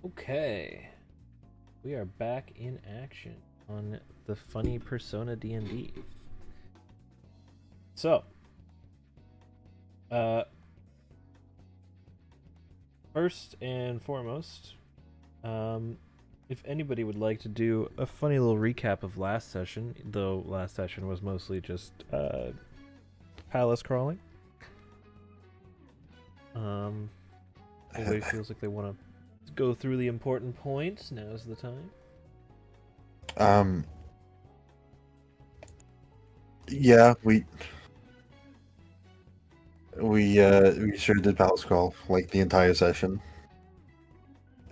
Okay, we are back in action on the funny Persona D&D. So, first and foremost, if anybody would like to do a funny little recap of last session, though last session was mostly just palace crawling. Anybody feels like they want to go through the important points, now's the time. Yeah, we sure did palace crawl like the entire session,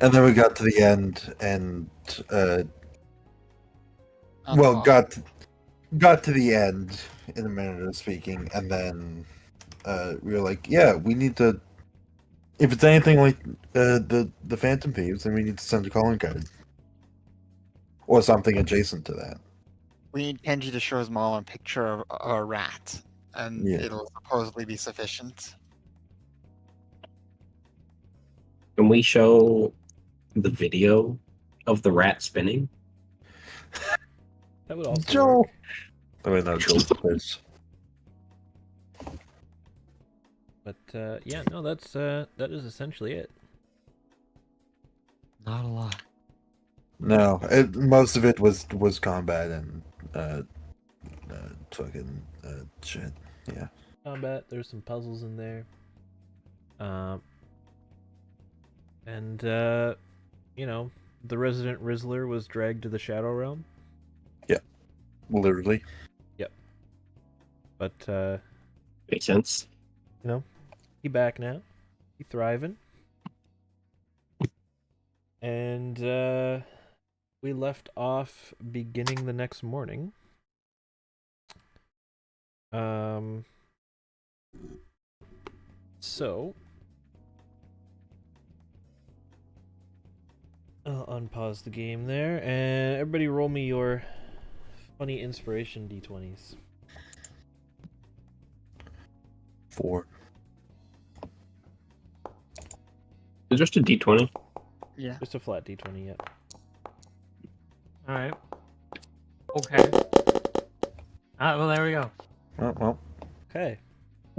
and then we got to the end and got to the end in a manner of speaking, and then we were like, yeah, we need to. If it's anything like the Phantom Thieves, then we need to send a calling card or something adjacent to that. We need Kenji to show his mom a picture of a rat, and it'll supposedly be sufficient. Can we show the video of the rat spinning? That would also work. I mean, that's Joe. But yeah, no, that is essentially it. Not a lot. No, most of it was combat and fucking shit. Yeah. Combat. There's some puzzles in there. And you know, the resident Rizzler was dragged to the Shadow Realm. Yeah, literally. Yep. But makes sense. You know, he back now. He thriving. And we left off beginning the next morning. So I'll unpause the game there, and everybody roll me your funny inspiration d20s. 4. Is just a d20? Yeah. Just a flat d20, yep. Alright. Okay. Well, there we go. Well. Okay.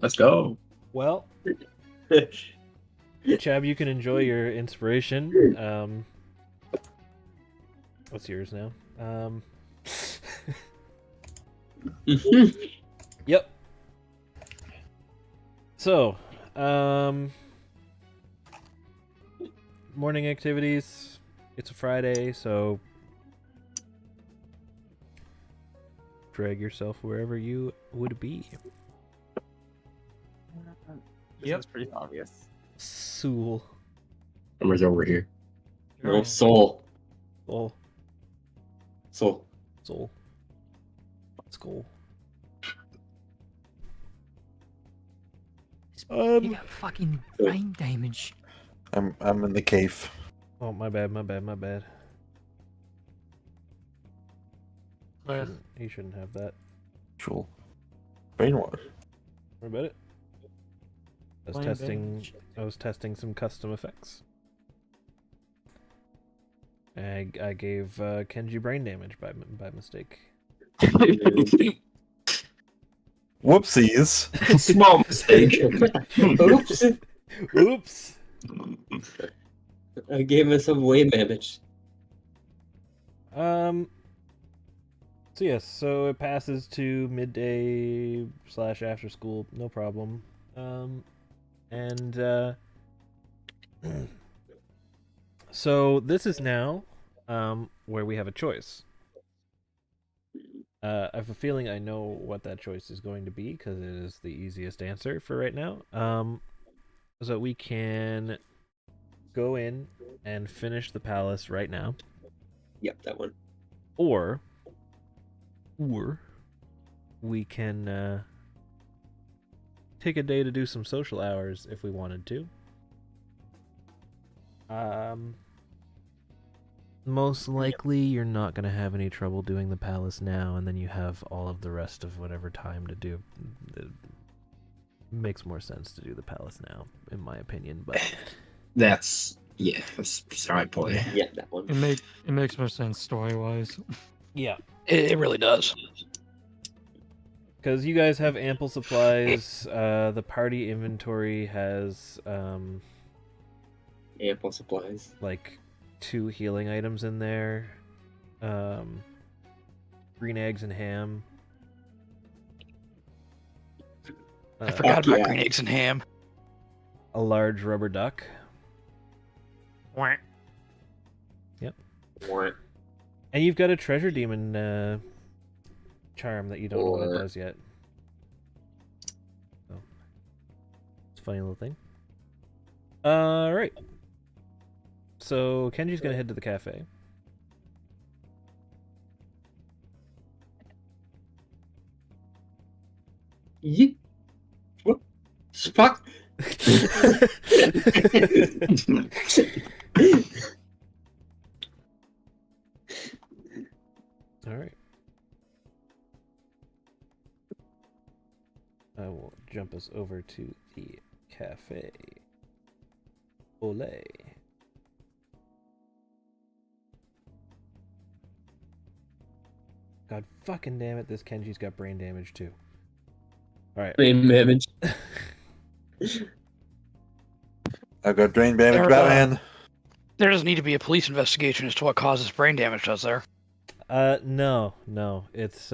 Let's go. Well, Chab, you can enjoy your inspiration. What's yours now? Yep. So, morning activities. It's a Friday, so drag yourself wherever you would be. That's pretty obvious. Soul. Number's over here. No, Soul. Soul. Soul. Soul. Skull. You got fucking brain damage. I'm in the cave. Oh, my bad. He shouldn't have that. Cool. Brainwash. What about it? I was testing some custom effects. I gave Kenji brain damage by mistake. Whoopsies. Small mistake. Oops. Oops. I gave him some way damage. So yes, so it passes to midday / after school, no problem. And so this is now where we have a choice. I have a feeling I know what that choice is going to be because it is the easiest answer for right now. So we can go in and finish the palace right now. Yep, that one. Or we can take a day to do some social hours if we wanted to. Most likely you're not going to have any trouble doing the palace now, and then you have all of the rest of whatever time to do. It makes more sense to do the palace now, in my opinion, but That's Yeah, that's side play. Yeah, that one. It makes more sense story wise. Yeah, It really does. because you guys have ample supplies. The party inventory has Ample supplies. like 2 healing items in there. Green eggs and ham. I forgot Fuck about yeah. green eggs and ham. A large rubber duck. What? And you've got a treasure demon charm that you don't know what it Or- does yet. So, it's a funny little thing. Alright. So Kenji's gonna head to the cafe. Yeet. What? Fuck. Alright. I will jump us over to the cafe. Olay. God fucking damn it, this Kenji's got brain damage too. Alright. Brain damage. I got drain damage, There, Batman. There doesn't need to be a police investigation as to what causes brain damage, does there? No. It's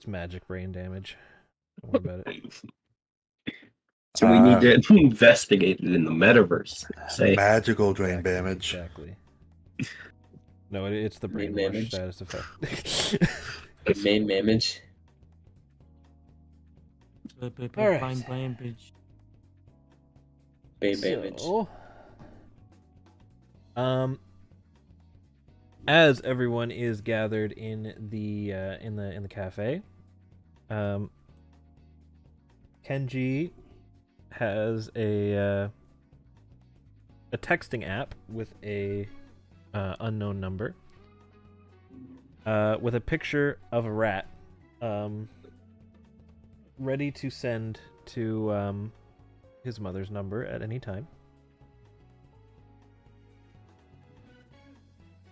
magic brain damage. Don't worry about it. So we need to investigate it in the metaverse. Say, Magical drain Exactly, damage. Exactly. No, it's the Brain brainwash damage. status effect. Brain damage. Alright. Brain damage. So, as everyone is gathered in the cafe, Kenji has a texting app with a unknown number, with a picture of a rat, ready to send to his mother's number at any time.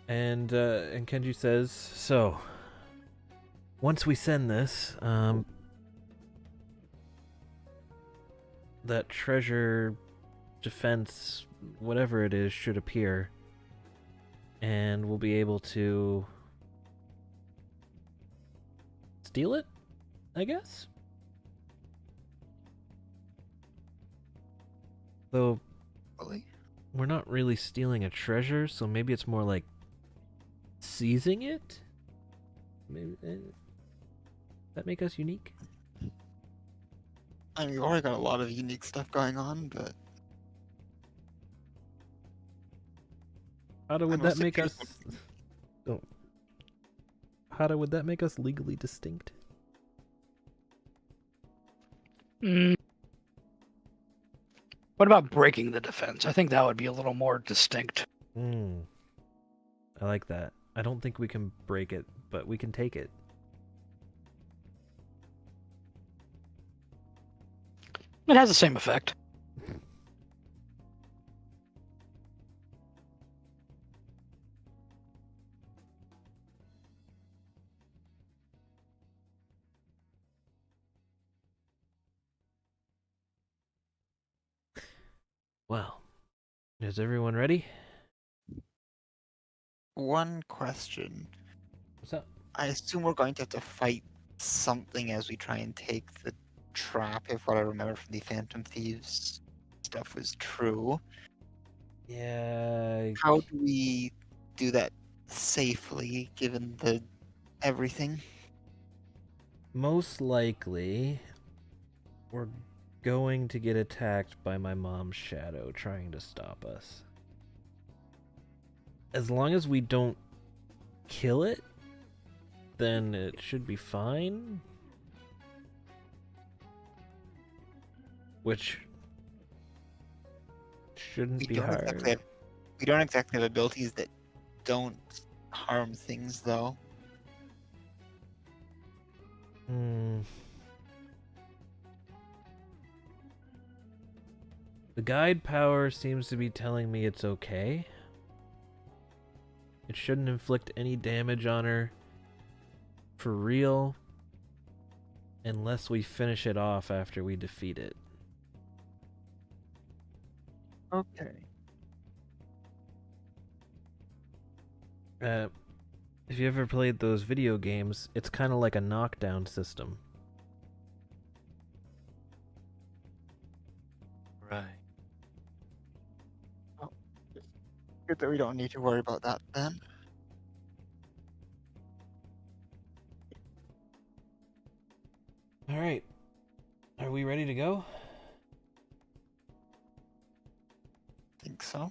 And Kenji says, so once we send this, that treasure defense, whatever it is, should appear, and we'll be able to steal it, I guess. Though Really? we're not really stealing a treasure, so maybe it's more like seizing it. Maybe that make us unique. I mean, we've already got a lot of unique stuff going on, but How would I that must make agree us? Oh. How would that make us legally distinct? Mm. What about breaking the defense? I think that would be a little more distinct. Hmm. I like that. I don't think we can break it, but we can take it. It has the same effect. Well, is everyone ready? one question. What's up? I assume we're going to have to fight something as we try and take the trap, if what I remember from the Phantom Thieves stuff was true. Yeah. How do we do that safely, given the everything? Most likely, we're going to get attacked by my mom's shadow trying to stop us. As long as we don't kill it, then it should be fine. Which shouldn't be hard. We don't exactly have abilities that don't harm things, though. Hmm. The guide power seems to be telling me it's okay. It shouldn't inflict any damage on her for real unless we finish it off after we defeat it. Okay. If you ever played those video games, it's kind of like a knockdown system. Right. Oh, good that we don't need to worry about that then. All right. Are we ready to go? Think so.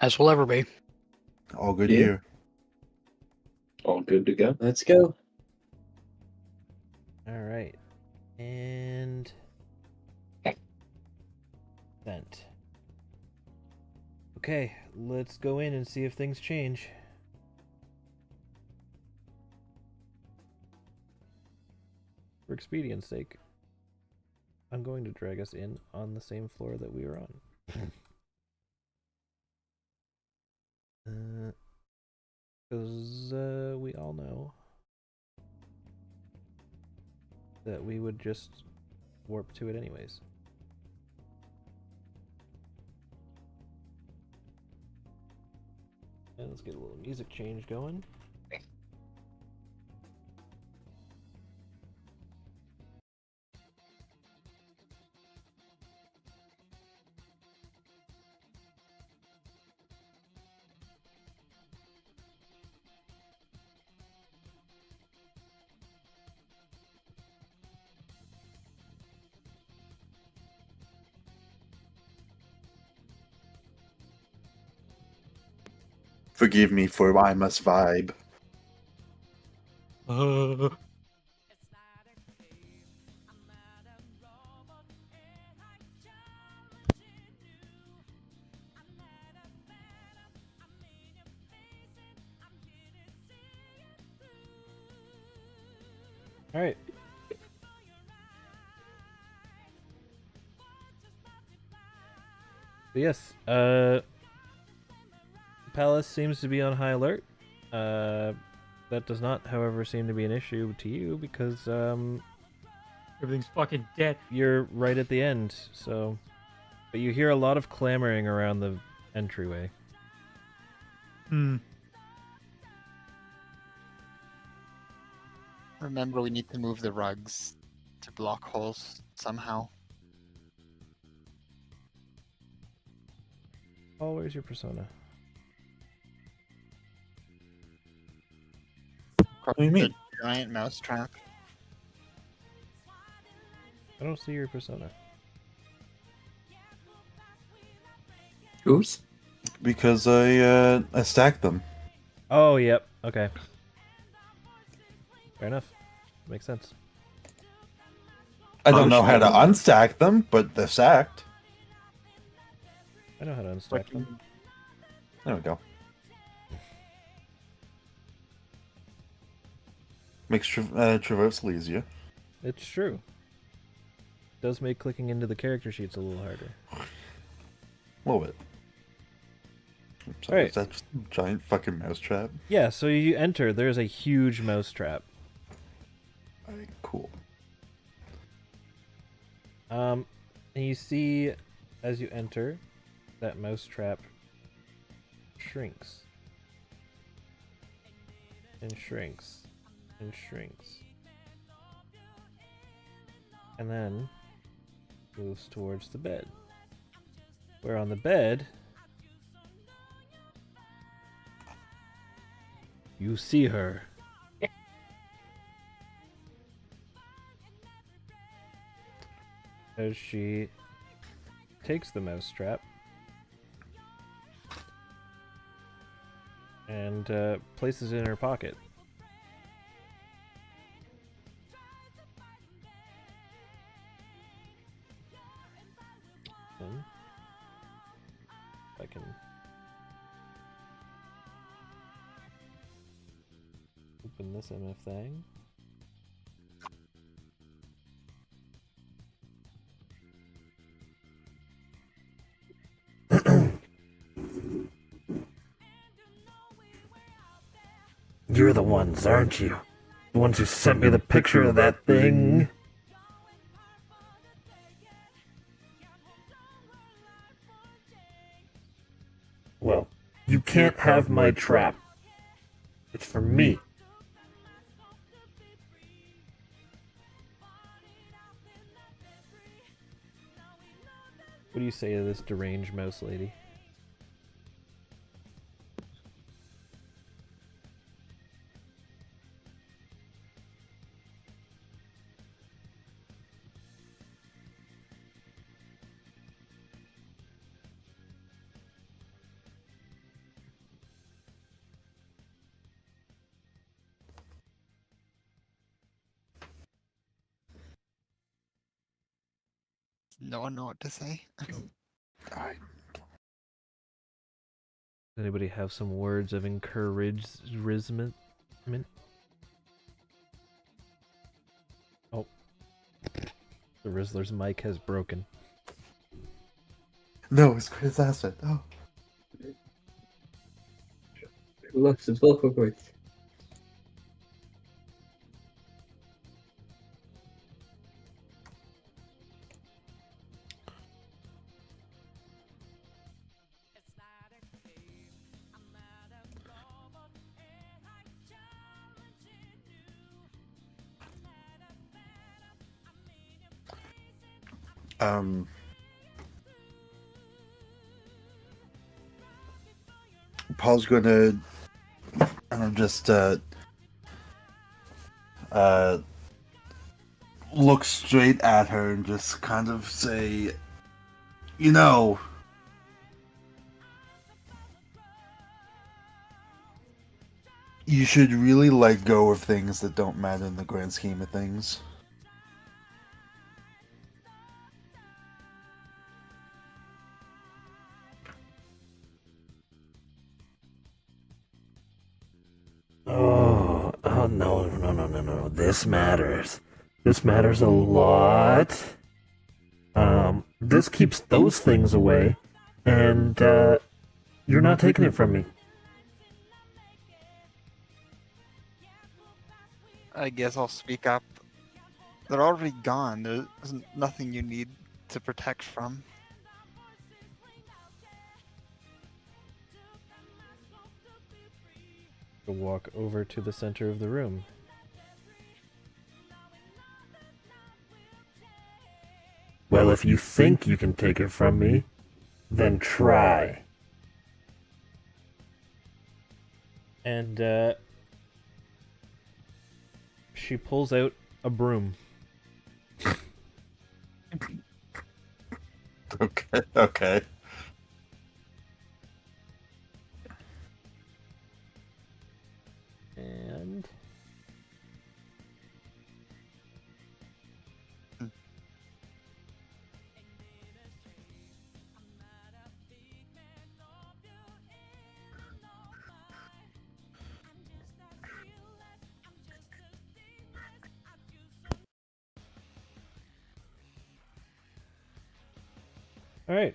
As will ever be. All good Yeah. here. All good to go. Let's go. All right. And sent. Okay, let's go in and see if things change. For expedience sake, I'm going to drag us in on the same floor that we were on. Because we all know that we would just warp to it anyways. And let's get a little music change going. Forgive me for I must vibe. All right. But yes, Palace seems to be on high alert. That does not, however, seem to be an issue to you because Everything's fucking dead. you're right at the end. So, but you hear a lot of clamoring around the entryway. Remember, we need to move the rugs to block holes somehow. Oh, where's your persona? What do you mean? The giant mouse trap. I don't see your persona. Oops. Because I stacked them. Oh, yep. Okay. Fair enough. Makes sense. I don't know how to unstack them, but they're stacked. I know how to unstack them. There we go. Makes traversal easier. It's true. Does make clicking into the character sheets a little harder. A little bit. I'm sorry, Alright. is that just a giant fucking mousetrap? Yeah, so you enter. There's a huge mousetrap. Cool. And you see, as you enter, that mousetrap shrinks. And shrinks. And shrinks. And then moves towards the bed. Where on the bed, you see her. As she takes the mousetrap and places it in her pocket. Then, if I can open this MF thing. You're the ones, aren't you? The ones who sent me the picture of that thing. Well, you can't have my trap. It's for me. What do you say to this deranged mouse lady? No one know what to say. I, Does anybody have some words of encouragement? Oh. The Rizzler's mic has broken. no, it's Chris Asset. Oh. Looks as well for words. Paul's gonna just look straight at her and just kind of say, you know, you should really let go of things that don't matter in the grand scheme of things. Oh, no. This matters. This matters a lot. This keeps those things away, and, you're not taking it from me. I guess I'll speak up. They're already gone. There's nothing you need to protect from. To walk over to the center of the room. Well, if you think you can take it from me, then try. And, she pulls out a broom. Okay. And... Alright.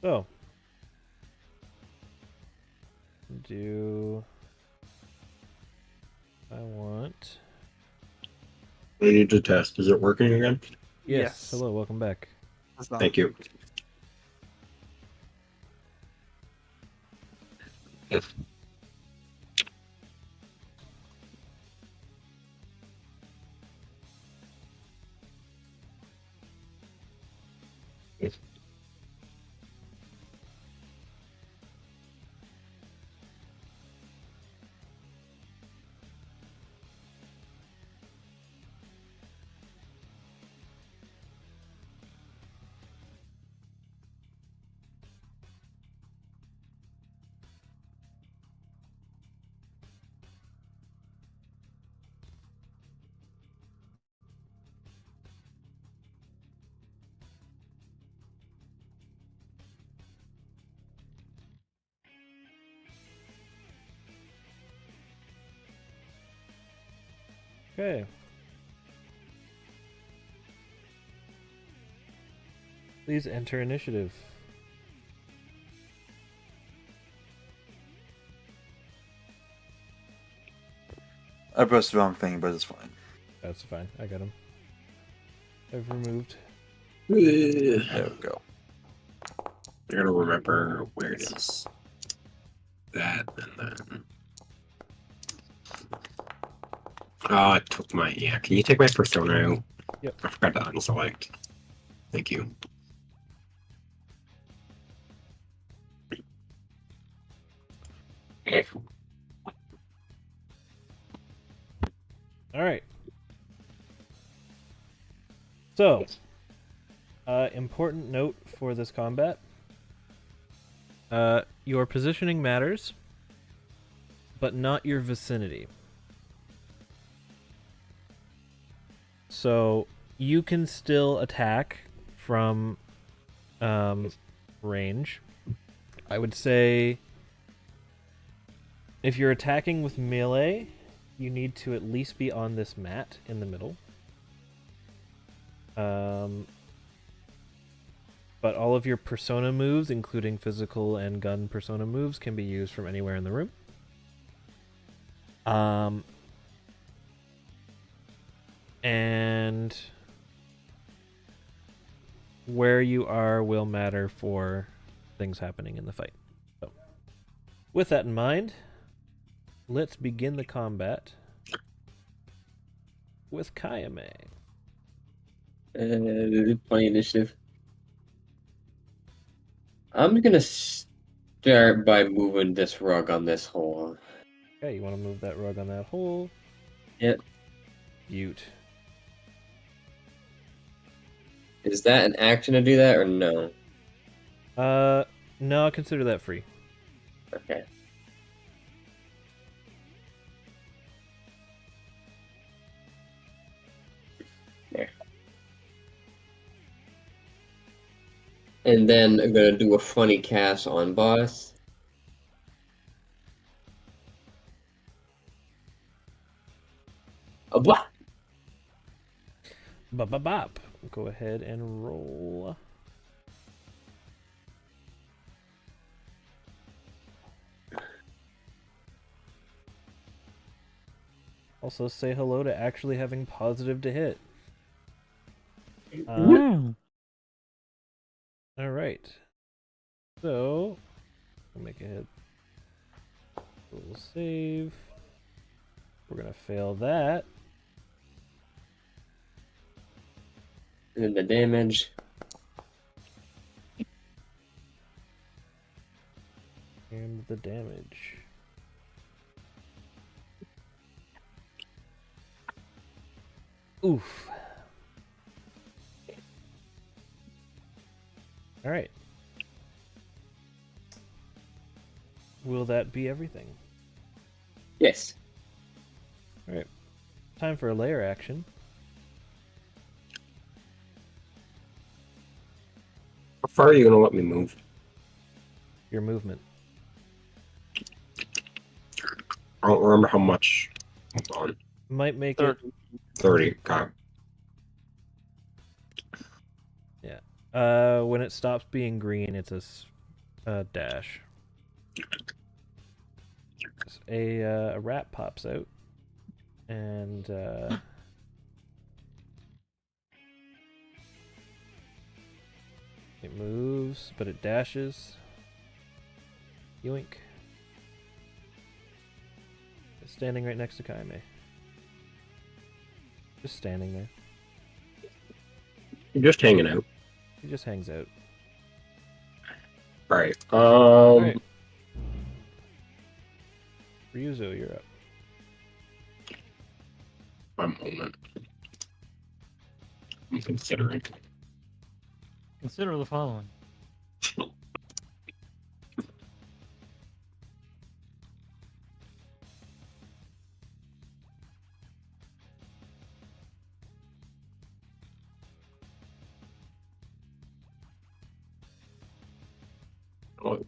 So. I want... I need to test. Is it working again? Yes. Hello, welcome back. That's not- Thank you. Okay. Please enter initiative. I pressed the wrong thing, but it's fine. That's fine. I got him. I've removed. There we go. I gotta remember where it is. That and then. Oh, I took my. Yeah, can you take my persona out? Yep. I forgot to unselect. Thank you. All right. So, important note for this combat. Your positioning matters, but not your vicinity. So, you can still attack from range. I would say if you're attacking with melee, you need to at least be on this mat in the middle. But all of your persona moves, including physical and gun persona moves, can be used from anywhere in the room. And where you are will matter for things happening in the fight. So, with that in mind, let's begin the combat with Kayame. Play initiative. I'm gonna start by moving this rug on this hole. Okay, you want to move that rug on that hole? Yep. Butte. Is that an action to do that or no? No, consider that free. Okay. There. And then I'm gonna do a funny cast on boss. A what? Bop. Go ahead and roll. Also, say hello to actually having positive to hit. All right. So, I'll make a hit. We'll save. We're gonna fail that. And the damage. And the damage. Oof. All right. Will that be everything? Yes. All right. Time for a layer action. How far are you gonna let me move? Your movement. I don't remember how much. Hold on. Might make it. 30. God. When it stops being green, it's a dash. A rat pops out, and it moves, but it dashes. Yoink. It's standing right next to Kaime. Just standing there. You're just hanging out. He just hangs out. Right. Alright. Ryuzo, you're up. One moment. I'm considering. Consider the following.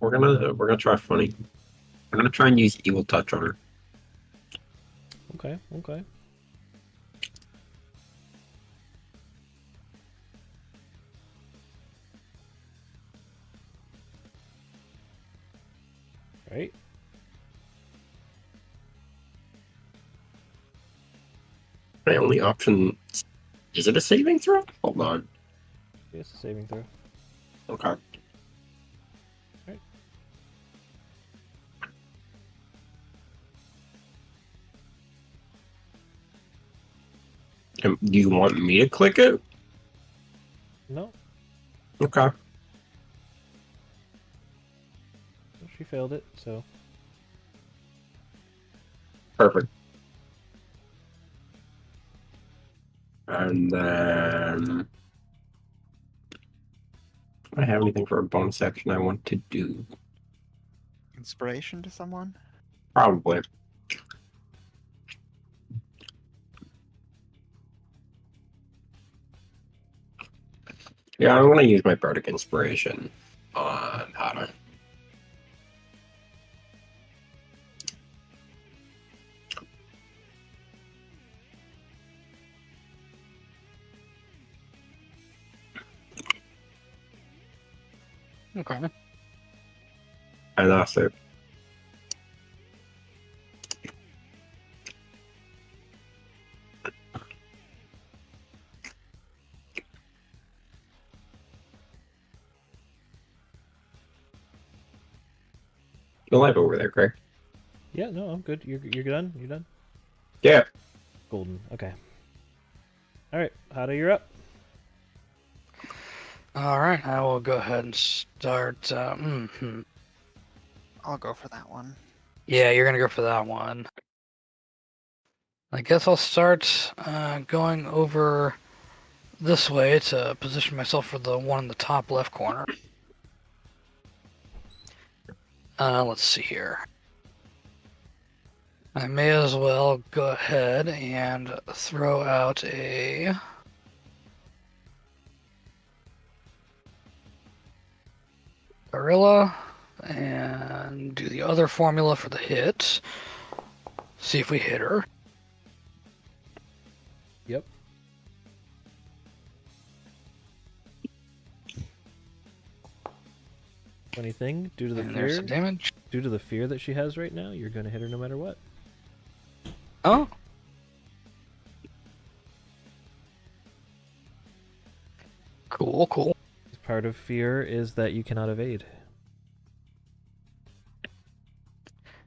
We're gonna try funny. We're gonna try and use evil touch on her. Okay. Right. My only option is it a saving throw? Hold on. It's a saving throw. Okay. Right. Do you want me to click it? No, Okay. she failed it, so Perfect. And then, do I have anything for a bonus action I want to do? Inspiration to someone? Probably. Yeah, I'm gonna use my bardic inspiration on Hana. Okay. And that's it. You're alive over there, Craig. yeah, no, I'm good. You're done. You're done. Yeah. Golden. Okay. All right, Hada, you're up. All right, I will go ahead and start. I'll go for that one. Yeah, you're gonna go for that one. I guess I'll start going over this way to position myself for the one in the top left corner. Let's see here. I may as well go ahead and throw out a gorilla and do the other formula for the hit. See if we hit her. Yep. Funny thing, due to the And there's fear, the damage. due to the fear that she has right now, you're gonna hit her no matter what. Oh. Cool, cool. Part of fear is that you cannot evade.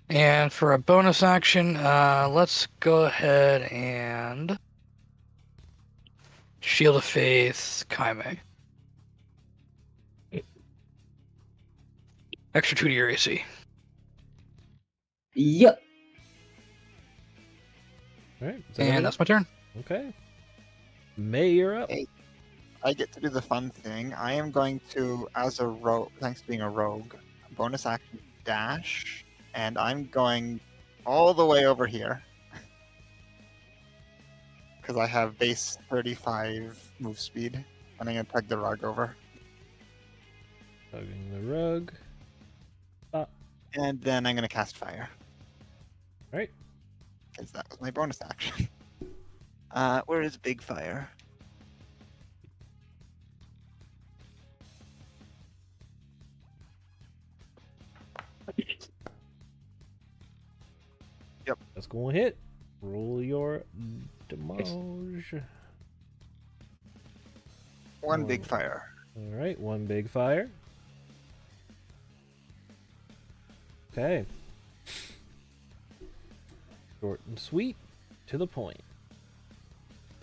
And for a bonus action, let's go ahead and Shield of Faith, Kaime. Extra 2 to your AC. Yep. All right, is that And everything? that's my turn. Okay. May, you're up. Hey. I get to do the fun thing. I am going to, as a rogue, thanks to being a rogue, bonus action dash, and I'm going all the way over here. Because I have base 35 move speed, and I'm going to tug the rug over. Tugging the rug. And then I'm going to cast fire. Right. Because that was my bonus action. Where is big fire? Yep. That's going to hit. Roll your damage. One big fire. All right, one big fire. Okay. Short and sweet, to the point.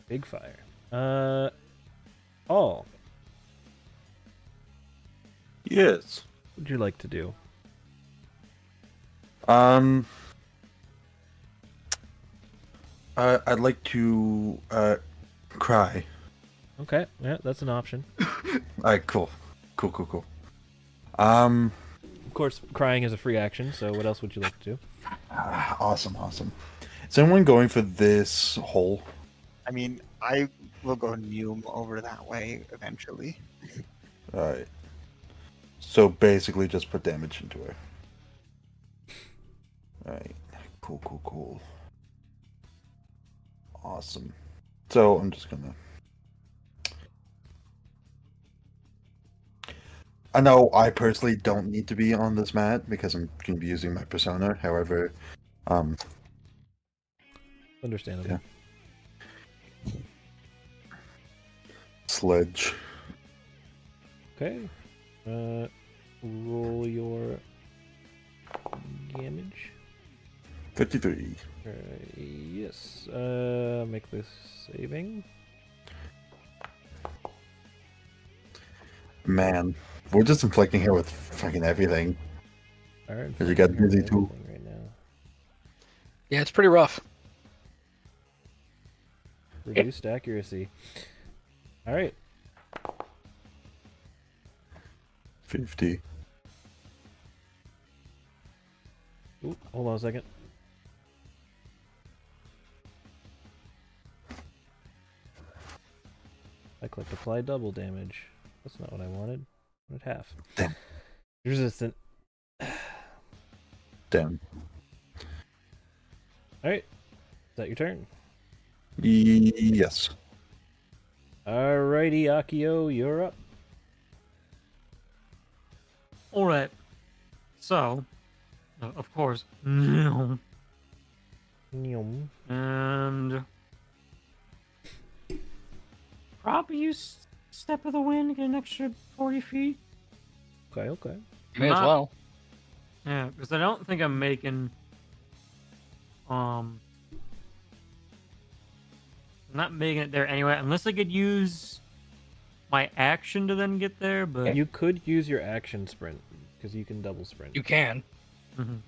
Big fire. All. Yes. What would you like to do? I'd like to cry. Okay, yeah, that's an option. Alright, cool. Cool. Of course, crying is a free action, so what else would you like to do? Awesome. Is anyone going for this hole? I mean, I will go Neum over that way eventually. Alright. So basically just put damage into her. Alright. Cool. Awesome. So I'm just gonna... I know I personally don't need to be on this mat because I'm going to be using my persona. However, Understandable. Yeah. sledge. Okay. Roll your damage. 53. Yes. Make this saving. Man, we're just inflicting here with fucking everything. Alright. As you got busy too. Right now. Yeah, it's pretty rough. Reduced accuracy. Alright. 50. Ooh, hold on a second. I clicked apply double damage. That's not what I wanted. I wanted half. Damn. Resistant. Damn. Alright. Is that your turn? Yes. Alrighty, Akio, you're up. Alright. So, of course, and Nyum. probably use Step of the Wind, get an extra 40 feet. Okay, okay. May as Not- well. Yeah, because I don't think I'm making. I'm not making it there anyway, unless I could use my action to then get there. But You could use your action sprint, because you can double sprint You can. Mhm.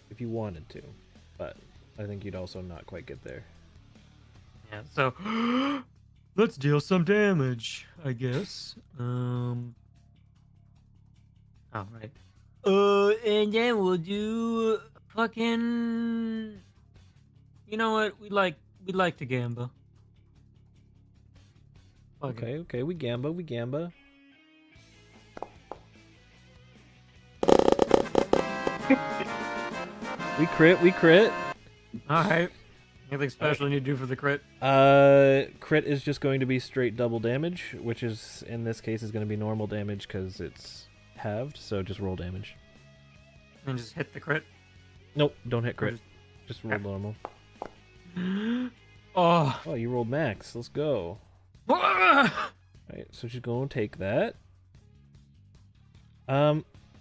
if you wanted to. But I think you'd also not quite get there. Yeah, so let's deal some damage, I guess. All right. And then we'll do fucking. You know what? We like to gamble. Fuck it. Okay, okay, we gamba, we gamba. We crit, we crit. All right. Anything special you need to do for the crit? Crit is just going to be straight double damage, which is, in this case, is going to be normal damage because it's halved, so just roll damage. And just hit the crit. Nope, don't hit crit. just- Just roll normal. Oh. Oh, you rolled max. Let's go. Ah! Alright, so she's going to take that.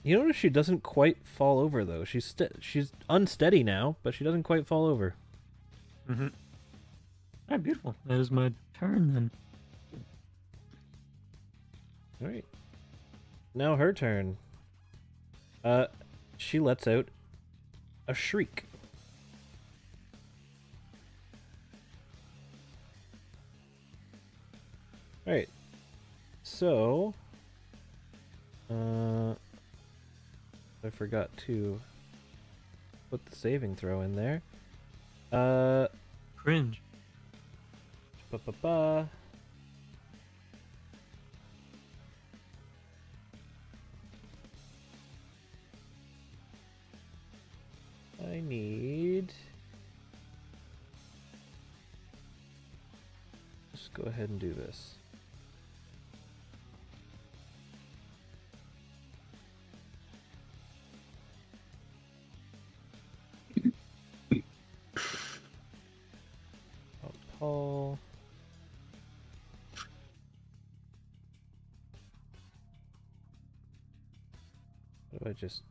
You notice she doesn't quite fall over, though. She's unsteady now, but she doesn't quite fall over. Mm-hmm. All right, beautiful. That is my turn then. Alright. Now her turn. She lets out a shriek. Alright. So, I forgot to put the saving throw in there. Cringe. Ba-ba-ba. I need... Just go ahead and do this. Paul. What do I just...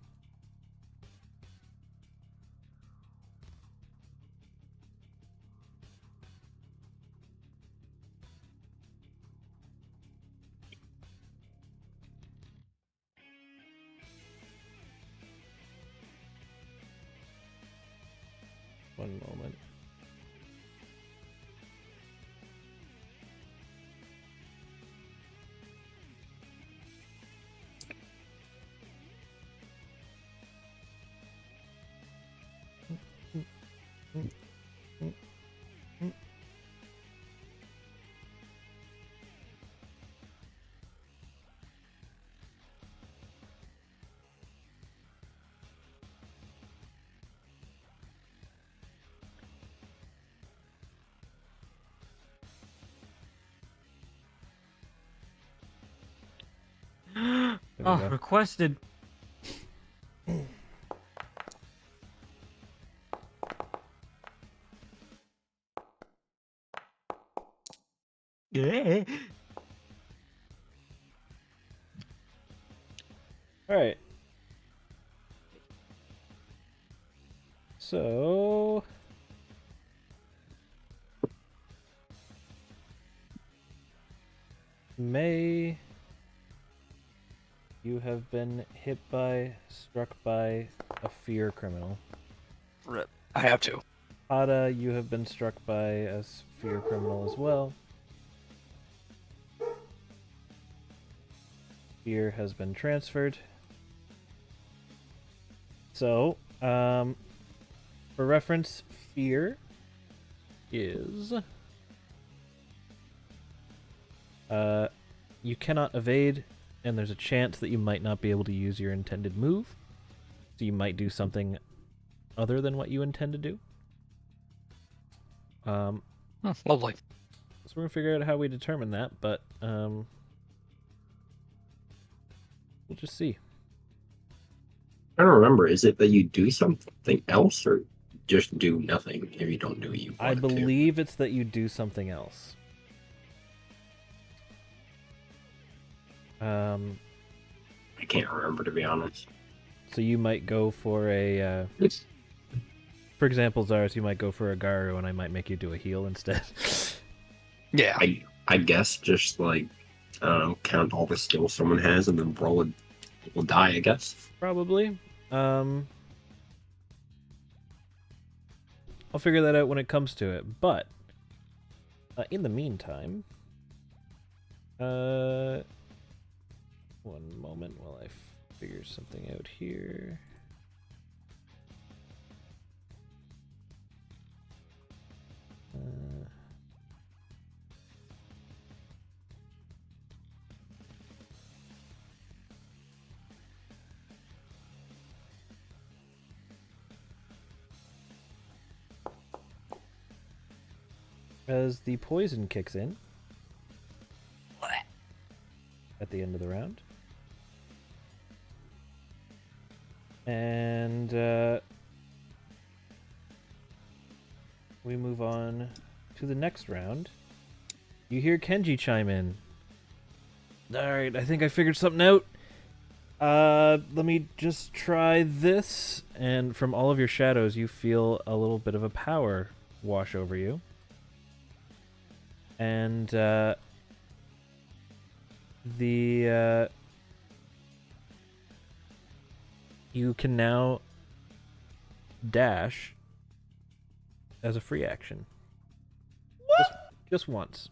One moment. There we Oh, go. requested. Yeah. All right. So May, you have been struck by a fear criminal. Rip. I have to. Ada, you have been struck by a fear criminal as well. Fear has been transferred. So, for reference, fear is you cannot evade, and there's a chance that you might not be able to use your intended move. So you might do something other than what you intend to do. Lovely. So we're gonna figure out how we determine that, but we'll just see. I don't remember. Is it that you do something else, or just do nothing if you don't do what you I want to? believe it's that you do something else. I can't remember, to be honest. So you might go for a, for example, Zars, you might go for a Garu, and I might make you do a heal instead. Yeah. I guess just like count all the skills someone has and then roll it. Will die, I guess. Probably. I'll figure that out when it comes to it. But in the meantime, one moment while I figure something out here. As the poison kicks in at the end of the round. And we move on to the next round. You hear Kenji chime in. Alright, I think I figured something out. Let me just try this. And from all of your shadows, you feel a little bit of a power wash over you. And you can now dash as a free action. Just once.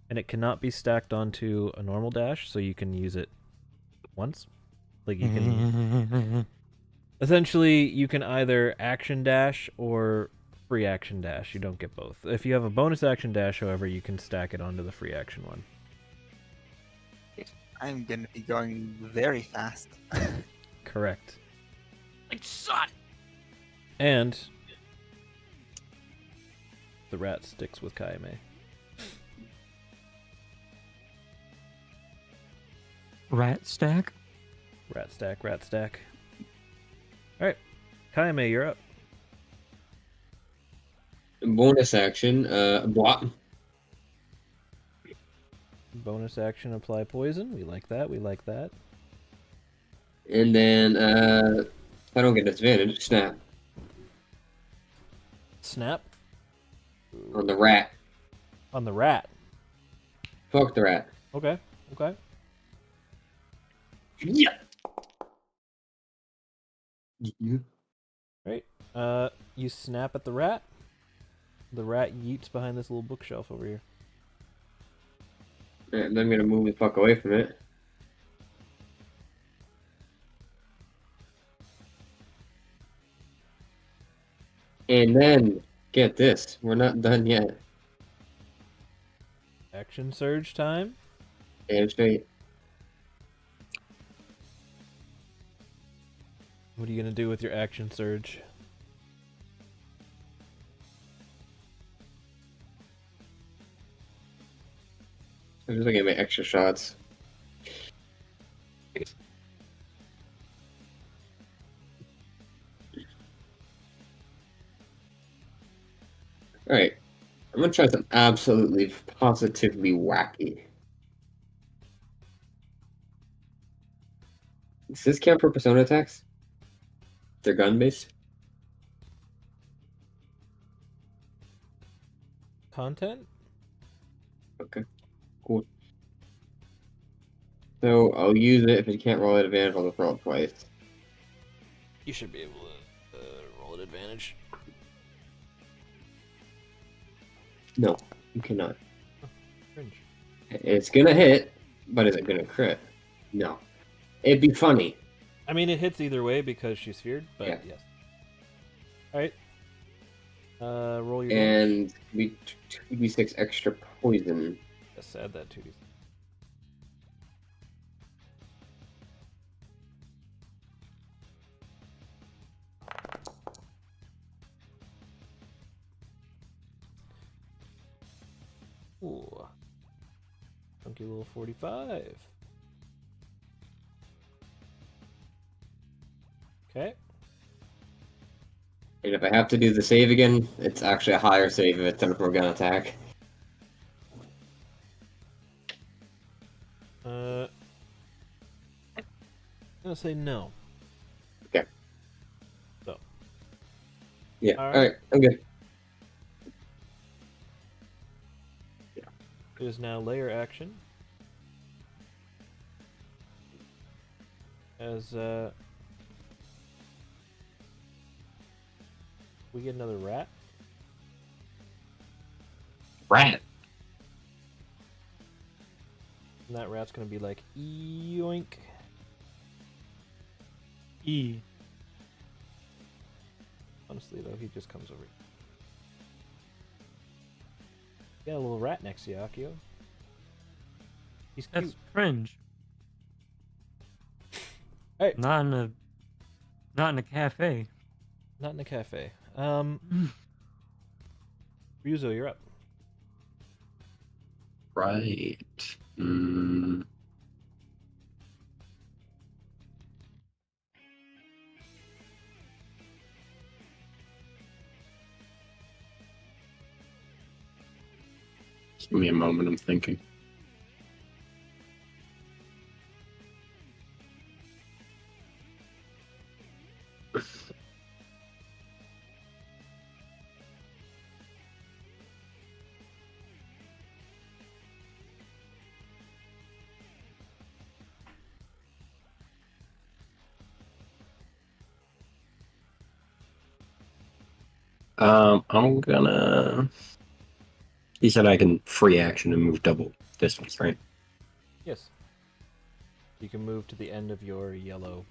And it cannot be stacked onto a normal dash, so you can use it once. Like you can essentially you can either action dash or free action dash. You don't get both. If you have a bonus action dash, however, you can stack it onto the free action one. I'm gonna be going very fast. Correct. Like son. And the rat sticks with Kaime. Rat stack. Rat stack, rat stack. Alright. Kaime, you're up. Bonus action, block. Bonus action, apply poison. We like that. We like that. And then, if I don't get disadvantage, snap Snap on the rat. on the rat. Fuck the rat. Okay. Okay. Yeah. Right. You snap at the rat. The rat yeets behind this little bookshelf over here. And I'm gonna move the fuck away from it. And then, get this, we're not done yet. Action surge time. Damn straight. What are you gonna do with your action surge? I'm just looking at my extra shots. Alright. I'm gonna try something absolutely positively wacky. Does this count for persona attacks? They're gun based. Content? Okay, cool. So I'll use it. If it can't roll at advantage, I'll just roll it twice. You should be able to roll at advantage. No, you cannot. Cringe. It's gonna hit, but is it gonna crit? No. It'd be funny. I mean, it hits either way because she's feared, but Yeah. yes. Alright. Roll your damage. And we 2d6 extra poison. Yes, add that 2d6. Ooh. Funky little 45. Okay. And if I have to do the save again, it's actually a higher save if it's a gun attack. I'm gonna say no. Okay. So. Yeah. All right. Alright, I'm good. It is now layer action. As we get another rat. Rat. And that rat's gonna be like, yoink. E. Honestly though, he just comes over. Got a little rat next to you, Akio. He's cute. That's cringe. Hey. Not in a cafe. Not in a cafe. Ryuzo, you're up. Right. Just give me a moment, I'm thinking. I'm gonna. He said I can free action and move double distance, right? Yes. You can move to the end of your yellow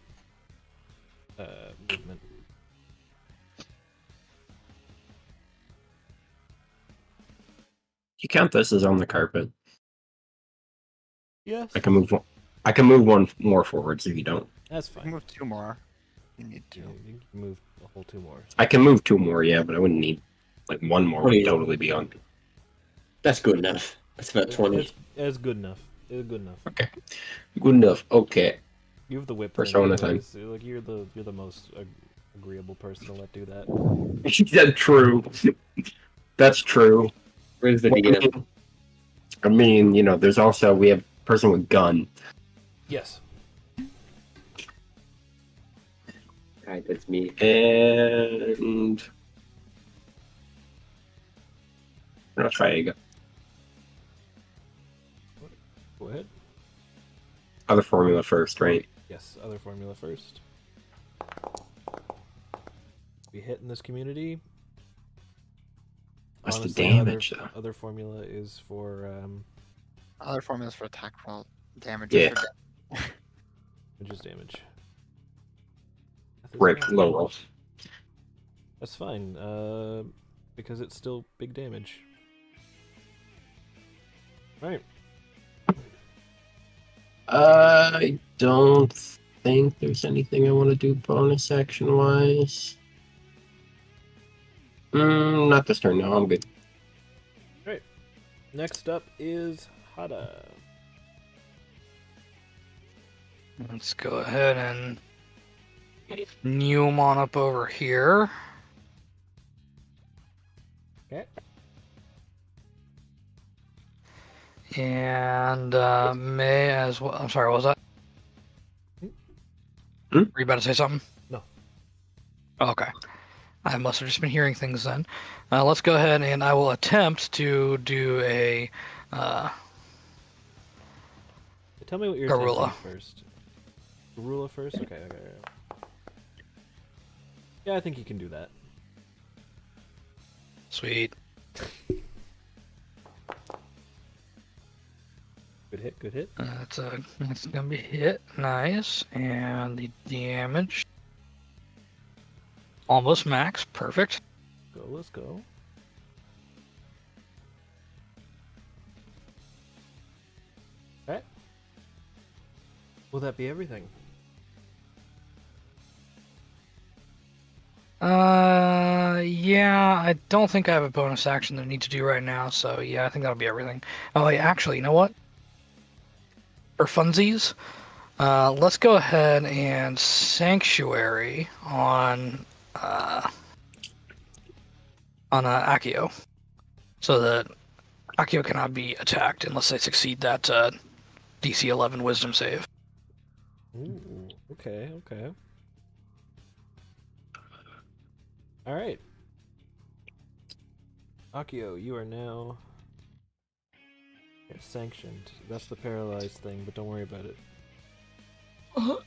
movement. You count this as on the carpet. Yes. I can move one. I can move one more forwards if you don't. That's You can fine. move 2 more. You need to. You can move a whole 2 more. I can move 2 more, yeah, but I wouldn't need like 1 more. Would Please. totally be on. That's good enough. That's about 20. It's good enough. It's good enough. Okay, good enough. Okay, You have the whip. Persona thing anyways. Like you're the most agreeable person to let do that. that's true. That's true. Where's the Well, DM? I mean, you know, there's also we have person with gun. Yes. Alright, that's me. And I'll try again. Go ahead. Other formula first, right? Yes. Other formula first. We hit in this community. What's Honestly, the damage though? Other formula is for Other formulas for attack roll damage. Yeah. just damage. Rip low roll. That's fine. Because it's still big damage. Right. I don't think there's anything I want to do bonus action wise. Not this turn. No, I'm good. Right. Next up is Hada. Let's go ahead and new him on up over here. Okay. And May as well. I'm sorry, what was that? Were you about to say something? No. Oh, okay. I must have just been hearing things then. Let's go ahead and I will attempt to do a Tell me what you're Garula. attempting first. Garula first? Okay. Yeah, I think you can do that. Sweet. Good hit. That's gonna be hit. Nice. And the damage. Almost max. Perfect. Let's go. Alright. Will that be everything? Yeah, I don't think I have a bonus action that I need to do right now, so yeah, I think that'll be everything. Oh, wait, actually, you know what? For funsies, let's go ahead and Sanctuary on Akio, so that Akio cannot be attacked unless they succeed that DC 11 Wisdom save. Ooh, okay. Alright. Akio, you are now sanctioned. That's the paralyzed thing, but don't worry about it. No,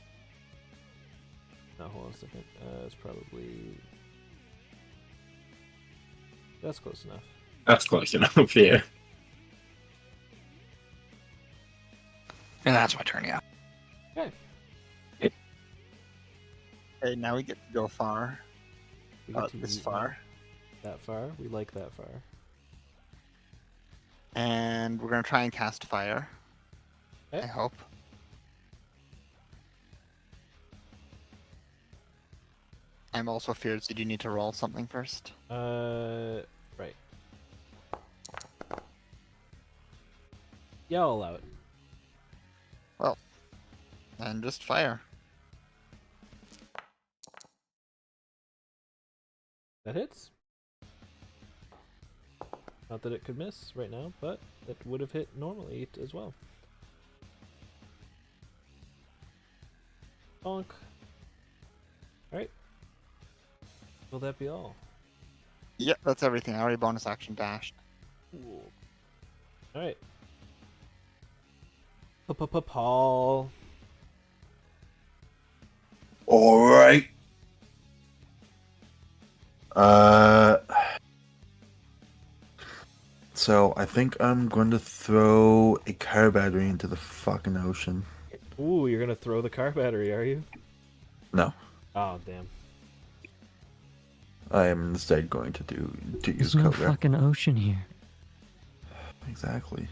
hold on a second. It's probably... That's close enough. That's close enough, yeah. And that's my turn, yeah. Okay. Okay, now we get to go far. We get to This yeet far. That far? We like that far. And we're going to try and cast fire. Okay. I hope. I'm also feared, so do you need to roll something first? Right. Yeah, I'll allow it. And just fire. That hits. Not that it could miss right now, but it would have hit normally as well. Bonk. Alright. Will that be all? Yep, that's everything. I already bonus action dashed. Cool. Alright. Paul. All right. So I think I'm going to throw a car battery into the fucking ocean. Ooh, you're gonna throw the car battery, are you? No, Oh, damn. I am instead going to use There's no Cobra. fucking ocean here. Exactly.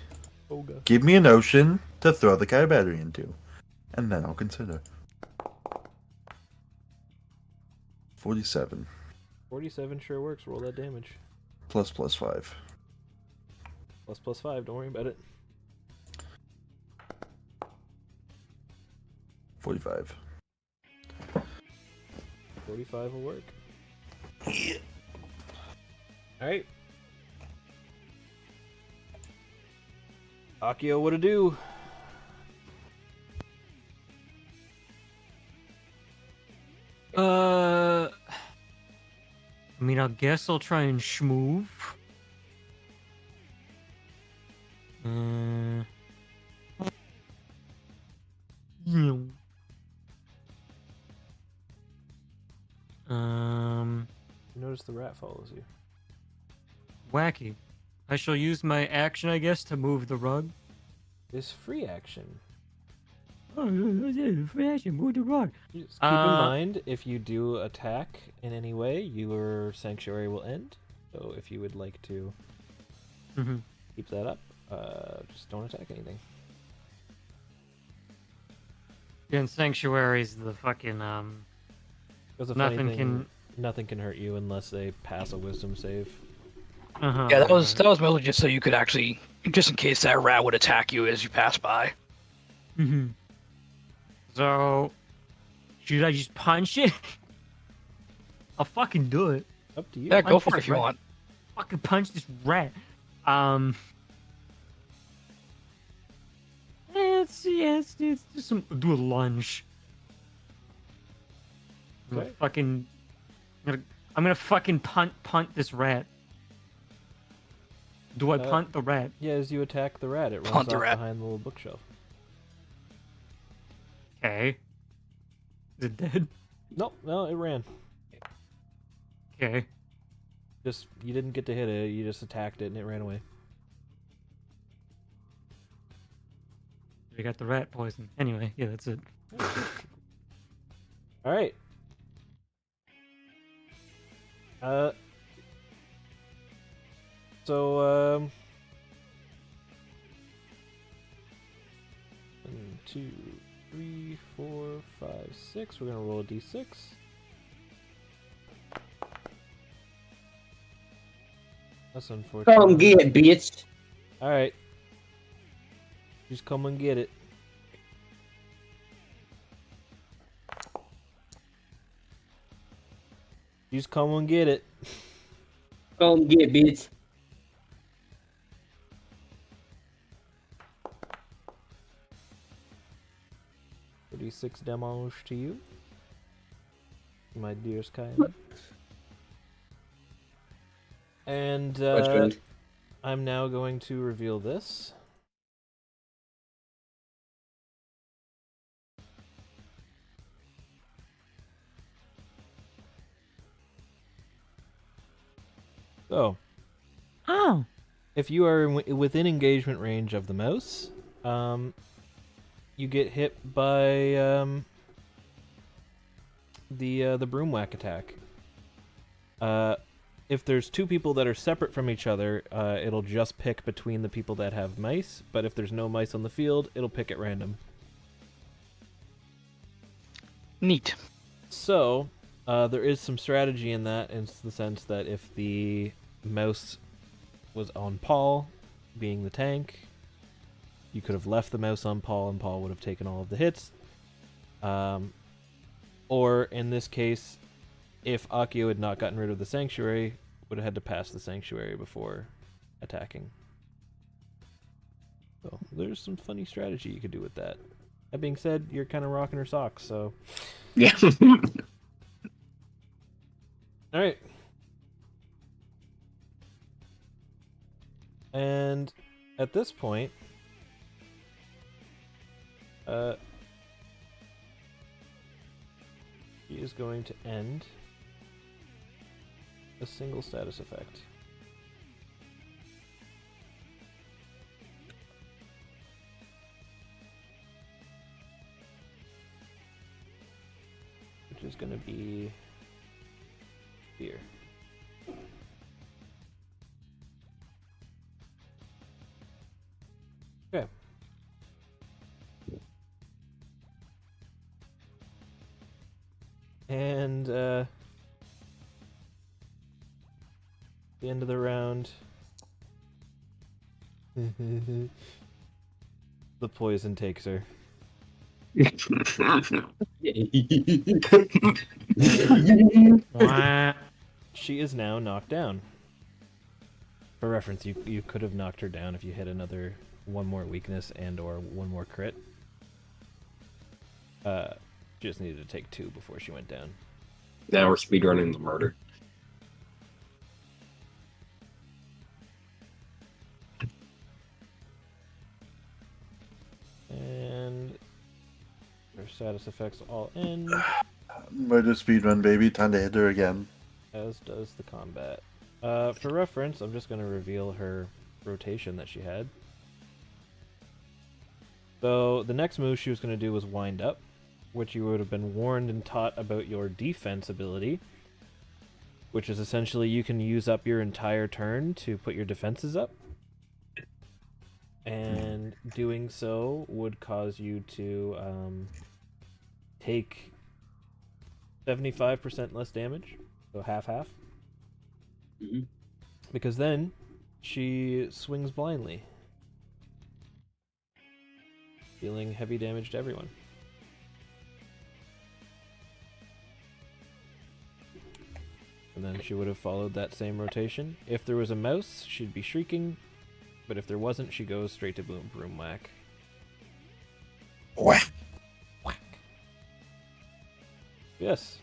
Oga. Give me an ocean to throw the car battery into, and then I'll consider. 47 47 sure works. Roll that damage. plus 5. Plus 5. Don't worry about it. 45. 45 will work. Yeah. Alright. Akio, what to do? I mean, I guess I'll try and schmoove. You notice the rat follows you. Wacky. I shall use my action, I guess, to move the rug. This free action. Oh, free action, move the rug. Just keep in mind, if you do attack in any way, your sanctuary will end. So if you would like to keep that up, just don't attack anything. Yeah, and sanctuaries, the fucking That's a funny nothing thing. Nothing can hurt you unless they pass a wisdom save. Yeah, that was mostly just so you could actually, just in case that rat would attack you as you pass by. So, should I just punch it? I'll fucking do it. Up to you. Yeah, go Punch for it this if you rat. want. Fucking punch this rat. Let's do a lunge. I'm gonna Okay. fucking. I'm gonna fucking punt this rat. Do I punt the rat? Yeah, as you attack the rat, it runs Punt the off rat. behind the little bookshelf. Okay. Is it dead? Nope, no, it ran. Okay. Just you didn't get to hit it. You just attacked it and it ran away. We got the rat poison. Anyway, yeah, that's it. All right. So 1, 2, 3, 4, 5, 6. We're gonna roll a d6. That's unfortunate. Come get it, bitch. All right. Just come and get it. Just come and get it. Come get it, bitch. 36 damage to you, my dearest kind. And Judgment. I'm now going to reveal this. So, Oh. if you are within engagement range of the mouse, you get hit by the broom whack attack. If there's two people that are separate from each other, it'll just pick between the people that have mice. But if there's no mice on the field, it'll pick at random. Neat. So, there is some strategy in that, in the sense that if the mouse was on Paul, being the tank, you could have left the mouse on Paul, and Paul would have taken all of the hits. Or, in this case, if Akio had not gotten rid of the Sanctuary, would have had to pass the Sanctuary before attacking. So, there's some funny strategy you could do with that. That being said, you're kind of rocking her socks, so... Yeah. Alright. And at this point, she is going to end a single status effect. Which is going to be fear. Okay. And the end of the round, the poison takes her. She is now knocked down. For reference, you could have knocked her down if you hit another one more weakness and or one more crit. She just needed to take 2 before she went down. Now we're speedrunning the murder. And her status effects all end, Murder speedrun, baby. Time to hit her again. as does the combat. For reference, I'm just going to reveal her rotation that she had. So the next move she was going to do was wind up, which you would have been warned and taught about your defense ability, which is essentially you can use up your entire turn to put your defenses up. And doing so would cause you to take 75% less damage, so half-half. Mhm. Because then she swings blindly, dealing heavy damage to everyone. And then she would have followed that same rotation. If there was a mouse, she'd be shrieking. But if there wasn't, she goes straight to broom whack. Whack. Whack. Yes.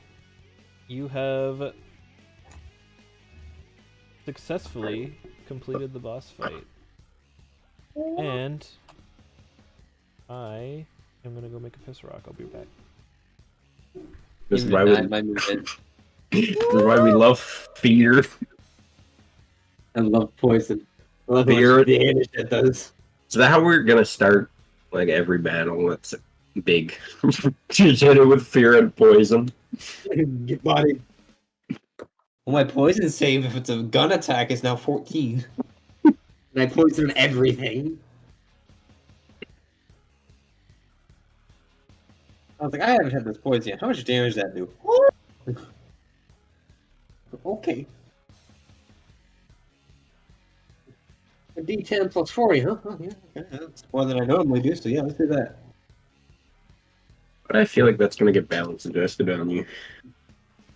you have successfully completed the boss fight. And I am gonna go make a piss rock. I'll be back. This is Even why denied we, my movement. this is why we love fear. I love poison. I love how Fear. much damage that does. Is that how we're gonna start like every battle? It's big. Just hit it with fear and poison. Get bodied. Well, my poison save, if it's a gun attack, is now 14. And I poison everything. I was like, I haven't had this poison yet. How much damage does that do? Okay. A D10 plus 40, huh? Oh, yeah, okay. That's more than I normally do, so yeah, let's do that. But I feel like that's gonna get balance adjusted on you.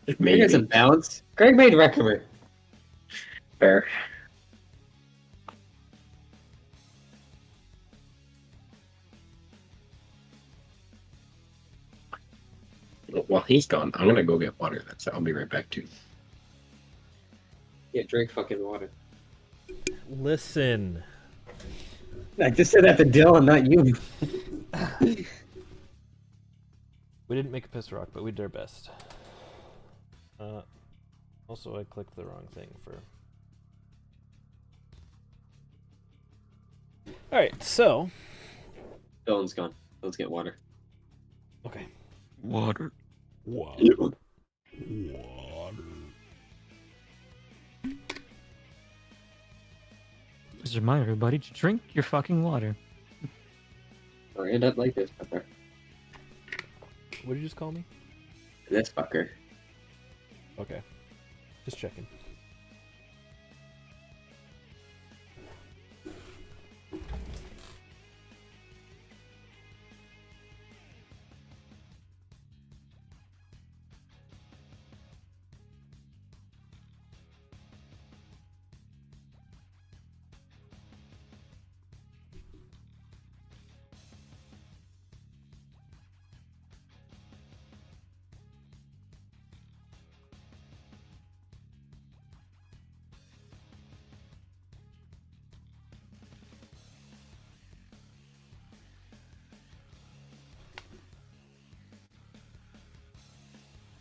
Greg Maybe. has a balance. Greg made Reckomer. Fair. While he's gone, I'm gonna go get water. That's I'll be right back too. Yeah, drink fucking water. Listen. I just said that to Dylan, not you. We didn't make a piss rock, but we did our best. Also, I clicked the wrong thing for... Alright, so... Dylan's gone. Let's get water. Okay. Water. Water. Just remind everybody to drink your fucking water. Or end up like this fucker. What did you just call me? This fucker. Okay. Just checking.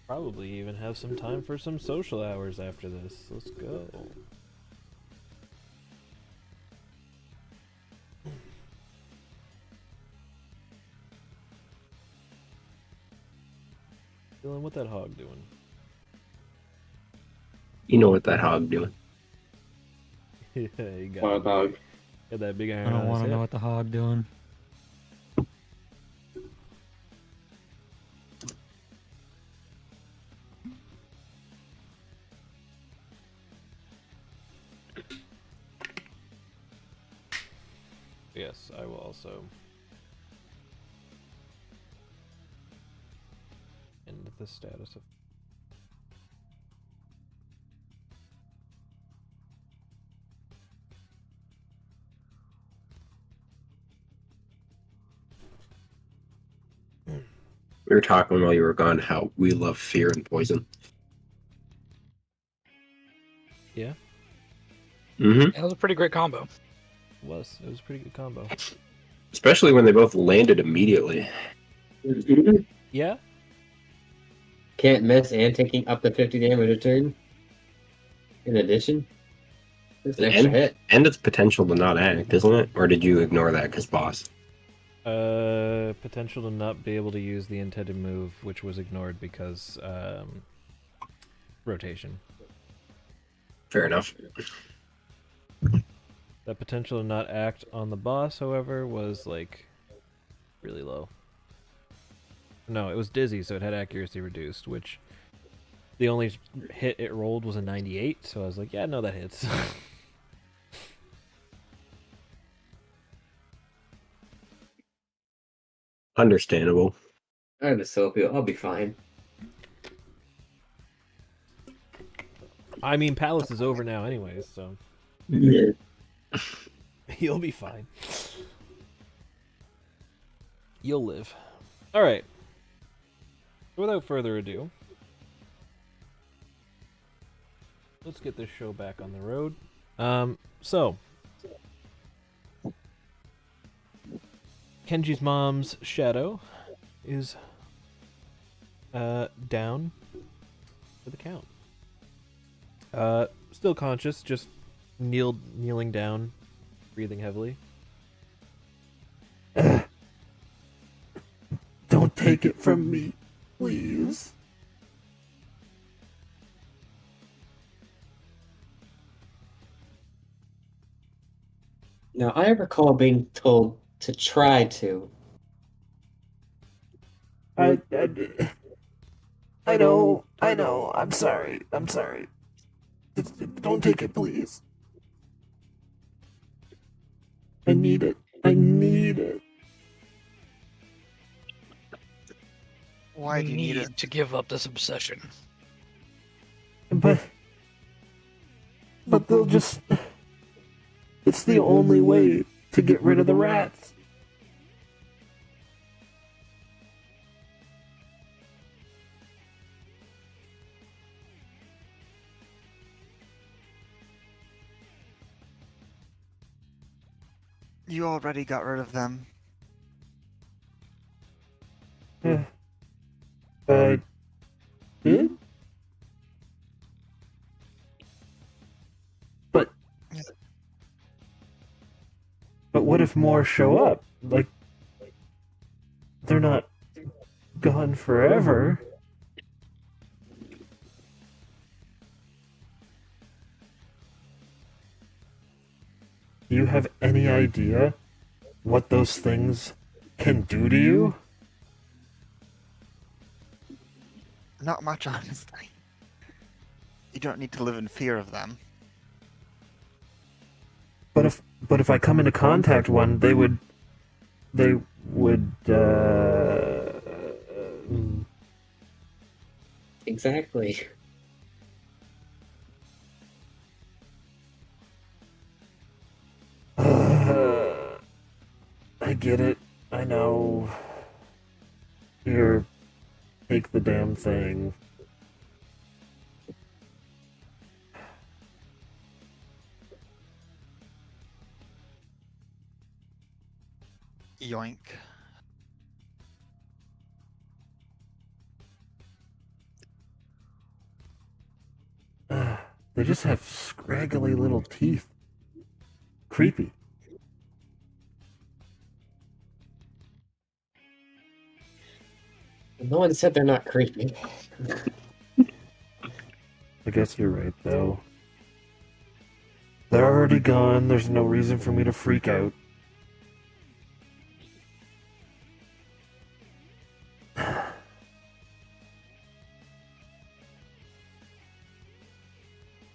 Probably even have some time for some social hours after this. Let's go. Dylan, what that hog doing? You know what that hog doing? Yeah, you got, Wild dog. got that big iron I don't on want his to know hip. what the hog doing. Yes, I will also end the status of... We were talking while you were gone how we love fear and poison. Yeah, Mm-hmm. That was a pretty great combo. it was. It was a pretty good combo. Especially when they both landed immediately. Yeah? Can't miss and taking up to 50 damage a turn. In addition. It's an extra hit. And its potential to not act, isn't it? Or did you ignore that because boss? Potential to not be able to use the intended move, which was ignored because, rotation. Fair enough. That potential to not act on the boss, however, was, like, really low. No, it was dizzy, so it had accuracy reduced, which the only hit it rolled was a 98, so I was like, yeah, no, that hits. Understandable. I have a Sophia. I'll be fine. I mean, Palace is over now anyways, so Yeah. you'll be fine. You'll live. Alright. Without further ado, let's get this show back on the road. So Kenji's mom's shadow is down for the count. Still conscious, just kneeling down, breathing heavily. Don't take it from me, please. Now, I recall being told to try to. I know. I'm sorry. Don't take it, please. I need it. Why do you need need it? to give up this obsession. But they'll just... It's the only way to get rid of the rats. You already got rid of them. I did? But what if more show up? Like, they're not gone forever. Do you have any idea what those things can do to you? Not much, honestly. You don't need to live in fear of them. But if I come into contact one, they would Exactly. I get it. I know. Here, take the damn thing. Yoink. They just have scraggly little teeth. Creepy. No one said they're not creepy. I guess you're right, though. They're already gone. There's no reason for me to freak out.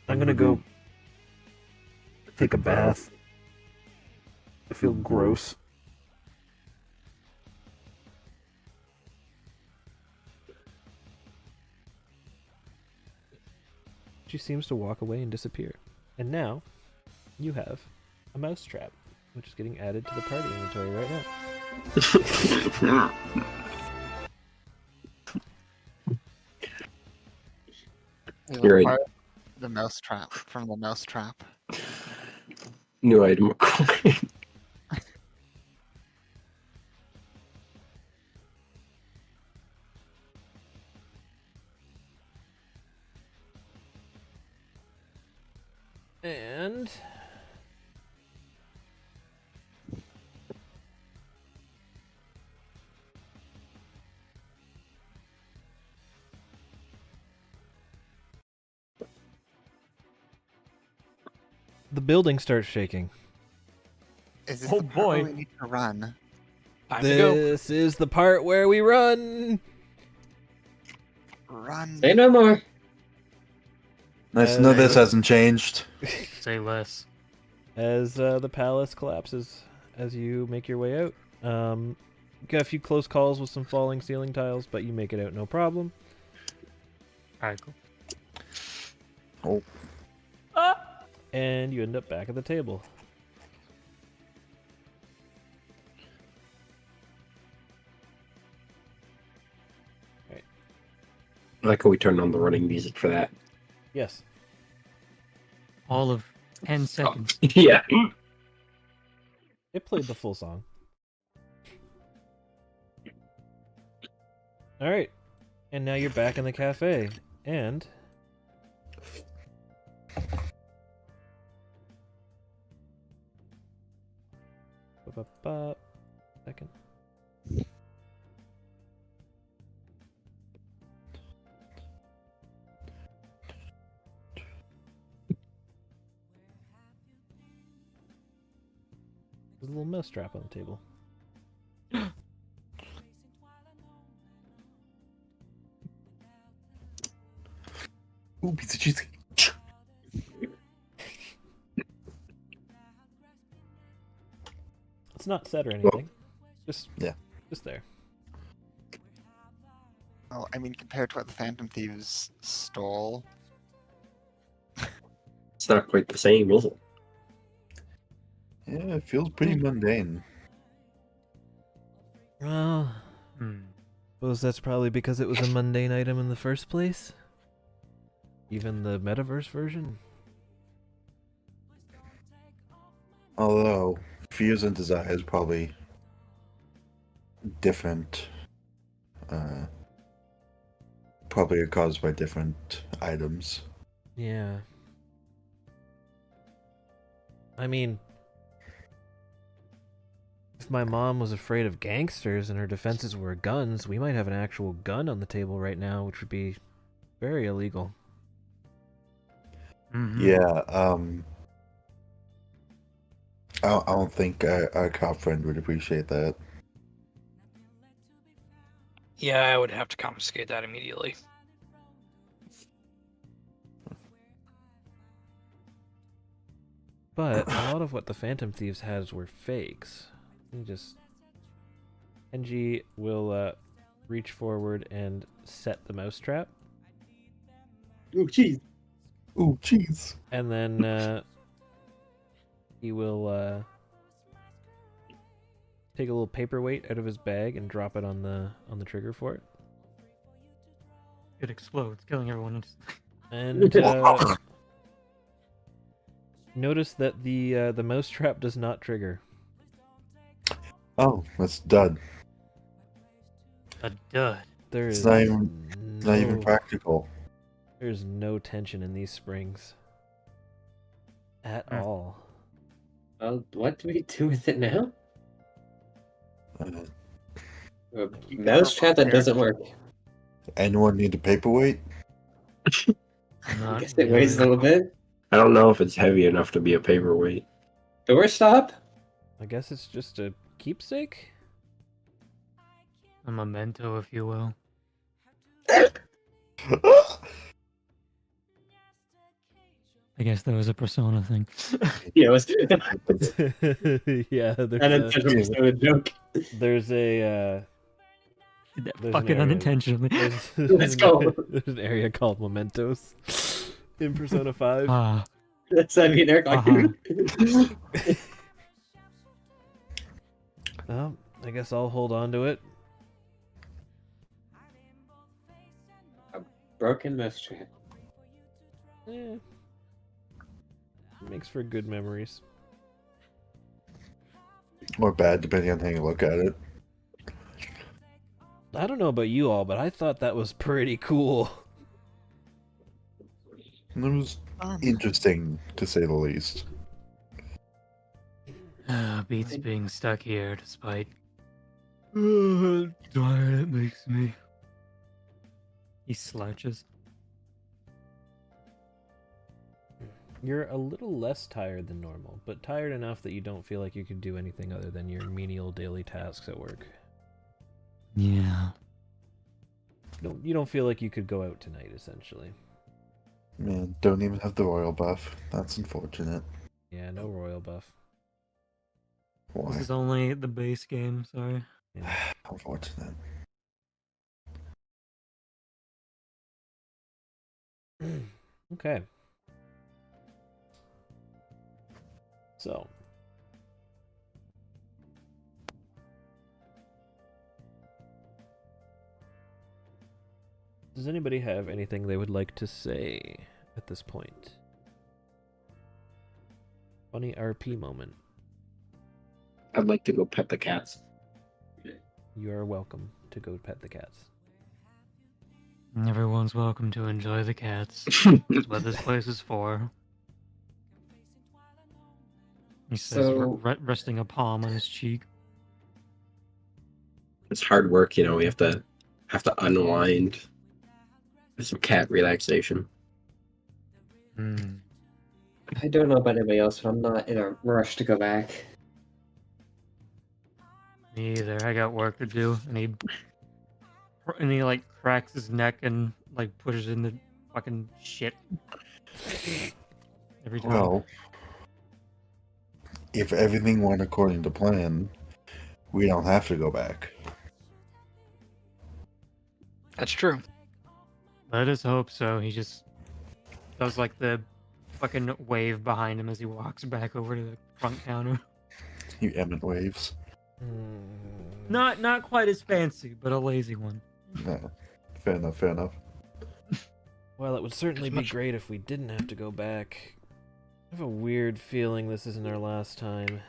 I'm gonna go take a bath. I feel gross. She seems to walk away and disappear. And now, you have a mouse trap, which is getting added to the party inventory right now. You're right. Acquire the mouse trap from the mouse trap. New item acquired. And the building starts shaking. Is this Oh, the part boy. where we need to run? Time to go. This is the part where we run. Run. Say no more. Nice to know this hasn't changed. Say less. As the palace collapses as you make your way out. Got a few close calls with some falling ceiling tiles, but you make it out no problem. Alright, cool. Oh, And you end up back at the table. I like how we turned on the running music for that. Yes. all of 10 seconds. Yeah. It played the full song. All right, and now you're back in the cafe, and second. There's a little mouse trap on the table. Ooh, piece of cheese. It's not set or anything. Just Yeah. just there. Oh, I mean, compared to what the Phantom Thieves stole, It's not quite the same, is it? Yeah, it feels pretty mundane. Well, suppose that's probably because it was a mundane item in the first place. Even the metaverse version. Although, fears and desires probably different. Probably are caused by different items. Yeah. I mean, if my mom was afraid of gangsters and her defenses were guns, we might have an actual gun on the table right now, which would be very illegal. Yeah, I don't think our cop friend would appreciate that. Yeah, I would have to confiscate that immediately. But a lot of what the Phantom Thieves had were fakes. Kenji will reach forward and set the mousetrap, Ooh, cheese. Ooh, cheese. and then he will take a little paperweight out of his bag and drop it on the trigger for it. It explodes, killing everyone. And notice that the mousetrap does not trigger. Oh, that's dud. A dud. There It's is not even practical. There's no tension in these springs at all. What do we do with it now? Uh, A mousetrap that doesn't work. anyone need a paperweight? I guess it weighs a little bit. I don't know if it's heavy enough to be a paperweight. Doorstop? I guess it's just a keepsake? A memento, if you will. I guess that was a Persona thing. Yeah, it was Yeah, unintentional Persona joke. there's a there's Fucking an area- unintentionally. Let's go. There's an area called Mementos in Persona 5. Ah, That's I mean, Eric, like, Well, I guess I'll hold on to it. broken mousetrap. Eh, makes for good memories. Or bad, depending on how you look at it. I don't know about you all, but I thought that was pretty cool. It was interesting, to say the least. beats being stuck here despite how tired it makes me. He slouches. You're a little less tired than normal, but tired enough that you don't feel like you could do anything other than your menial daily tasks at work. Yeah. You don't feel like you could go out tonight, essentially. Man, don't even have the royal buff. That's unfortunate. Yeah, no royal buff. This Why? is only the base game, sorry. Yeah. Unfortunate. Okay. So. Does anybody have anything they would like to say at this point? funny RP moment. I'd like to go pet the cats. You are welcome to go pet the cats. Everyone's welcome to enjoy the cats. That's what this place is for. He says, So- resting a palm on his cheek. It's hard work, you know. We have to unwind with some cat relaxation. I don't know about anybody else, but I'm not in a rush to go back. Me either. I got work to do. And he like cracks his neck and like pushes in the fucking shit every time. Well, if everything went according to plan, we don't have to go back. That's true. Let us hope so. He just does like the fucking wave behind him as he walks back over to the front counter. You Emmett waves. Not quite as fancy, but a lazy one. No. Fair enough, fair enough. Well, it would certainly be great if we didn't have to go back. I have a weird feeling this isn't our last time.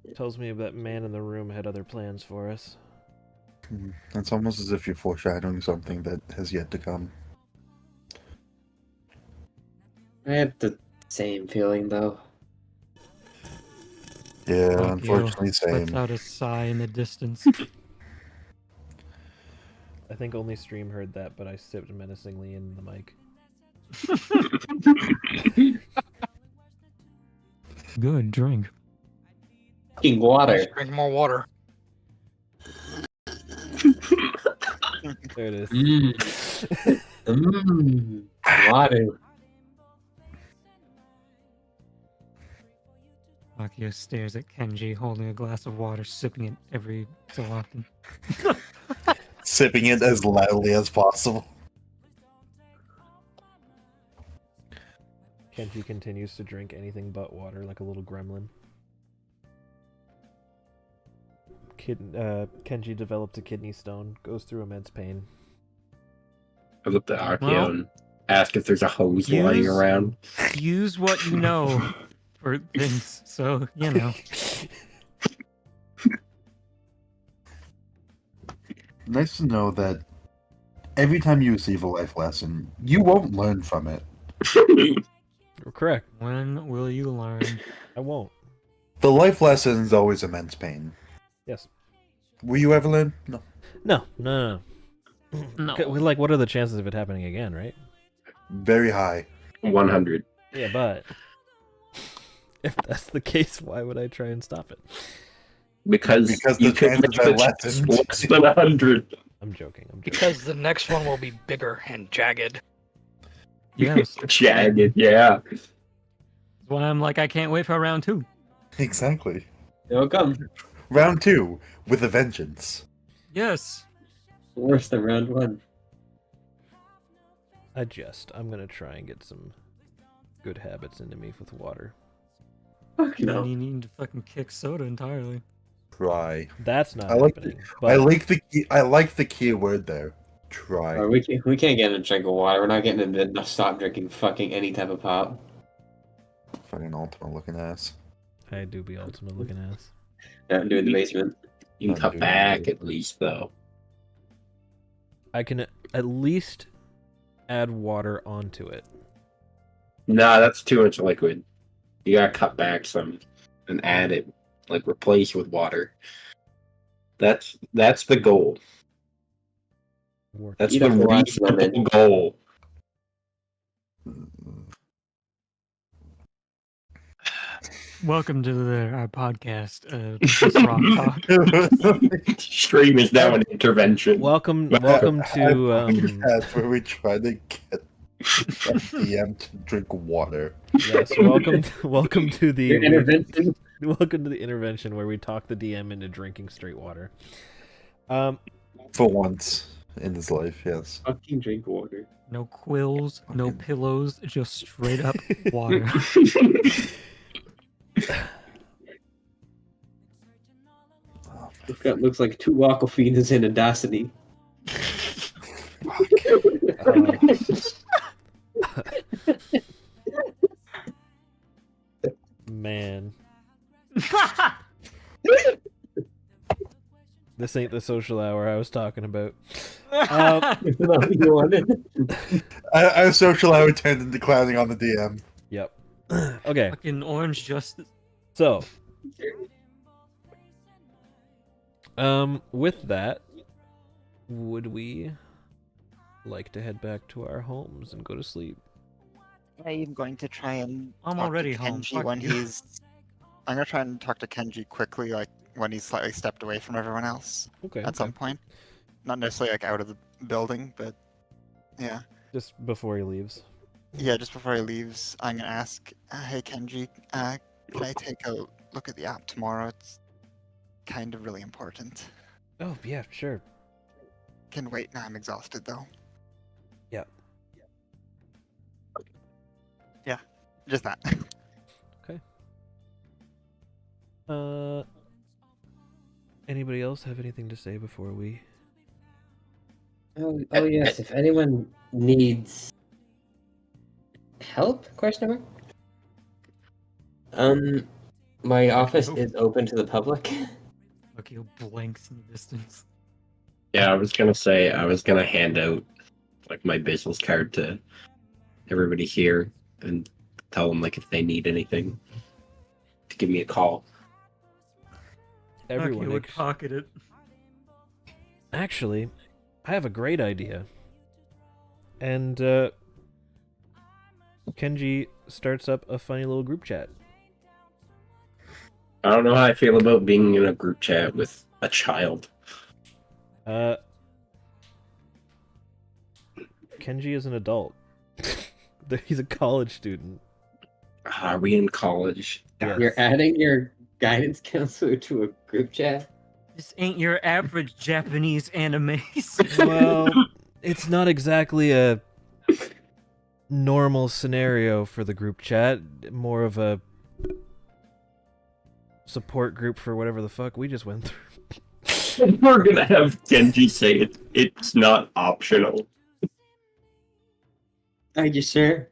It tells me that man in the room had other plans for us. It's almost as if you're foreshadowing something that has yet to come. I have the same feeling though. Yeah, Fuck unfortunately, you. same. Lets out a sigh in the distance. I think only Stream heard that, but I sipped menacingly in the mic. Good drink. Fucking water. Drink more water. There it is. Water. Akio stares at Kenji holding a glass of water, sipping it every so often. Sipping it as loudly as possible. Kenji continues to drink anything but water like a little gremlin. Kenji developed a kidney stone, goes through immense pain. I looked at Akio Well, and asked if there's a hose lying around. Use what you know for things, so, you know. Nice to know that every time you receive a life lesson, you won't learn from it. You're correct. When will you learn? I won't. The life lesson is always immense pain. Yes. Will you ever learn? No. No. No. Okay, well, like, what are the chances of it happening again, right? Very high. 100. Yeah, but if that's the case, why would I try and stop it? Because the you could chances make are the less chances than- less than 100. I'm joking. Because the next one will be bigger and jagged. Yes. Jagged, yeah. That's why I'm like, I can't wait for round 2. Exactly. It'll come. Round 2 with a vengeance. Yes. Worse than round 1. I'm gonna try and get some good habits into me with water. Fuck You no. need to fucking kick soda entirely. Try. That's not I like happening. I like the key word there. Try. Alright, we can't get in a drink of water. We're not getting into stop drinking fucking any type of pop. Fucking ultimate looking ass. I do be ultimate looking ass. Not doing the basement. You can Not cut doing back it. at least, though. I can at least add water onto it. Nah, that's too much liquid. You gotta cut back some and add it, like replace with water. That's the goal. Work. That's Eat the up a lot of reasonable lemon. goal. Welcome to our podcast, Just Rock Talk. Stream is now an intervention. Welcome to That's where we try to get DM to drink water. yes, welcome to the Your intervention. welcome to the intervention where we talk the DM into drinking straight water. For once in his life, yes. Fucking drink water. No quills, no Fucking- pillows, just straight up water. Looks like 2 Aquafinas in Audacity. man. This ain't the social hour I was talking about. You wanted. Our social hour turned into clowning on the DM. Yep. Okay, Fucking orange justice. so with that, would we like to head back to our homes and go to sleep? I'm going to try and I'm talk already to home, Kenji fuck when you. he's. I'm gonna try and talk to Kenji quickly, like when he's slightly stepped away from everyone else Okay. at some point. Not necessarily like out of the building, but yeah. Just before he leaves. Yeah, just before he leaves, I'm gonna ask, hey Kenji, can I take a look at the app tomorrow? It's kind of really important. Oh yeah, sure. Can wait now, I'm exhausted though. Yeah. Yeah, just that. Anybody else have anything to say before we? Oh yes, if anyone needs help? Question mark. My office is open to the public. Akio blanks in the distance. Yeah, I was gonna say I was gonna hand out like my business card to everybody here and tell them like if they need anything to give me a call. Everyone Akio would ex- pocket it. Actually, I have a great idea. And Kenji starts up a funny little group chat. I don't know how I feel about being in a group chat with a child. Kenji is an adult. He's a college student. Are we in college? Yes. You're adding your guidance counselor to a group chat? This ain't your average Japanese animes. Well, it's not exactly a normal scenario for the group chat. More of a support group for whatever the fuck we just went through. We're gonna have Genji say it's not optional. Are you sure?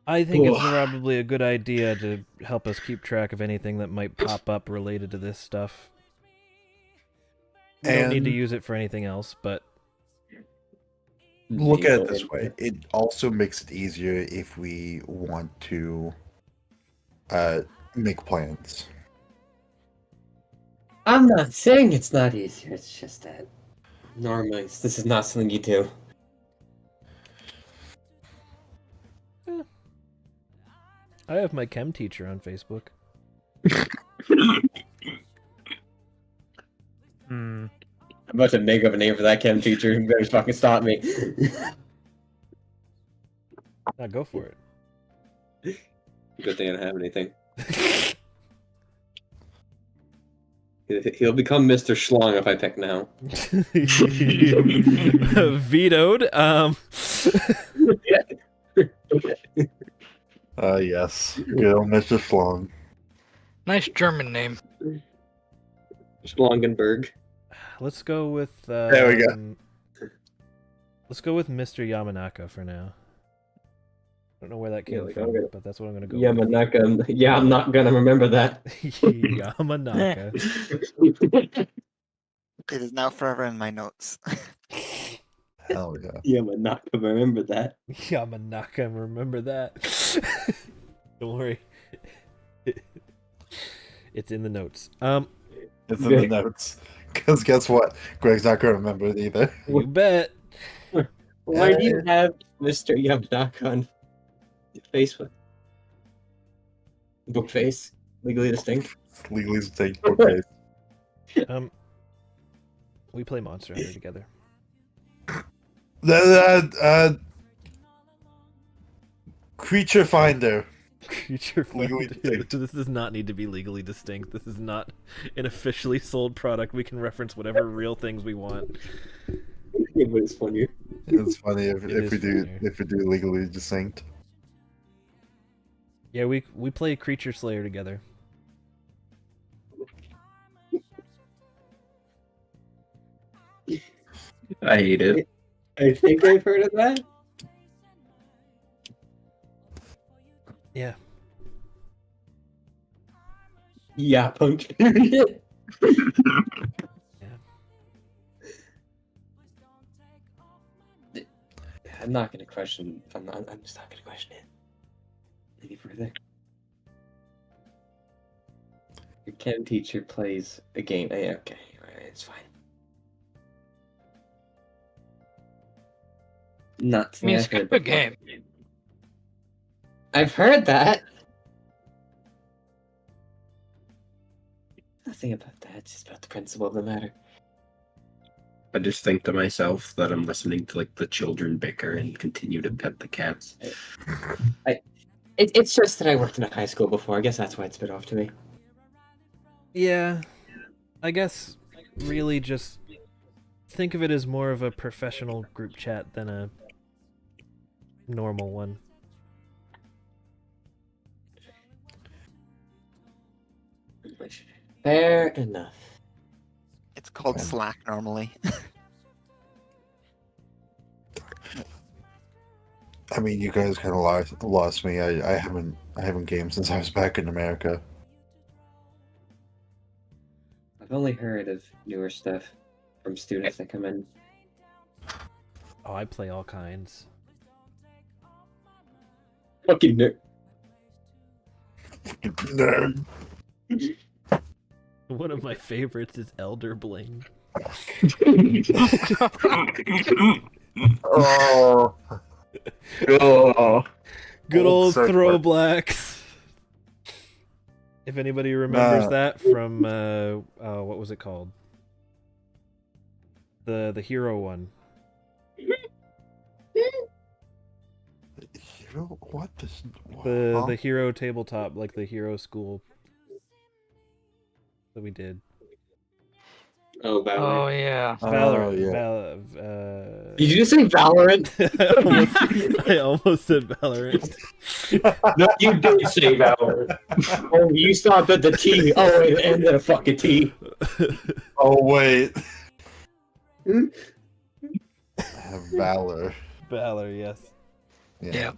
I think it's Ugh. probably a good idea to help us keep track of anything that might pop up related to this stuff. We don't need to And- use it for anything else, but Look at it this way. It also makes it easier if we want to make plans. I'm not saying it's not easier. It's just that normally this is not something you do. I have my chem teacher on Facebook. I'm about to make up a name for that chem teacher. You better fucking stop me. Now go for it. Good thing I don't have anything. He'll become Mr. Schlong if I pick now. Vetoed. Yes. Good old Mr. Flong. Nice German name. Schlongenberg. Let's go with. There we go. Let's go with Mr. Yamanaka for now. I don't know where that came like, from, okay. but that's what I'm gonna go Yamanaka. Yeah, I'm not gonna remember that. with. Yamanaka. It is now forever in my notes. Hell yeah. Yamanaka, remember that. Yamanaka, remember that. Don't worry. It's in the notes. It's in the notes. Because guess what? Greg's not going to remember it either. You bet. Why do you have Mr. Yamanaka on Facebook? Bookface? Legally distinct? Legally distinct book face. We play Monster Hunter together. Creature Finder. Creature Legally Finder. distinct. This does not need to be legally distinct. This is not an officially sold product. We can reference whatever real things we want. Yeah, but it's funnier. It's funny if is we do funnier. if we do legally distinct. Yeah, we play Creature Slayer together. I hate it. I think I've heard of that. Yeah. Yeah, punch. I'm not gonna question. I'm just not gonna question it any further. Your chem teacher plays a game. Okay, right, it's fine. Nuts. I mean, Yeah, it's a good game. I've heard that. Nothing about that. It's just about the principle of the matter. I just think to myself that I'm listening to like the children bicker and continue to pet the cats. It's just that I worked in a high school before. I guess that's why it's been off to me. Yeah, I guess really just think of it as more of a professional group chat than a normal one. Fair enough. It's called Slack normally. I mean, you guys kind of lost me. I haven't gamed since I was back in America. I've only heard of newer stuff from students that come in. Oh, I play all kinds. Fucking nerd. Nerd. One of my favorites is Elder Bling. Oh. Oh. Good old Circuit. throwblacks. If anybody remembers Nah. that from what was it called? The hero one. Hero? What? The hero tabletop, like the hero school that we did. Oh, Valorant. Oh yeah. Valorant. yeah. Did you just say Valorant? I almost said Valorant. No, you did say Valorant. Oh, you stopped at the T. Oh, wait, it ended at a fucking T. Oh wait. Valor. Valor, yes. Yeah.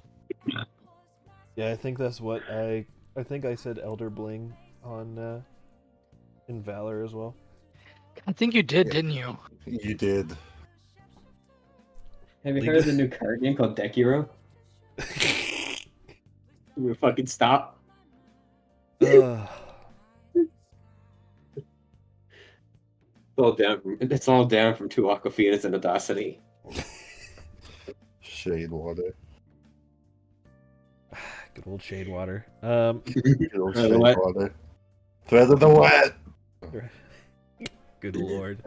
Yeah, I think that's what I think I said Elder Bling on in Valor as well. I think you did, Yeah. didn't you? You did. Have you heard of the new card game called Deck Hero? We fucking stop. Ugh. It's all down from two Aquafinas and Audacity. Shade water. Good old shade water. Good old Thread of shade the wet. water. Thread of the wet. Good lord.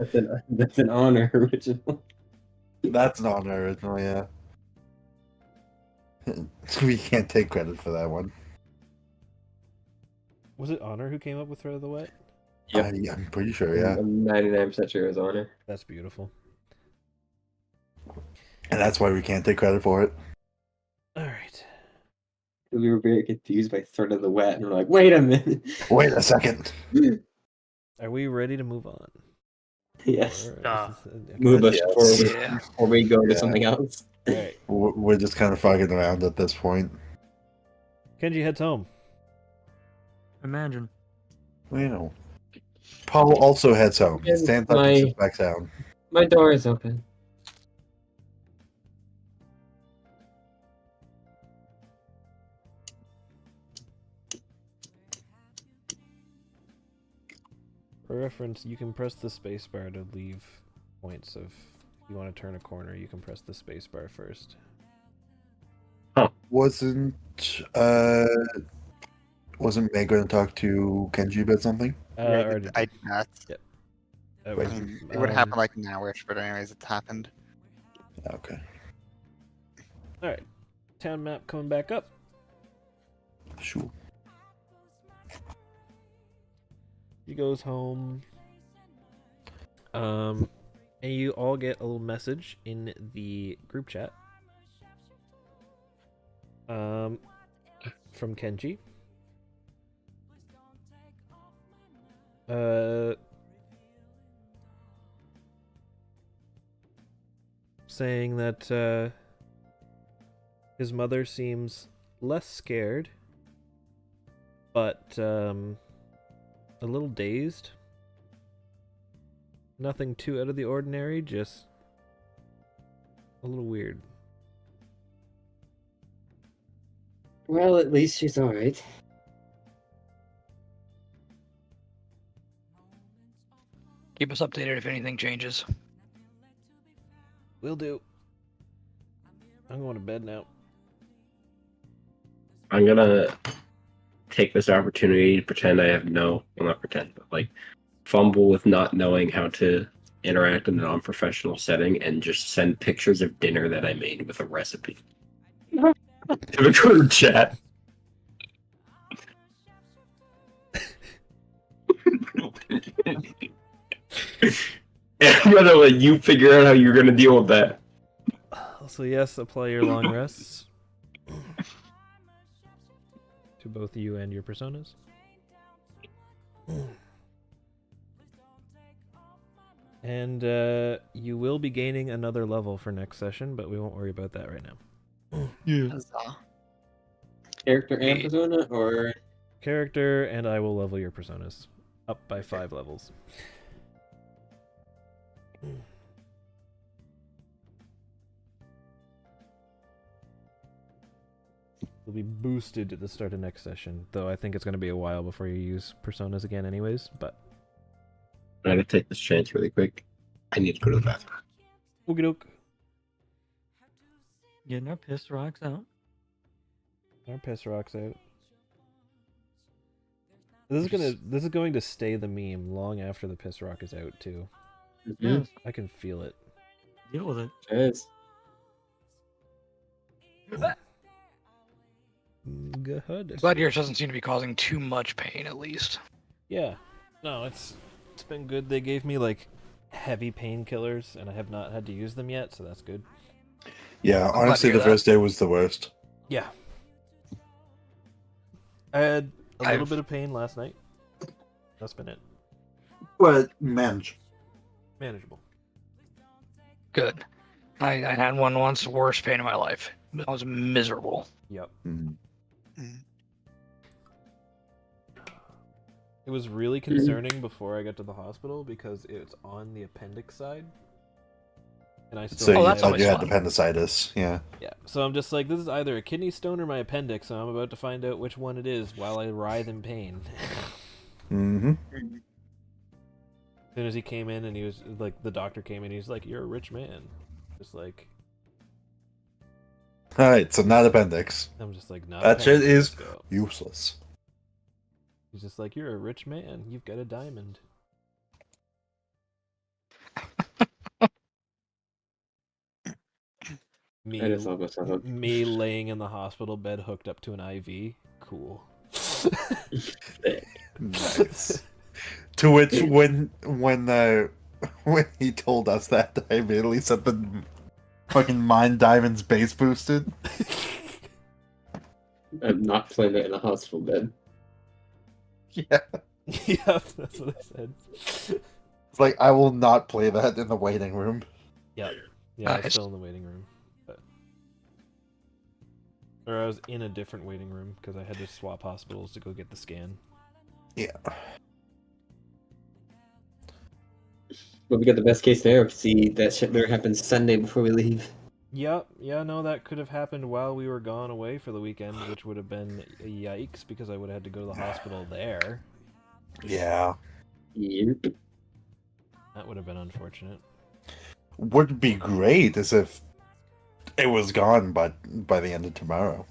That's an honor original. That's not an original, yeah. We can't take credit for that one. Was it Honor who came up with Thread of the Wet? Yep. I'm pretty sure, yeah. I'm 99% sure it was honor. That's beautiful. And that's why we can't take credit for it. Alright. We were very confused by Thread of the Wet, and we're like, wait a minute. Wait a second. Are we ready to move on? Yes. Or is this- okay. Move us Yes. forward Yeah. before we go to Yeah. something else. Alright. We're just kind of fucking around at this point. Kenji heads home. Imagine. You know. Paul also heads home. He And stands up and sits back down. My door is open. For reference, you can press the spacebar to leave points of. If you want to turn a corner, you can press the spacebar first. Wasn't Meg going to talk to Kenji about something? Already I did. did that. That I was, mean, it would happen like nowish, but anyways, it's happened. Okay. Alright. Town map coming back up. Sure. He goes home. And you all get a little message in the group chat. From Kenji. Saying that his mother seems less scared, but a little dazed. Nothing too out of the ordinary, just a little weird. Well, at least she's alright. Keep us updated if anything changes. Will do. I'm going to bed now. I'm gonna take this opportunity to pretend I have well, not pretend, but like fumble with not knowing how to interact in a non-professional setting and just send pictures of dinner that I made with a recipe to the group chat. And I'm gonna let you figure out how you're gonna deal with that. So yes, apply your long rests to both you and your personas. And you will be gaining another level for next session, but we won't worry about that right now. Huzzah. Character and persona, or Character, and I will level your personas up by 5 levels. Will be boosted at the start of next session, though I think it's going to be a while before you use personas again anyways, but... I'm gonna take this chance really quick. I need to go to the bathroom. Okie doke. Getting our piss rocks out. Our piss rocks out. This is going to stay the meme long after the piss rock is out too. Yes. I can feel it. Deal with it. yes. Good. Glad yours doesn't seem to be causing too much pain, at least. Yeah. No, it's been good. They gave me like heavy painkillers, and I have not had to use them yet, so that's good. Yeah, glad to honestly, hear the that. first day was the worst. Yeah. I had a little I've- bit of pain last night. That's been it. But manage. Manageable. Good. I had one once, worst pain in my life. I was miserable. Yep. Mhm. It was really concerning before I got to the hospital because it's on the appendix side. And I still So Oh, you that's thought always you had fun. appendicitis, yeah. Yeah. So I'm just like, this is either a kidney stone or my appendix, and I'm about to find out which one it is while I writhe in pain. Mm-hmm. As soon as he came in and he was like, the doctor came in, he's like, "You're a rich man." Just like, Alright, so not appendix. I'm just like, "Not That shit appendix, is let's go." useless. He's just like, "You're a rich man. You've got a diamond." Me, I just love what's up. me laying in the hospital bed hooked up to an IV. Cool. Nice. To which, when he told us that, I immediately said the fucking Mind Diamond's base boosted. I'm not playing that in a hospital bed. Yeah. Yeah, that's what I said. It's like, I will not play that in the waiting room. Yeah, I was Nice. still in the waiting room, or I was in a different waiting room because I had to swap hospitals to go get the scan. Yeah. But we got the best case scenario. See that shit there happens Sunday before we leave. Yep, yeah, no, that could have happened while we were gone away for the weekend, which would have been yikes because I would have had to go to the hospital there. Yeah. Yep. That would have been unfortunate. Would be great is if it was gone by the end of tomorrow.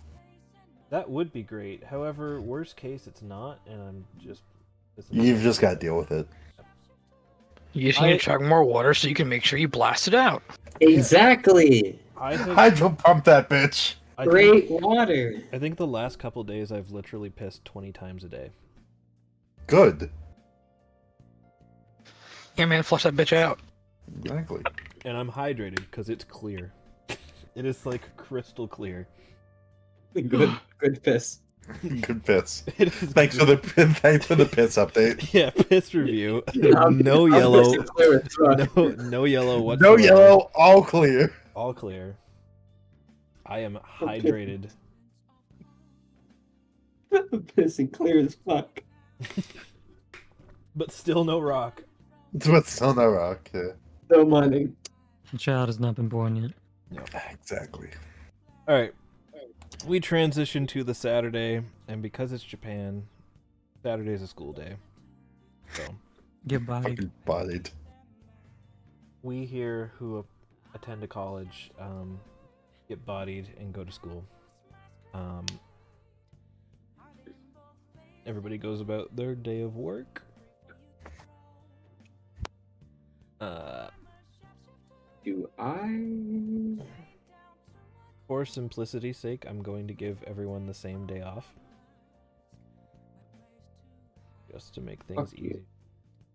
That would be great. However, worst case, it's not, and I'm just. You've just got to deal with it. You just need to chug more water so you can make sure you blast it out. Exactly. I have. Hydro pump that bitch. I Great think, water. I think the last couple days I've literally pissed 20 times a day. Good. Yeah, man, flush that bitch out. Exactly. And I'm hydrated because it's clear. It is like crystal clear. Good piss. Good piss. It is Thanks for the piss update. Yeah, piss review. I'm No yellow. pissing clear as fuck. No yellow No whatsoever. yellow, all clear. All clear. I am hydrated. I'm pissing clear as fuck. But still no rock. It's what's still no rock. Yeah. No money. The child has not been born yet. Exactly. All right. We transition to the Saturday, and because it's Japan, Saturday's a school day. So Get bodied. Fucking bodied. we here who attend a college get bodied and go to school. Everybody goes about their day of work. Do I? For simplicity's sake, I'm going to give everyone the same day off. Just to make things Fuck you.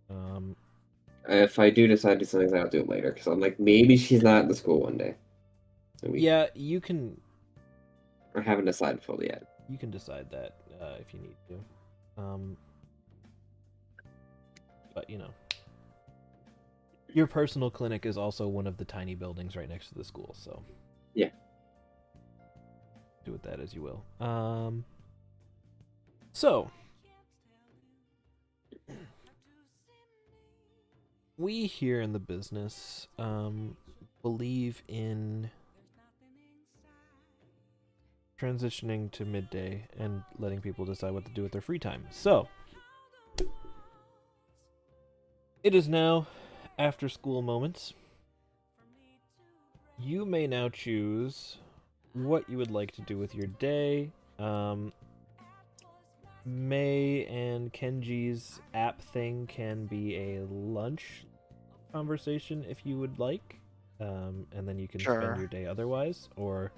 easy. If I do decide to do something, I'll do it later. Because I'm like, maybe she's not at the school one day. Maybe. Yeah, you can I haven't decided fully yet. decide that if you need to. But you know, your personal clinic is also one of the tiny buildings right next to the school, so Yeah. do with that as you will. So we here in the business believe in transitioning to midday and letting people decide what to do with their free time. So it is now after school moments. You may now choose what you would like to do with your day. May and Kenji's app thing can be a lunch conversation if you would like, and then you can Sure. spend your day otherwise, or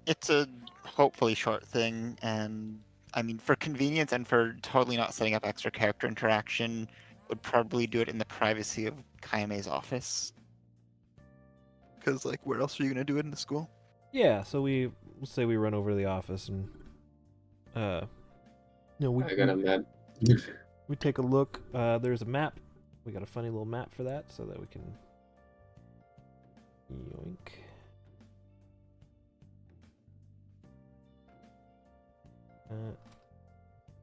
It's a hopefully short thing, and I mean, for convenience and for totally not setting up extra character interaction, would probably do it in the privacy of Kaime's office. Because, like, where else are you gonna do it in the school? yeah. So we'll say we run over to the office and I got a map. we take a look. There's a map. We got a funny little map for that, so that we can yoink.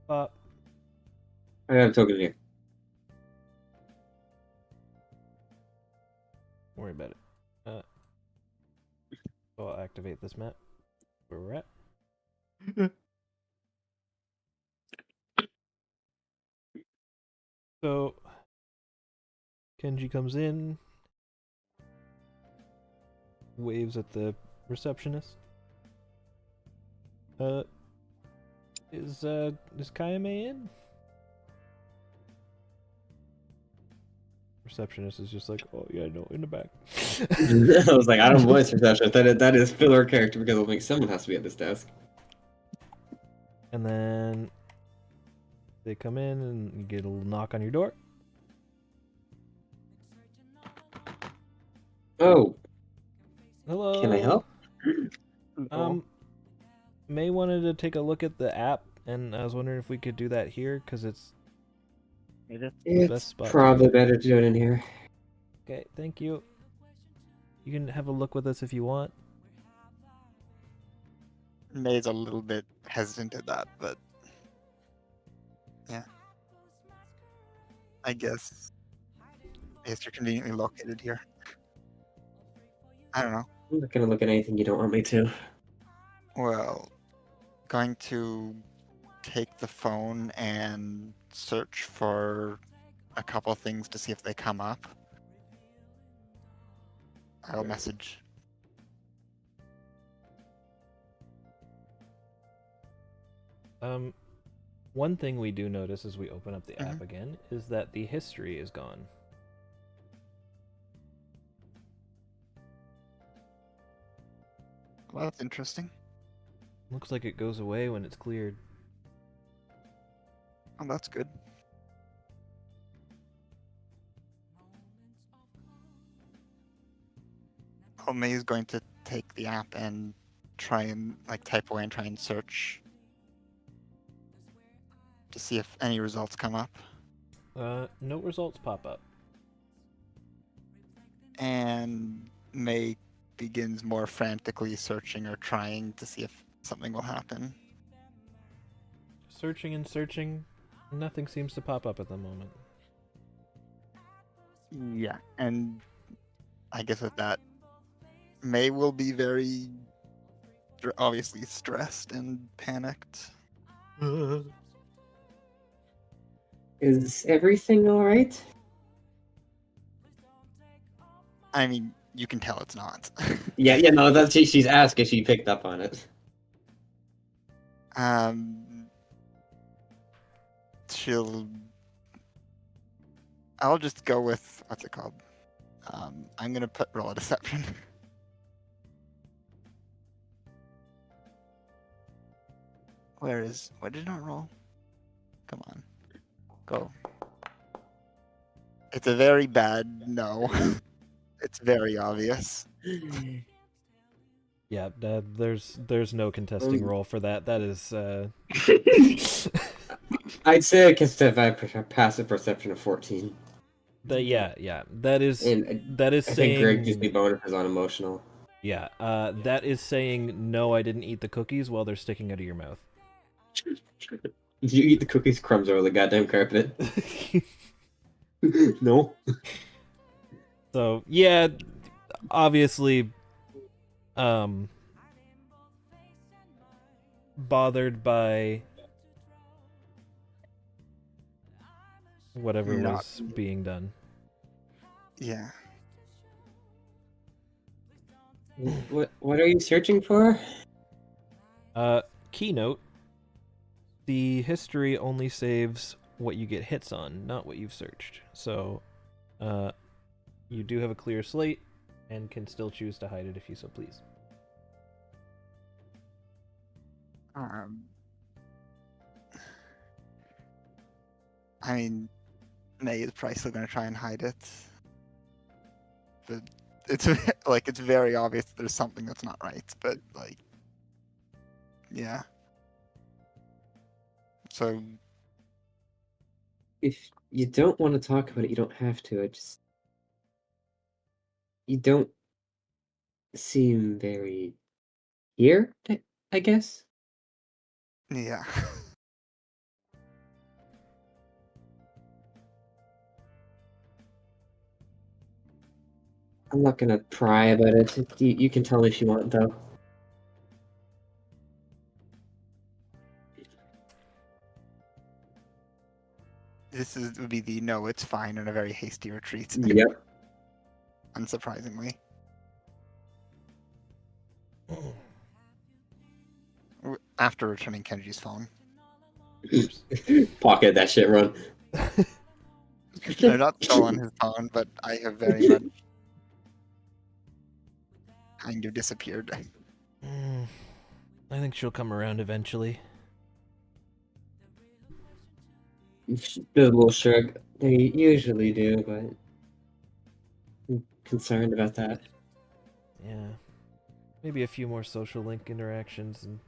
Pop. I got a token here. Don't worry about it. So I'll activate this map. Where we're at. So Kenji comes in, waves at the receptionist. Is Kayame in? Receptionist is just like, oh yeah, no, in the back. I was like, I don't voice receptionist. That is filler character because I'm like, someone has to be at this desk. And then they come in and you get a little knock on your door. Oh, Hello. can I help? May wanted to take a look at the app, and I was wondering if we could do that here because it's best It's spot. probably better to do it in here. Okay. Thank you. You can have a look with us if you want. May's a little bit hesitant at that, but yeah. I guess you're conveniently located here. I don't know. I'm not gonna look at anything you don't want me to. Well, going to take the phone and search for a couple things to see if they come up. I'll message. One thing we do notice as we open up the app again is that the history is gone. Well, that's interesting. Looks like it goes away when it's cleared. Oh, that's good. Oh, May is going to take the app and try and like type away and try and search to see if any results come up. No results pop up. And May begins more frantically searching or trying to see if something will happen. Searching and searching, Nothing seems to pop up at the moment. Yeah, and I guess with that, May will be very obviously stressed and panicked. Is everything all right? I mean, you can tell it's not. Yeah, no, that's she's asking. She picked up on it. She'll. I'll just go with what's it called? I'm gonna roll a deception. What did I roll? Come on, go. It's a very bad no. It's very obvious. Yeah, there's no contesting roll for that. That is I'd say I can have passive perception of 14. yeah. That is And that is I saying think Greg gives me bonuses on emotional. yeah. That is saying no. I didn't eat the cookies while they're sticking out of your mouth. Did you eat the cookies? Crumbs over the goddamn carpet. No. So yeah, obviously, bothered by whatever Not- was being done. Yeah. What are you searching for? Keynote. The history only saves what you get hits on, not what you've searched. So, you do have a clear slate and can still choose to hide it if you so please. I mean, May is probably still gonna try and hide it, but it's like it's very obvious there's something that's not right. But like, yeah. So If you don't want to talk about it, you don't have to. You don't seem very here, I guess. yeah. I'm not gonna pry about it. You can tell me if you want, though. Would be the no, it's fine, and a very hasty retreat. Yep. Unsurprisingly. After returning Kenji's phone. Pocket that shit, run. No, not stolen his phone, but I have very much kind of disappeared. I think she'll come around eventually. Does a little shrug. They usually do, but I'm concerned about that. Yeah. Maybe a few more social link interactions and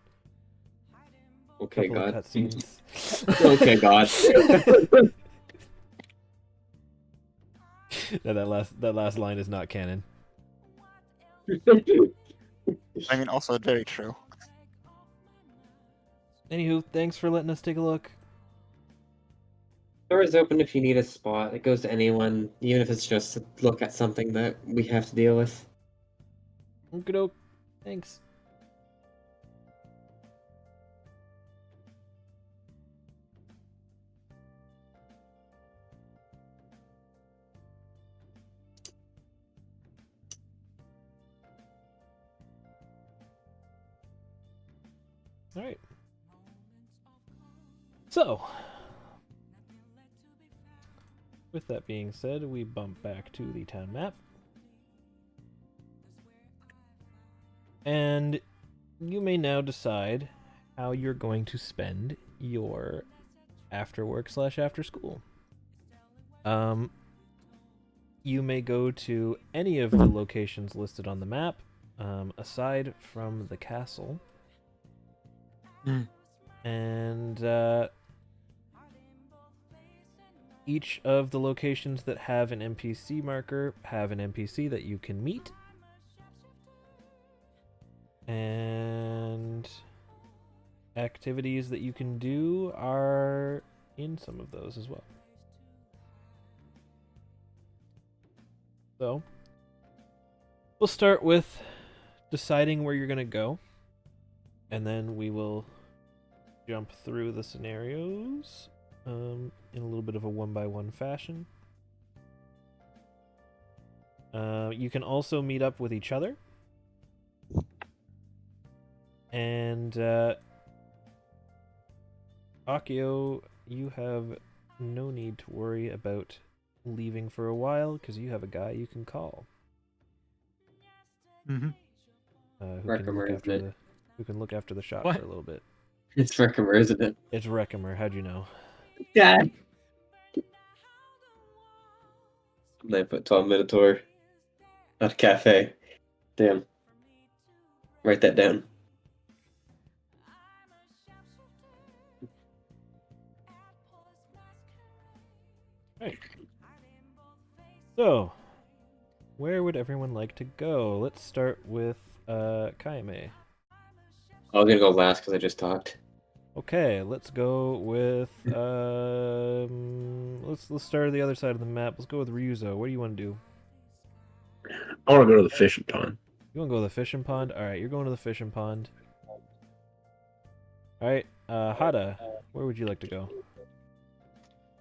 Okay, couple of God. cutscenes. Okay, God. No, that last line is not canon. I mean, also very true. Anywho, thanks for letting us take a look. Door is open if you need a spot. It goes to anyone, even if it's just to look at something that we have to deal with. Okey-doke. Thanks. Alright. So, with that being said, we bump back to the town map. And you may now decide how you're going to spend your after work / after school. You may go to any of the locations listed on the map, aside from the castle. And each of the locations that have an NPC marker have an NPC that you can meet. And activities that you can do are in some of those as well. So, we'll start with deciding where you're going to go, and then we will jump through the scenarios in a little bit of a one-by-one fashion. You can also meet up with each other. And Akio, you have no need to worry about leaving for a while because you have a guy you can call. Mm-hmm. Who can look after the shop What? for a little bit. It's Reckimer, isn't it? It's Reckimer. How'd you know? Yeah. 9 foot tall Minotaur. Not a cafe. Damn. Write that down. Right. So, where would everyone like to go? Let's start with Kaime. I was gonna go last because I just talked. Okay, let's go with let's start at the other side of the map. Let's go with Ryuzo. What do you want to do? I want to go to the fishing pond. You want to go to the fishing pond? All right, you're going to the fishing pond. All right, Hada, where would you like to go?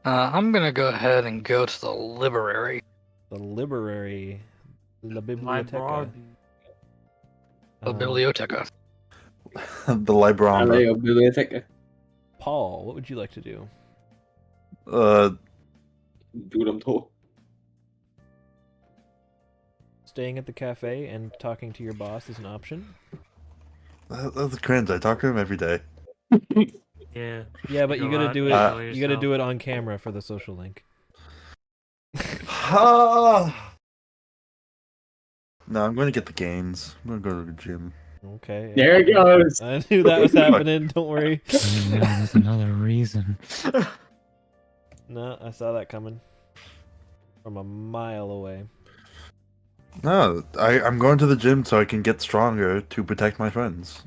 I'm gonna go ahead and go to the library. The library, La Biblioteca. Library. The biblioteca. The Libramba. Biblioteca. Paul, what would you like to do? Do what I'm told. Staying at the cafe and talking to your boss is an option. That's cringe. I talk to him every day. Yeah. Yeah, but you Go gotta out, do enjoy it. You gotta yourself. do it on camera for the social link. No, I'm going to get the gains. I'm going to go to the gym. Okay. There it goes. I knew that was happening. Don't worry. There's another reason. No, I saw that coming from a mile away. No, I'm going to the gym so I can get stronger to protect my friends.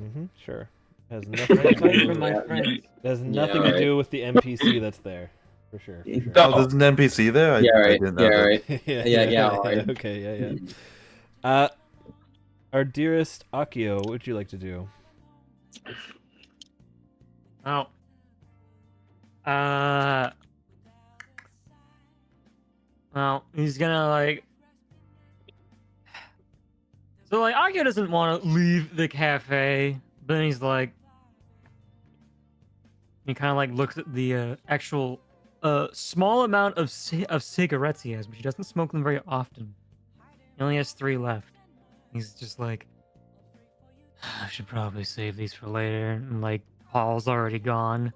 Sure. Has nothing to Fight for do. my friends. Has nothing to alright. do with the NPC that's there. For sure. For sure. Oh, there's an NPC there? I right. didn't know that. Right. yeah, alright. Okay, yeah. Our dearest Akio, what would you like to do? Oh. Well, he's gonna like. So like, Akio doesn't want to leave the cafe, but then he's like, he kind of like looks at the actual small amount of cigarettes he has, but he doesn't smoke them very often. He only has 3 left. He's just like, I should probably save these for later. And like, Paul's already gone.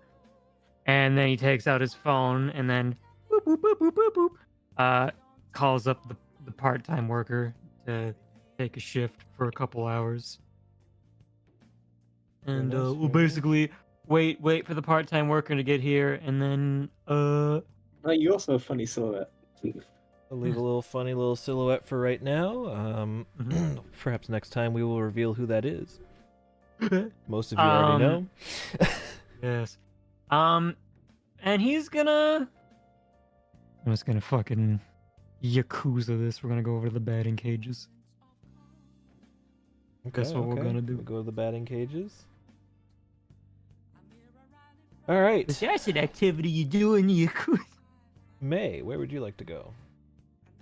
And then he takes out his phone and then boop, boop, boop, boop, boop, boop, calls up the part-time worker to take a shift for a couple hours. And Very nice, we'll very nice. basically wait for the part-time worker to get here, and then Oh, you also have funny silhouette. I'll leave a little funny little silhouette for right now. Perhaps next time we will reveal who that is. Most of you already know. Yes. And he's gonna. I'm just gonna fucking Yakuza this. We're gonna go over to the batting cages. That's what we're gonna do. We'll go to the batting cages. All right. That's an activity you do in Yakuza. May, where would you like to go?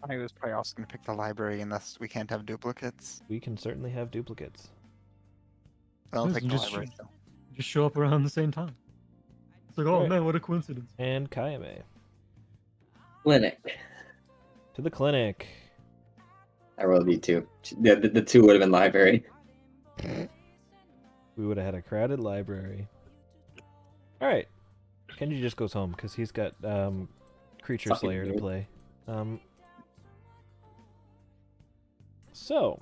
I was probably also going to pick the library unless we can't have duplicates. We can certainly have duplicates. I'll Yes, take you the just library. So. Just show up around the same time. It's like, oh Right. man, what a coincidence. And Kayame. Clinic. To the clinic. I rolled D2. The 2 would have been library. We would have had a crowded library. All right. Kenji just goes home because he's got Creature Fucking Slayer to nerd. play. So,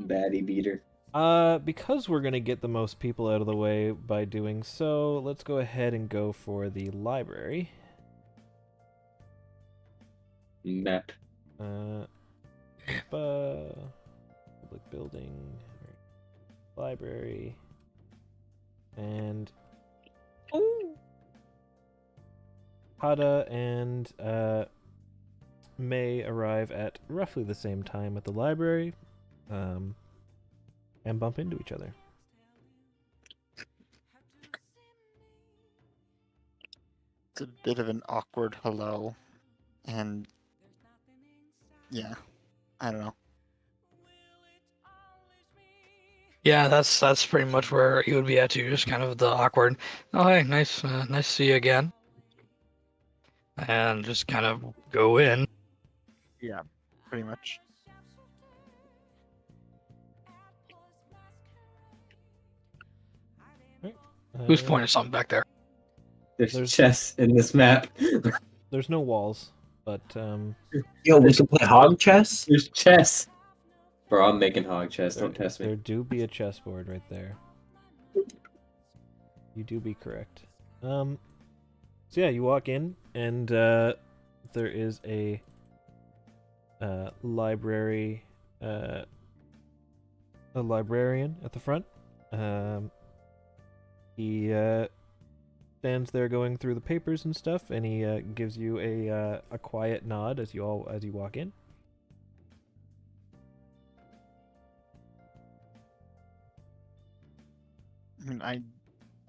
Baddie beater. because we're gonna get the most people out of the way by doing so, let's go ahead and go for the library. Map. Public building, library, and Hada and May arrive at roughly the same time at the library, and bump into each other. It's a bit of an awkward hello, and yeah, I don't know. Yeah, that's pretty much where he would be at too. Just kind of the awkward. Oh, hey, nice to see you again. And just kind of go in. Yeah, pretty much. Who's pointing something back there? There's chess in this map. There's no walls, but Yo, we can play hog chess? There's chess. Bro, I'm making hog chess. Don't test there me. do be a chessboard right there. You do be correct. So yeah, you walk in, and there is a librarian at the front. He stands there going through the papers and stuff, and he gives you a quiet nod as you walk in. I mean,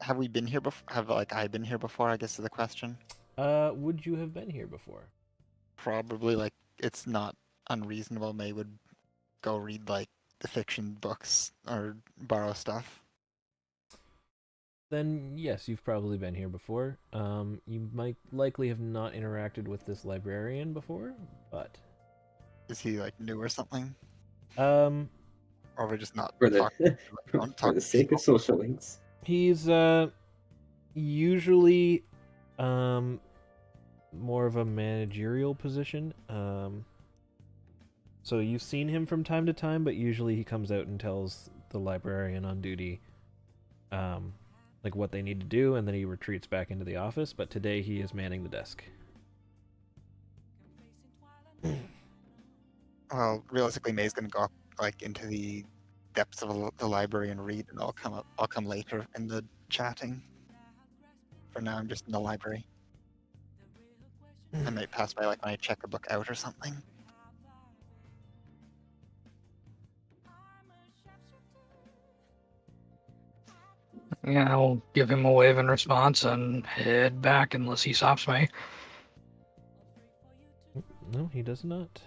have we been here before? Have I been here before? I guess is the question. Would you have been here before? Probably. It's not unreasonable. May would go read the fiction books or borrow stuff. Then yes, you've probably been here before. You might likely have not interacted with this librarian before, but Is he new or something? Or we're just not For the, talking? Don't for talk the to sake of people. social links. he's usually more of a managerial position. So you've seen him from time to time, but usually he comes out and tells the librarian on duty what they need to do, and then he retreats back into the office. But today he is manning the desk. Well, realistically, May's gonna go into the depths of the library and read, and I'll come later in the chatting. For now, I'm just in the library. I might pass by when I check a book out or something. Yeah, I'll give him a wave in response and head back unless he stops me. No, he does not.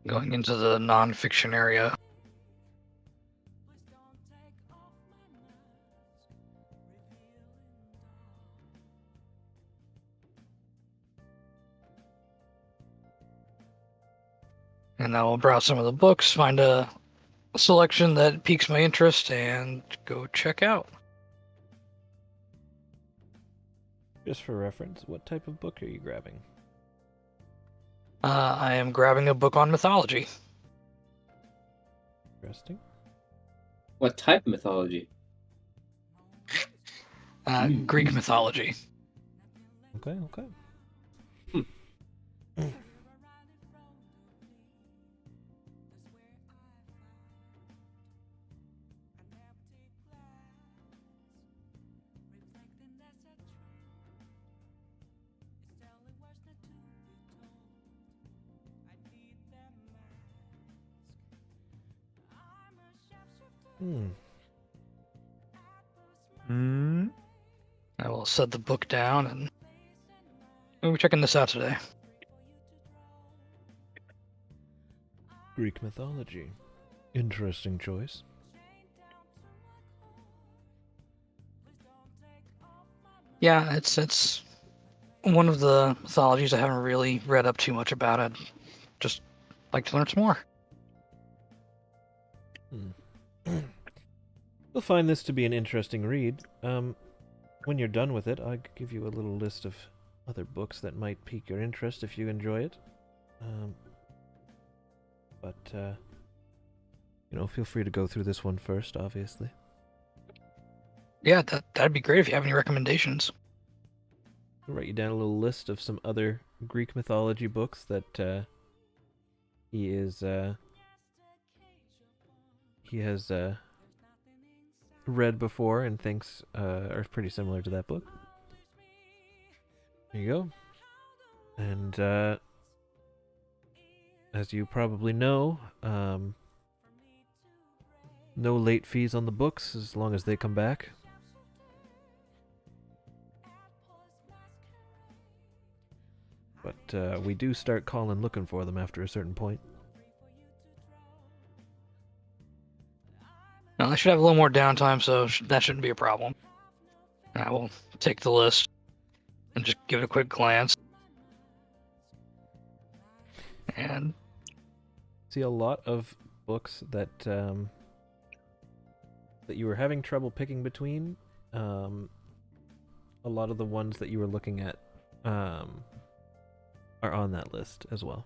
Going into the non-fiction area. And I will browse some of the books, find a selection that piques my interest, and go check out. Just for reference, what type of book are you grabbing? I am grabbing a book on mythology. Interesting. What type of mythology? Greek mythology. Okay. I will set the book down and we're checking this out today. Greek mythology. Interesting choice. Yeah, it's one of the mythologies I haven't really read up too much about. I'd just like to learn some more. You'll find this to be an interesting read. When you're done with it, I'll give you a little list of other books that might pique your interest if you enjoy it. Feel free to go through this one first, obviously. Yeah, that'd be great if you have any recommendations. I'll write you down a little list of some other Greek mythology books that he has read before and thinks are pretty similar to that book. There you go. And as you probably know, no late fees on the books as long as they come back. But we do start calling looking for them after a certain point. Now, I should have a little more downtime, so that shouldn't be a problem. I will take the list and just give it a quick glance. And See a lot of books that that you were having trouble picking between. A lot of the ones that you were looking at are on that list as well.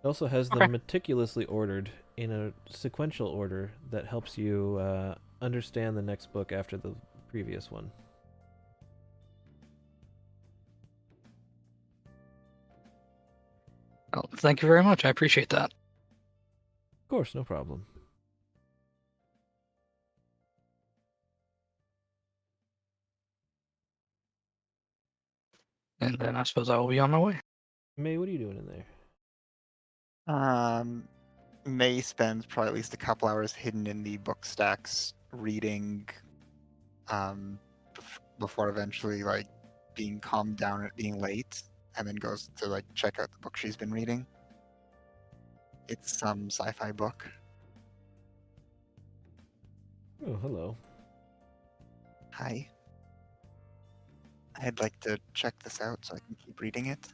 It also has them meticulously ordered in a sequential order that helps you understand the next book after the previous one. well, thank you very much. I appreciate that. Of course, no problem. And then I suppose I will be on my way. May, what are you doing in there? May spends probably at least a couple hours hidden in the book stacks reading, before eventually like being calmed down at being late, and then goes to like check out the book she's been reading. It's some sci-fi book. Oh, hello. Hi. I'd like to check this out so I can keep reading it.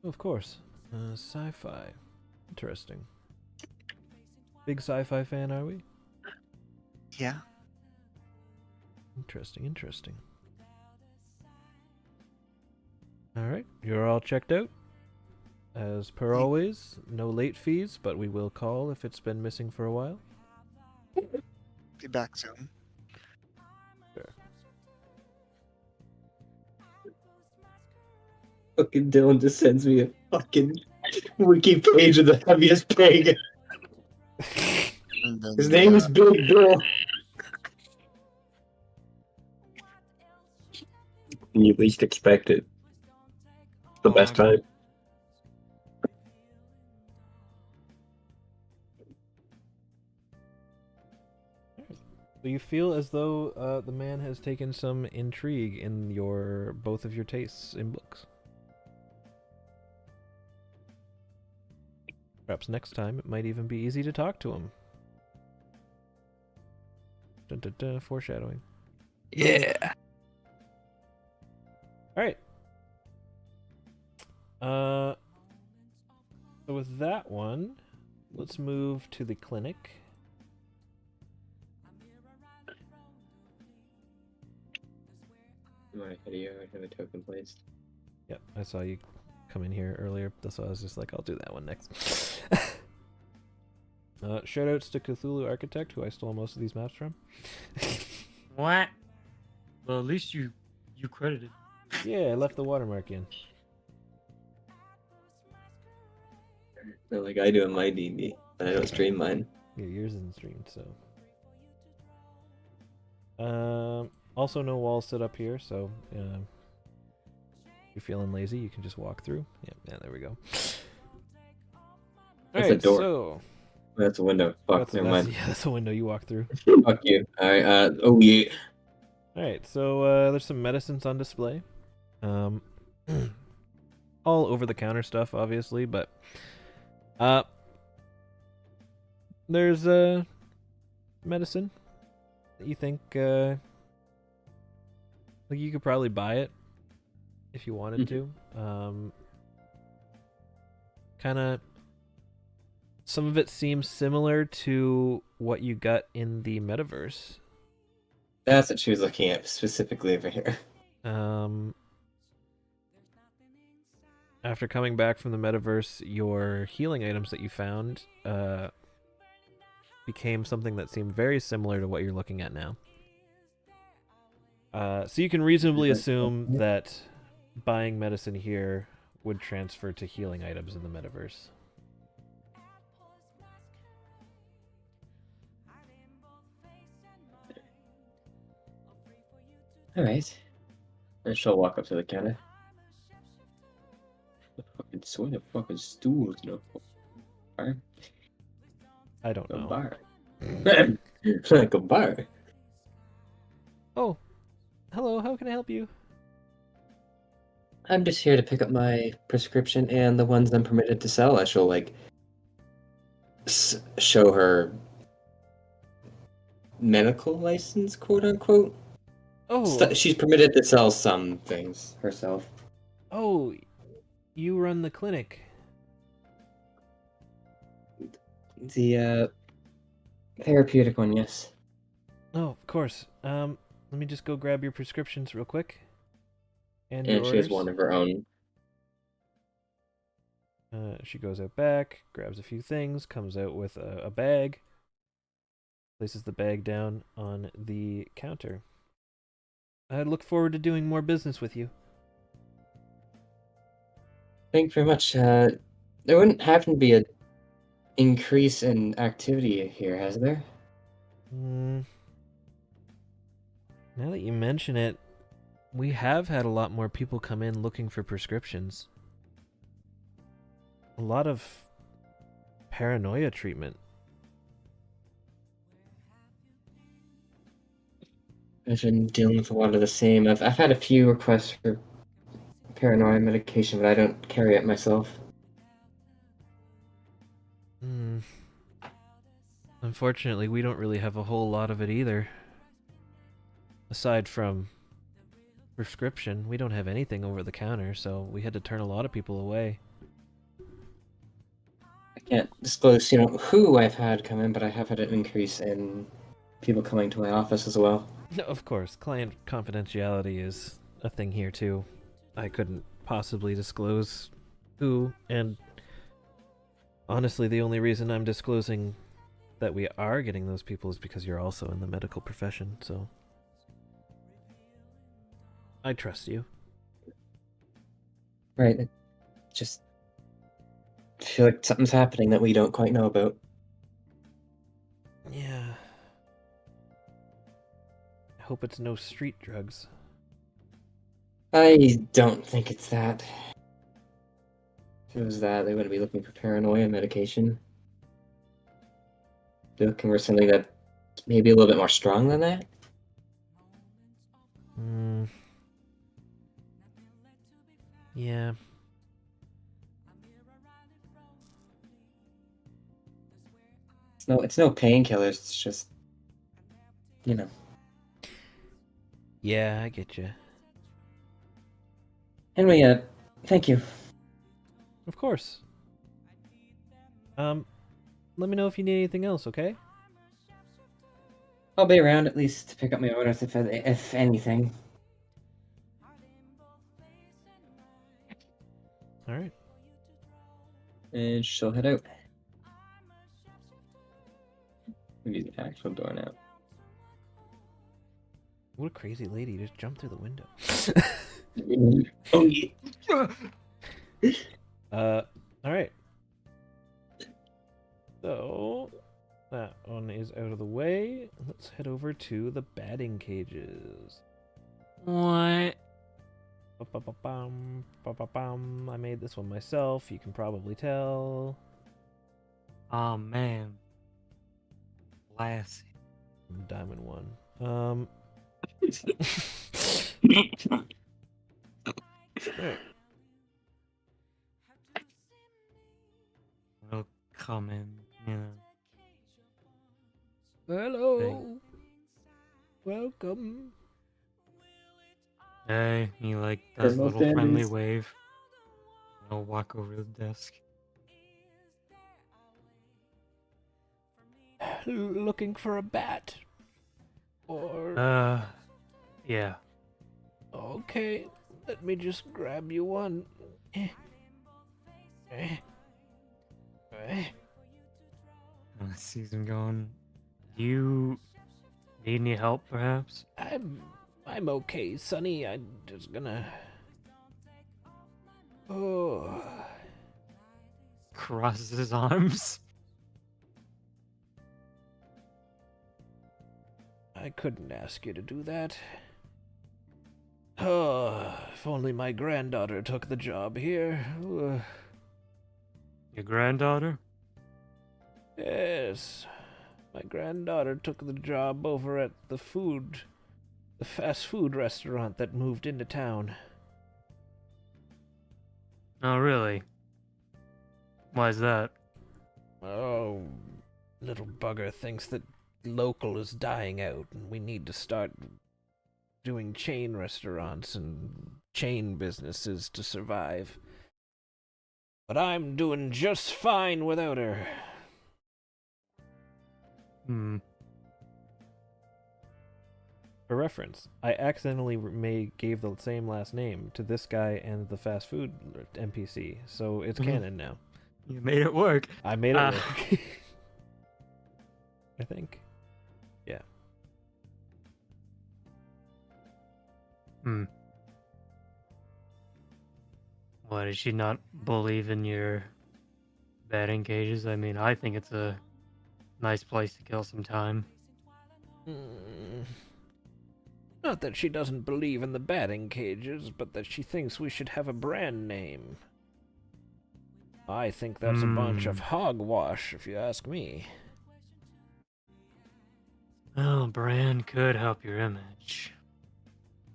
Of course. Sci-fi. Interesting. Big sci-fi fan, are we? Yeah. Interesting, interesting. Alright, you're all checked out. As per always, no late fees, but we will call if it's been missing for a while. Be back soon. Sure. Fucking Dylan just sends me a fucking wiki page of the heaviest pagan. And then, His name is Big Bill. When you least expect it. It's the best time. So you feel as though the man has taken some intrigue in both of your tastes in books. Perhaps next time it might even be easy to talk to him. Dun, dun, dun, foreshadowing. Yeah. Alright. So with that one, let's move to the clinic. You want a video? I have a token placed. Yep, I saw you come in here earlier. That's why I was just like, I'll do that one next. Shoutouts to Cthulhu Architect, who I stole most of these maps from. What? Well, at least you credited. Yeah, I left the watermark in. Not like I do in my D&D. I don't stream mine. Yeah, yours isn't streamed, so. Also, no walls set up here, so if you're feeling lazy, you can just walk through. Yeah, there we go. That's a door. So That's a window. Fuck, never mind. yeah, that's a window you walk through. Fuck you. Alright, oh yeah. Alright, so there's some medicines on display. All over the counter stuff, obviously, but there's medicine that you think like you could probably buy it if you wanted to. Kind of some of it seems similar to what you got in the metaverse. That's what she was looking at specifically over here. After coming back from the metaverse, your healing items that you found became something that seemed very similar to what you're looking at now. So you can reasonably assume that buying medicine here would transfer to healing items in the metaverse. All right. And she'll walk up to the counter. What the fucking stools, no bar? I don't A know. bar. Like a bar. Oh, hello. How can I help you? I'm just here to pick up my prescription and the ones I'm permitted to sell. I shall like show her medical license, quote unquote. Oh, She's permitted to sell some things herself. oh, you run the clinic. The therapeutic one, yes. Oh, of course. Let me just go grab your prescriptions real quick. And your And she has orders. one of her own. She goes out back, grabs a few things, comes out with a bag, places the bag down on the counter. I look forward to doing more business with you. Thank you very much. There wouldn't happen to be an increase in activity here, has there? Now that you mention it, we have had a lot more people come in looking for prescriptions. A lot of paranoia treatment. I've been dealing with a lot of the same. I've had a few requests for paranoia medication, but I don't carry it myself. Unfortunately, we don't really have a whole lot of it either. Aside from prescription, we don't have anything over the counter, so we had to turn a lot of people away. I can't disclose, who I've had come in, but I have had an increase in people coming to my office as well. No, of course, client confidentiality is a thing here too. I couldn't possibly disclose who, and honestly, the only reason I'm disclosing that we are getting those people is because you're also in the medical profession, so I trust you. Right. I just feel like something's happening that we don't quite know about. Yeah. I hope it's no street drugs. I don't think it's that. If it was that, they wouldn't be looking for paranoia medication. They're looking for something that's maybe a little bit more strong than that. Yeah. It's no painkillers. It's just, Yeah, I get you. Anyway, thank you. Of course. Let me know if you need anything else, okay? I'll be around at least to pick up my orders if anything. All right. And she'll head out. Maybe the actual door now. What a crazy lady, just jumped through the window. Oh, yeah. All right. So, that one is out of the way. Let's head over to the batting cages. What? Ba-ba-ba-bum, ba-ba-bum. I made this one myself, you can probably tell. Oh man. Classy. Diamond one. Right. We'll come in, Hello. Welcome. Hey, he like does a Thermal little friendly standards. wave. I'll walk over to the desk. Looking for a bat? Or Yeah. okay, let me just grab you one. Sees him going. You need any help, perhaps? I'm okay, Sonny. I'm just gonna. Oh, Crosses his arms. I couldn't ask you to do that. Oh, if only my granddaughter took the job here. Your granddaughter? Yes, my granddaughter took the job over at the fast food restaurant that moved into town. Oh, really? Why is that? Oh, little bugger thinks that local is dying out and we need to start doing chain restaurants and chain businesses to survive. But I'm doing just fine without her. For reference, I accidentally gave the same last name to this guy and the fast food NPC, so it's canon now. You made it work. I made it work. I think. Yeah. Why does she not believe in your batting cages? I mean, I think it's a nice place to kill some time. Not that she doesn't believe in the batting cages, but that she thinks we should have a brand name. I think that's a bunch of hogwash, if you ask me. Well, brand could help your image.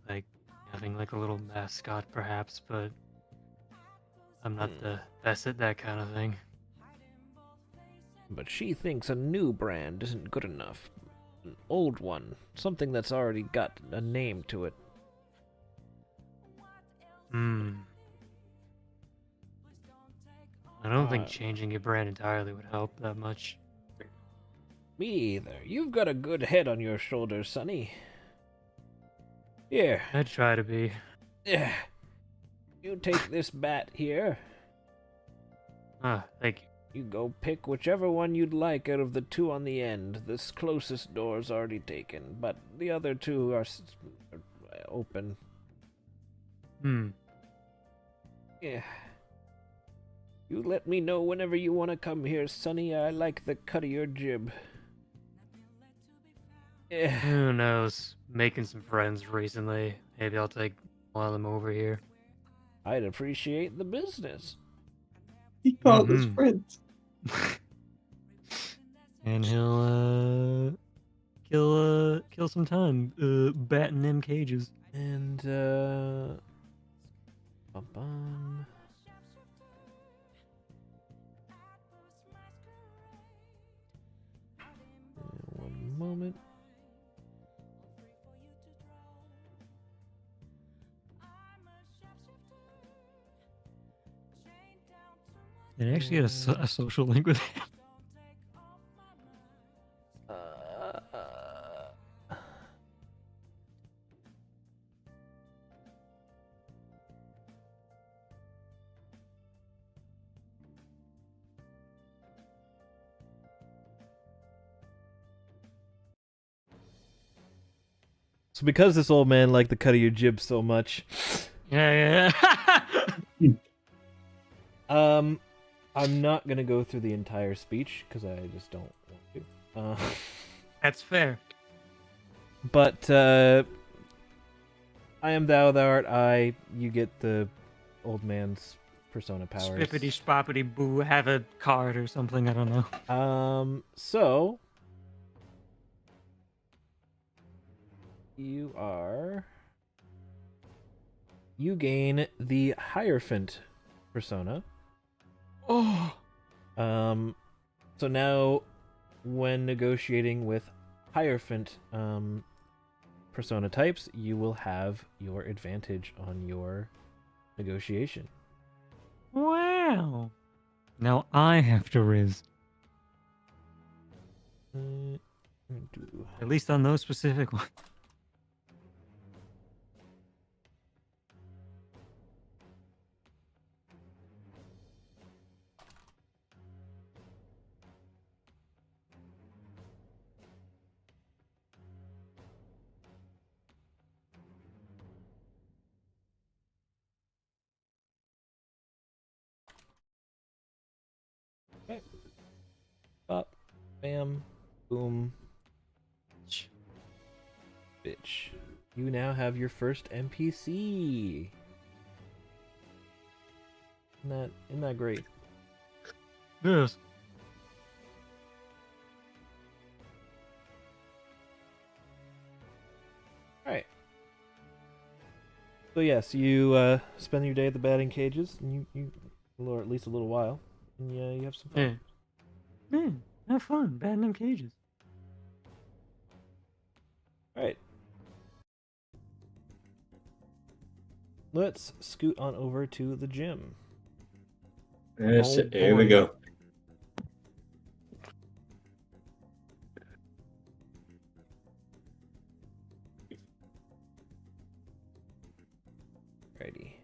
Like, having like a little mascot, perhaps, but I'm not the best at that kind of thing. But she thinks a new brand isn't good enough. An old one. Something that's already got a name to it. I don't think changing your brand entirely would help that much. Me either. You've got a good head on your shoulders, Sonny. Here. I'd try to be. Yeah. You take this bat here. Thank you. You go pick whichever one you'd like out of the two on the end. This closest door's already taken, but the other two are open. Yeah. You let me know whenever you want to come here, Sonny. I like the cut of your jib. Yeah. Who knows? Making some friends recently. Maybe I'll take one of them over here. I'd appreciate the business. He called his friends. And he'll kill some time batting them cages. And bum. One moment. Did I actually get a social link with him? So because this old man liked the cut of your jib so much, Yeah. I'm not gonna go through the entire speech because I just don't want to. That's fair. But I am thou art I. You get the old man's persona powers. Spippity spoppity boo. Have a card or something. I don't know. So you gain the Hierophant persona. Oh. So now, when negotiating with Hierophant persona types, you will have your advantage on your negotiation. Wow. Now I have to riz. At least on those specific ones. Okay. Up, bam, boom, bitch. you now have your first NPC. Isn't that great? Yes. Alright. So yes, you spend your day at the batting cages, and or at least a little while, and yeah, you have some fun. Yeah. Man, have fun. Batting them cages. Alright. Let's scoot on over to the gym. Yes, Oh, here we boy. go. Righty.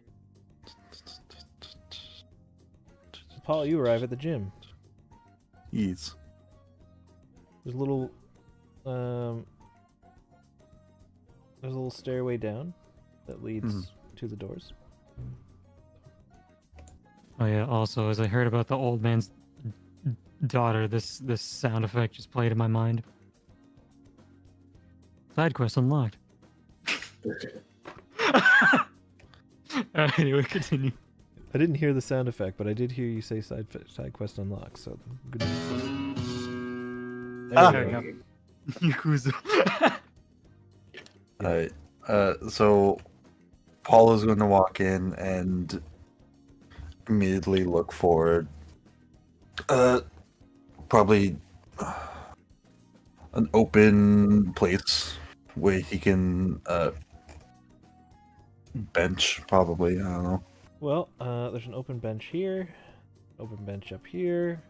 Paul, you arrive at the gym. Yes. There's a little stairway down that leads to the doors. Oh yeah. Also, as I heard about the old man's daughter, this sound effect just played in my mind. Side quest unlocked. Anyway, continue. I didn't hear the sound effect, but I did hear you say side quest unlocked. So good. There we go. Yakuza. Alright. So Paul is going to walk in and immediately look for probably an open place where he can bench, probably. I don't know. Well, there's an open bench here, open bench up here,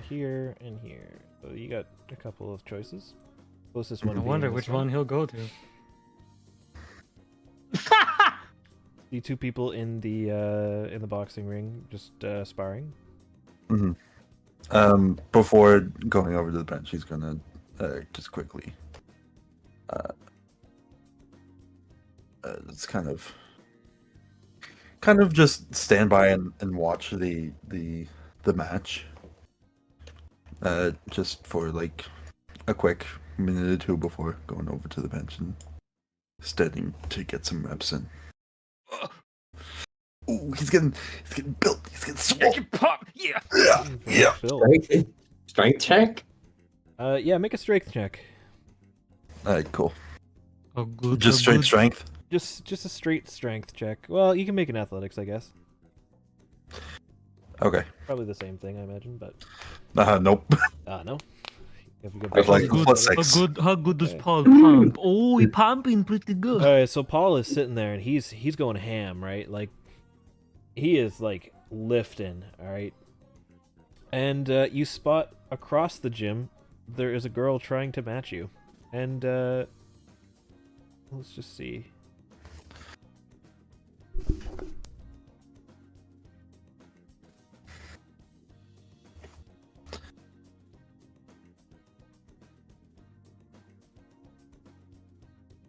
here, and here. So you got a couple of choices. Closest one. I being wonder this which one he'll go to. The two people in the boxing ring just sparring. Before going over to the bench, he's gonna just quickly it's kind of just stand by and watch the match, just for like a quick minute or two before going over to the bench and studying to get some reps in. Ooh, he's getting built. He's getting swole. Pop! Yeah! Yeah. Phil. Strength check? Yeah, make a strength check. Alright, cool. Oh, good. Just straight strength. Just a straight strength check. Well, you can make an athletics, I guess. Okay. Probably the same thing, I imagine, but Nope. no. You have a good I'd like background. +6. How good does Okay. Paul pump? Oh, he pumping pretty good. All right, so Paul is sitting there and he's going ham, right? Like he is like lifting, all right. And you spot across the gym there is a girl trying to match you, and let's just see.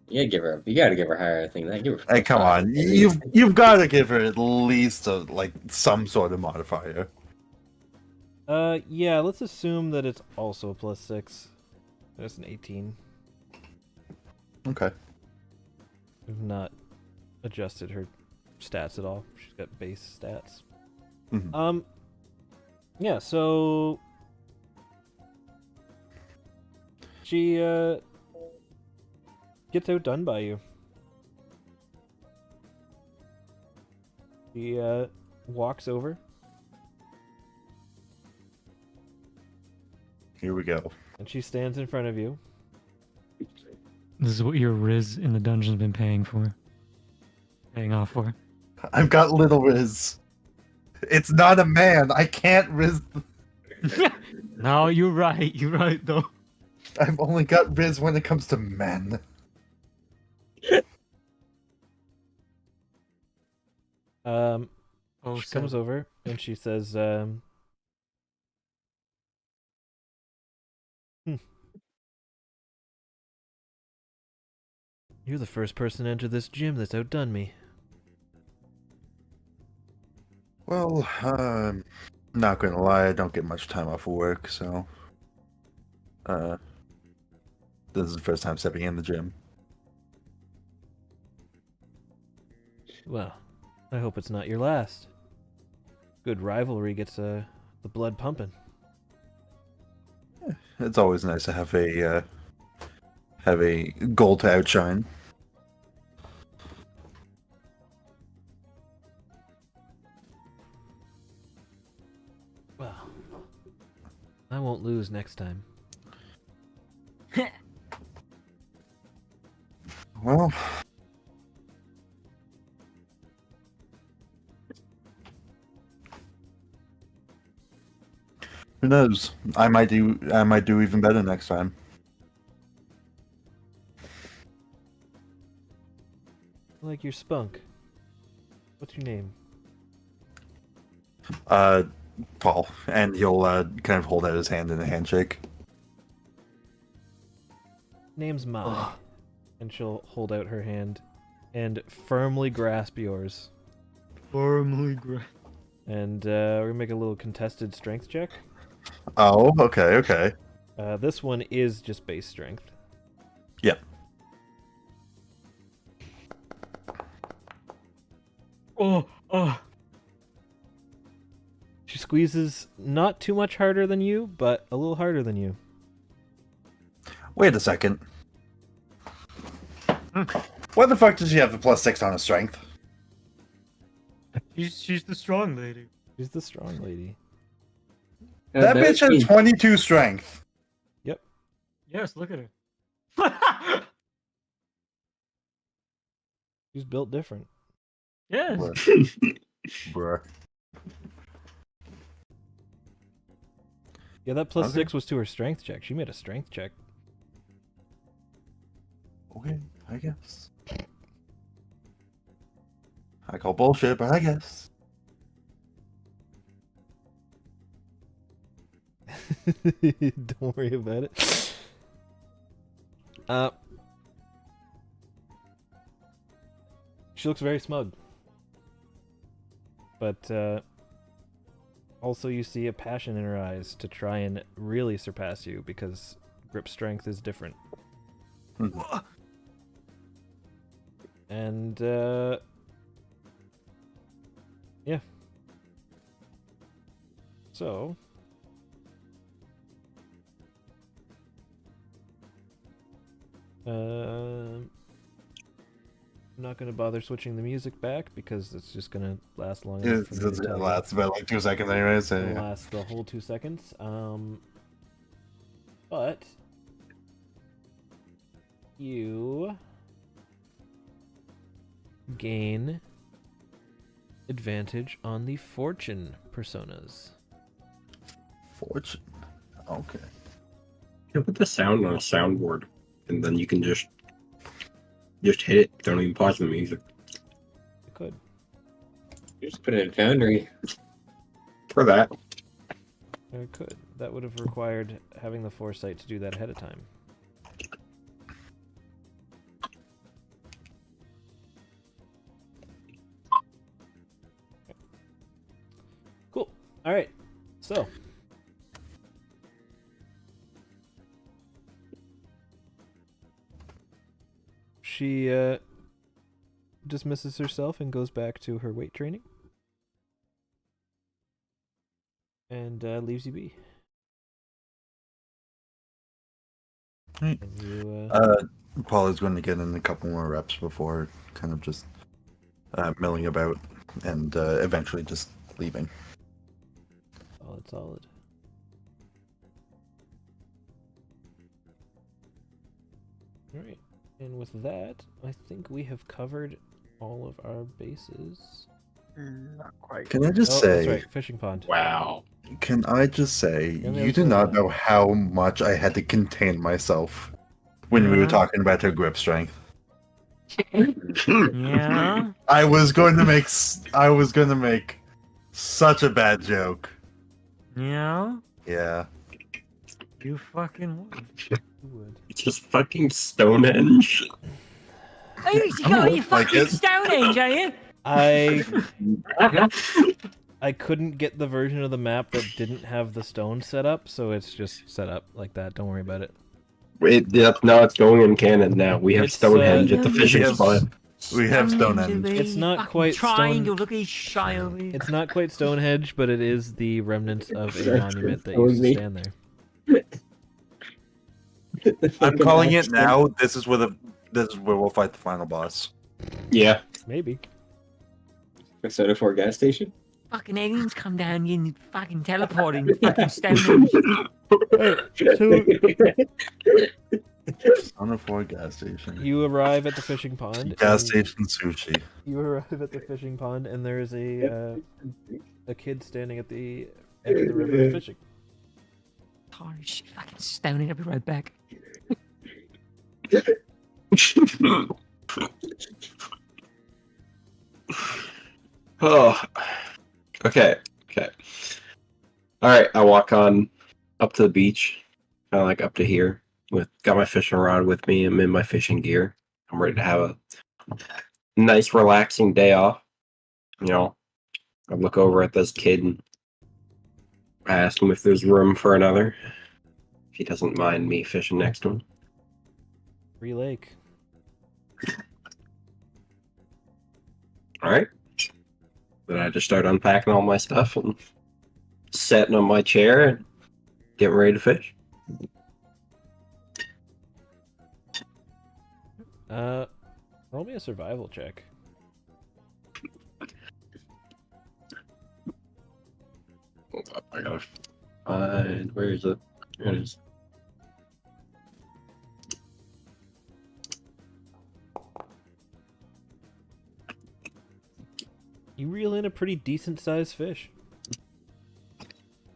You gotta give her higher, I think. Give her Hey, come on. You've got to give her at least some sort of modifier. Yeah, let's assume that it's also +6. That's an 18. Okay. I've not adjusted her stats at all. She's got base stats. Mhm. Yeah, so she gets outdone by you. She walks over Here we go. and she stands in front of you. This is what your Riz in the dungeon's been paying off for. I've got little Riz. It's not a man. I can't Riz. No, you're right though. I've only got Riz when it comes to men. Oh, She comes over and she says, You're the first person to enter this gym that's outdone me. Well, not gonna lie, I don't get much time off of work, so this is the first time stepping in the gym. Well, I hope it's not your last. Good rivalry gets the blood pumping. It's always nice to have a goal to outshine. Well, I won't lose next time. Well, who knows? I might do even better next time. I like your spunk. What's your name? Paul, and he'll kind of hold out his hand in a handshake. Name's Mai. And she'll hold out her hand and firmly grasp yours. Firmly grasp. And we're gonna make a little contested strength check. Oh, okay. This one is just base strength. Yep. Oh. She squeezes not too much harder than you, but a little harder than you. Wait a second. Why the fuck does she have the +6 on her strength? She's the strong lady. She's the strong lady. That bitch has 22 strength. Yep. Yes, look at her. She's built different. Yes. Bruh. Yeah, that +6 was to her strength check. She made a strength check. Okay, I guess. I call bullshit, but I guess. Don't worry about it. She looks very smug. But also you see a passion in her eyes to try and really surpass you because grip strength is different. And yeah. So I'm not going to bother switching the music back because it's just going to last long enough. It's gonna last about like 2 seconds anyway, so It'll yeah. last the whole 2 seconds. But you gain advantage on the fortune personas. Fortune. Okay. You put the sound on a soundboard, and then you can just hit it. Don't even pause the music. You could. You just put it in Foundry. For that. You could. That would have required having the foresight to do that ahead of time. Cool. All right. So. She dismisses herself and goes back to her weight training. And leaves you be. Right. And you, Paul is going to get in a couple more reps before kind of just milling about and eventually just leaving. Solid. Alright. And with that, I think we have covered all of our bases. Not quite. Can I just Oh, say? that's right, fishing pond. Wow. Can I just say? Yeah, You there's do a not lot. know how much I had to contain myself when we were Yeah. talking about her grip strength. Yeah. I was going to make such a bad joke. Yeah. Yeah. You fucking would. You would. It's just fucking Stonehenge. Oh, you I got don't you like fucking it. Stonehenge, are you? I couldn't get the version of the map that didn't have the stone set up, so it's just set up like that. Don't worry about it. Wait, yep, no, it's going in canon now. We have It's, Stonehenge at the fishing Yes. spot. We have Stonehenge. Stonehenge. It's not Fucking quite triangle. Look at these shy over here. It's not quite Stonehenge, but it is the remnants of a Sorry, monument that that used to was me. stand there. I'm calling it now. This is where we'll fight the final boss. Yeah. Maybe. Soda for a gas station. Fucking aliens come down here and fucking teleporting. Fucking Stonehenge. On a 4 gas station. You arrive at the fishing pond. Gas and- station sushi. You arrive at the fishing pond, and there is a kid standing at the edge of the river fishing. Holy shit, fucking Stonehenge. I'll be right back. Oh. Okay. All right. I walk on up to the beach, kind of like up to here. Got my fishing rod with me. I'm in my fishing gear. I'm ready to have a nice, relaxing day off. You know, I look over at this kid and I ask him if there's room for another. If he doesn't mind me fishing next to him. Free lake. All right. Then I just start unpacking all my stuff and sitting on my chair and getting ready to fish. Roll me a survival check. Hold up, I gotta find. Where is it? Here it is. You reel in a pretty decent sized fish.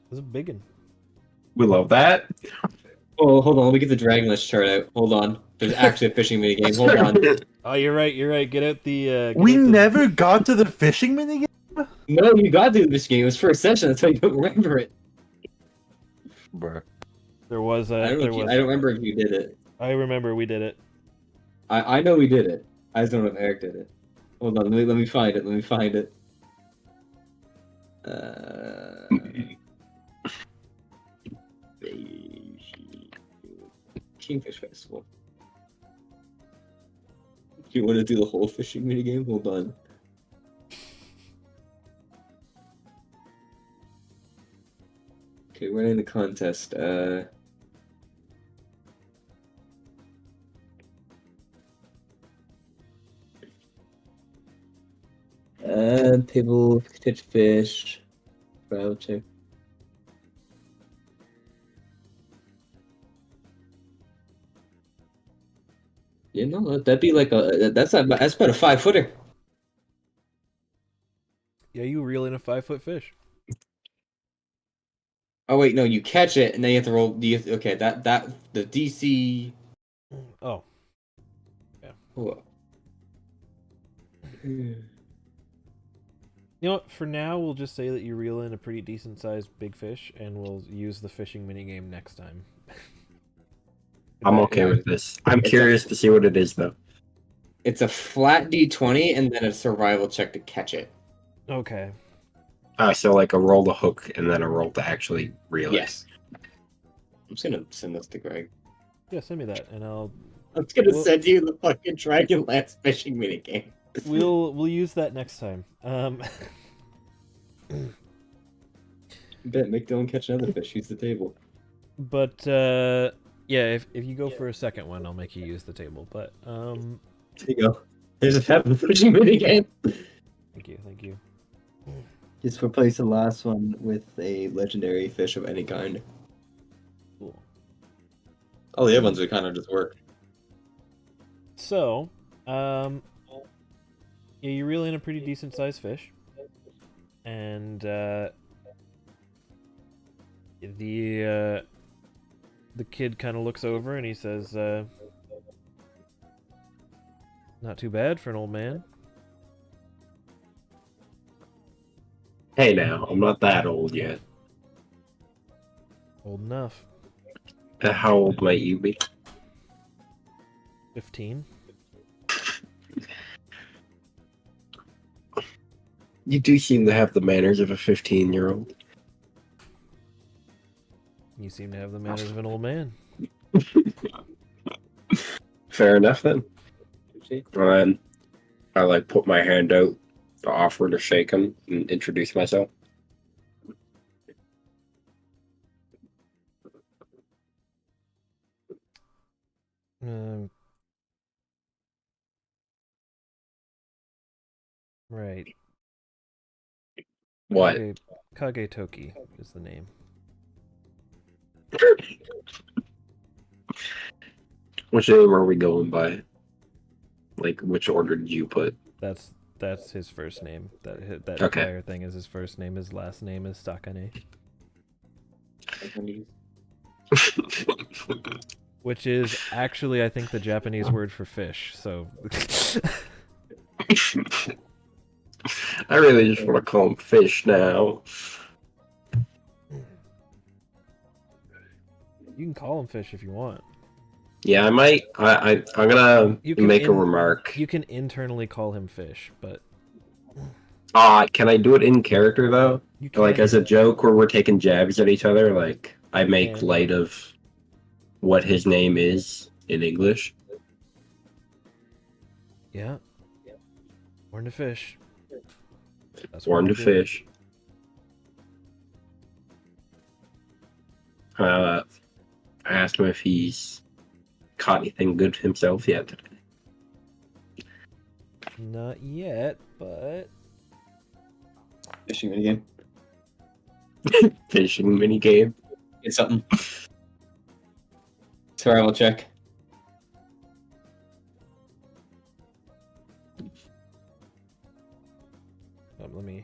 It's a big one. We love that. Oh, hold on. Let me get the Dragonless chart out. Hold on. There's actually a fishing minigame. Hold on. Oh, you're right. Get out the. Get We out the- never got to the fishing minigame? No, you got to do this game. It was first session. That's why you don't remember it. Bruh. There was a. I don't remember if you did it. I remember we did it. I know we did it. I just don't know if Eric did it. Hold on. Let me find it. Kingfish Festival. You want to do the whole fishing minigame? Hold on. Okay, we're in the contest. People catch fish. Browse check. Yeah, no, that'd be like that's about a 5-footer. Yeah, you reel in a 5-foot fish. Oh wait, no, you catch it and then you have to roll. Okay, that the DC. Oh. What? You know what? For now, we'll just say that you reel in a pretty decent sized big fish, and we'll use the fishing minigame next time. I'm okay with this. I'm curious to see what it is, though. It's a flat D20 and then a survival check to catch it. Okay. So like a roll to hook and then a roll to actually reel it. Yes. I'm just gonna send this to Greg. Yeah, send me that, and I'll. I'm just gonna Well- send you the fucking Dragonlance fishing minigame. We'll use that next time. Bet make Dylan catch another fish. Use the table. But yeah, if you go for a second one, I'll make you use the table. But There you go. There's a fishing minigame. thank you. Just replace the last one with a legendary fish of any kind. Cool. All the other ones would kind of just work. So, yeah, you reel in a pretty decent sized fish, and the kid kind of looks over and he says, "Not too bad for an old man." Hey now, I'm not that old yet. Old enough. How old might you be? 15. You do seem to have the manners of a 15-year-old. You seem to have the manners of an old man. Fair enough then. I like put my hand out to offer to shake him and introduce myself. Right. What? Kage Toki is the name. Which name are we going by? Like, which order did you put? That's his first name. That Okay. entire thing is his first name. His last name is Sakane, which is actually, I think, the Japanese word for fish. So. I really just want to call him Fish now. You can call him Fish if you want. Yeah, I might. I'm gonna make a remark. You can internally call him Fish, but Can I do it in character though? you can. Like as a joke where we're taking jabs at each other. Like I make Yeah. light of what his name is in English. Yeah. Born to fish. That's Born what to I do. fish. I asked him if he's caught anything good himself yet. Not yet, but Fishing minigame. Fishing minigame. Get something. Survival check. let me.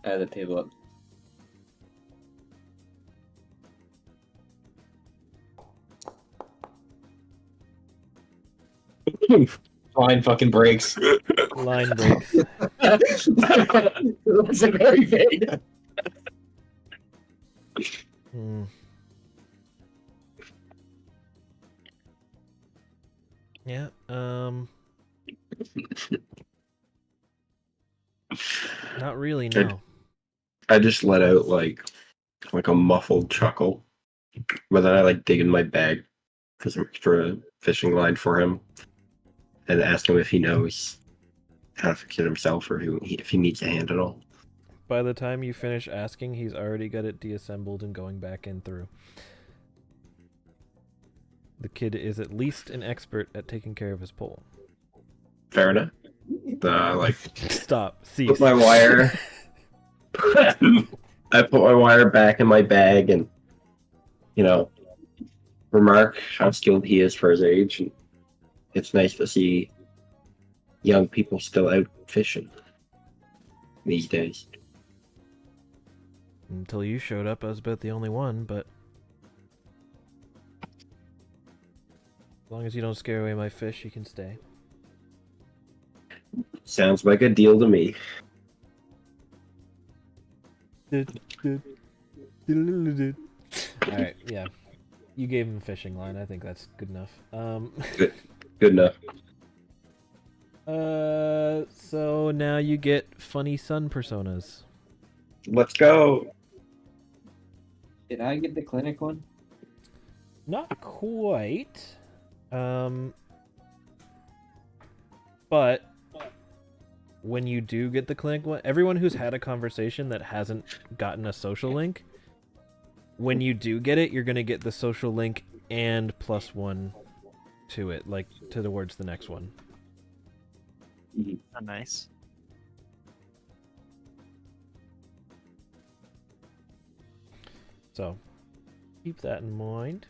Add the table up. Line fucking breaks. Line breaks. It was very vague. Hmm. Yeah. Not really. No. I just let out like a muffled chuckle, but then I like dig in my bag for some extra fishing line for him, and ask him if he knows how to fix it himself or if he needs a hand at all. By the time you finish asking, he's already got it deassembled and going back in through. The kid is at least an expert at taking care of his pole. Fair enough. Stop. Cease. Put my wire. I put my wire back in my bag and, remark how skilled he is for his age. And it's nice to see young people still out fishing these days. Until you showed up, I was about the only one, but as long as you don't scare away my fish, you can stay. Sounds like a deal to me. Alright, yeah. You gave him a fishing line. I think that's good enough. Good enough. So now you get funny sun personas. Let's go. Did I get the clinic one? Not quite. But when you do get the clinic one, everyone who's had a conversation that hasn't gotten a social link, when you do get it, you're gonna get the social link and +1 to it, like towards the next one. Oh, nice. So keep that in mind.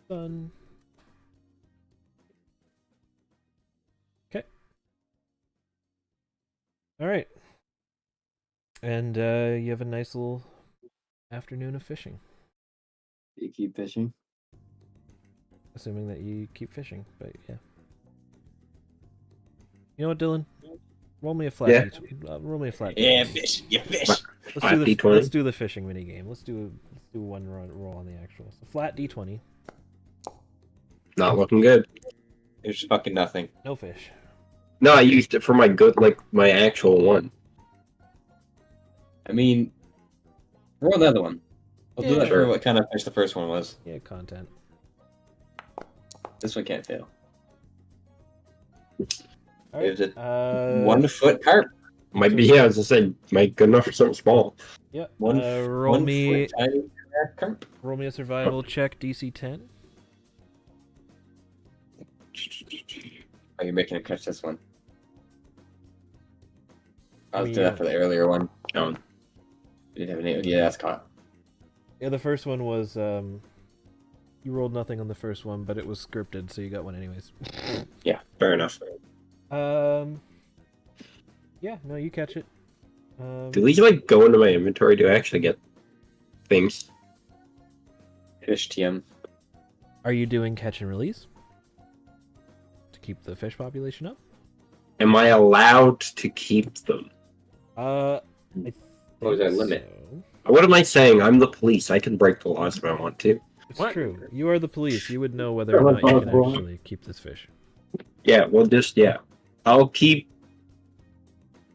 Done. Okay. All right. And you have a nice little afternoon of fishing. You keep fishing. Assuming that you keep fishing, but yeah. You know what, Dylan? Roll me a flat. Yeah. Roll me a flat. Yeah, fish. Yeah, fish. Let's do D20. let's do the fishing mini game. Let's do one roll on the actual. So flat D20. Not looking good. There's fucking nothing. No fish. No, I used it for my actual one. I mean, Roll another one. We'll do that Sure. for what kind of fish the first one was. Yeah, content. This one can't fail. All Is it right. 1 foot carp? Might be, yeah, I was gonna say, might good enough for something small. Yeah. One, Roll one me. foot tiny carp. Roll me a survival check, DC 10. Oh, you're making a catch this one. I was Me, doing that for the earlier one. Oh, You didn't have any. Yeah, that's caught. Yeah, the first one was you rolled nothing on the first one, but it was scripted, so you got one anyways. yeah, fair enough. Yeah, no, you catch it. Do these like go into my inventory? Do I actually get things? Fish TM. Are you doing catch and release to keep the fish population up? Am I allowed to keep them? I What was that think limit? so. What am I saying? I'm the police. I can break the laws if I want to. It's What? true. You are the police. You would know whether or not you can actually keep this fish. Yeah, well, just yeah, I'll keep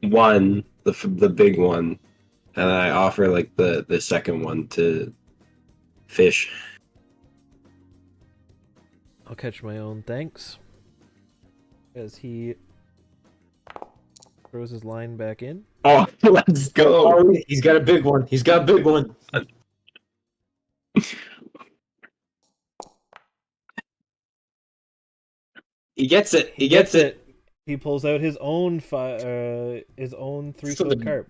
one, the big one, and I offer like the second one to fish. I'll catch my own, thanks. As he throws his line back in. Oh, let's go! Oh, he's got a big one. He's got a big one. He gets it. He gets it. He pulls out his own 3-foot carp.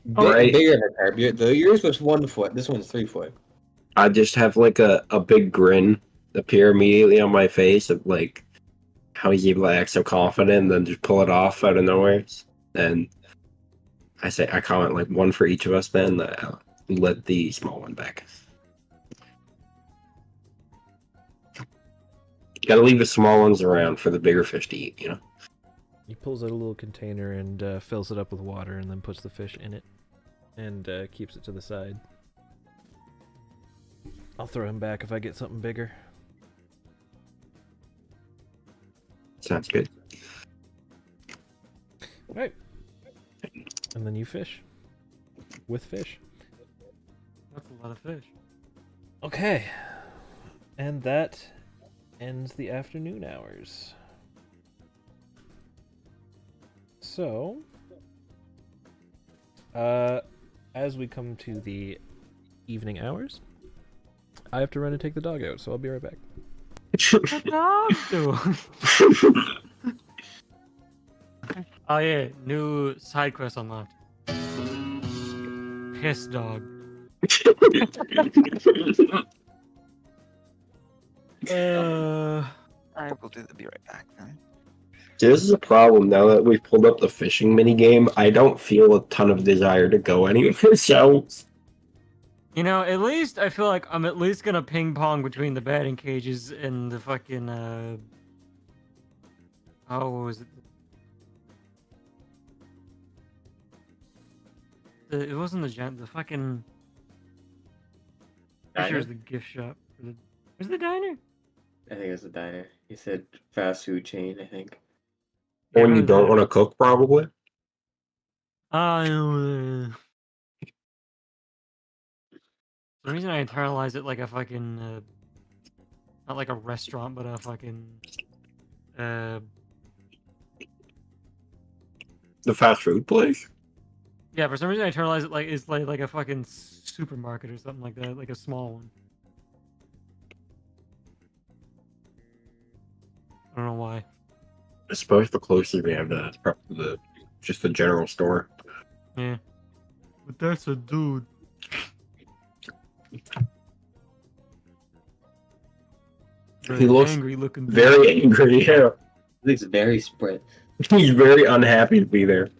Right. Bigger carp. Yours was 1 foot. This one's 3 foot. I just have like a big grin appear immediately on my face of like how he like acts so confident and then just pull it off out of nowhere. And I comment like one for each of us, then let the small one back. Gotta leave the small ones around for the bigger fish to eat, you know? He pulls out a little container and fills it up with water and then puts the fish in it and keeps it to the side. I'll throw him back if I get something bigger. Sounds good. Alright. And then you fish. With fish. That's a lot of fish. Okay. And that ends the afternoon hours. So, as we come to the evening hours, I have to run and take the dog out, so I'll be right back. What the dog do? Oh yeah, new side quest unlocked. Piss dog. I will be right back then. This is a problem now that we've pulled up the fishing mini game. I don't feel a ton of desire to go anywhere. So, You know, at least I feel like I'm at least gonna ping pong between the batting cages and the fucking oh, what was it? It wasn't the fucking. Diner? There's the gift shop. Where's the diner? I think it was the diner. He said fast food chain, I think. when you Yeah, don't want to cook, probably. For some reason I internalize it like a fucking not like a restaurant, but a fucking The fast food place. yeah. For some reason I internalize it like it's like a fucking supermarket or something like that, like a small one. I don't know why. I suppose the closest we have to that's probably just the general store. Yeah. But that's a dude. He looks angry looking. dude. very angry. Yeah, He looks very spread. he's very unhappy to be there.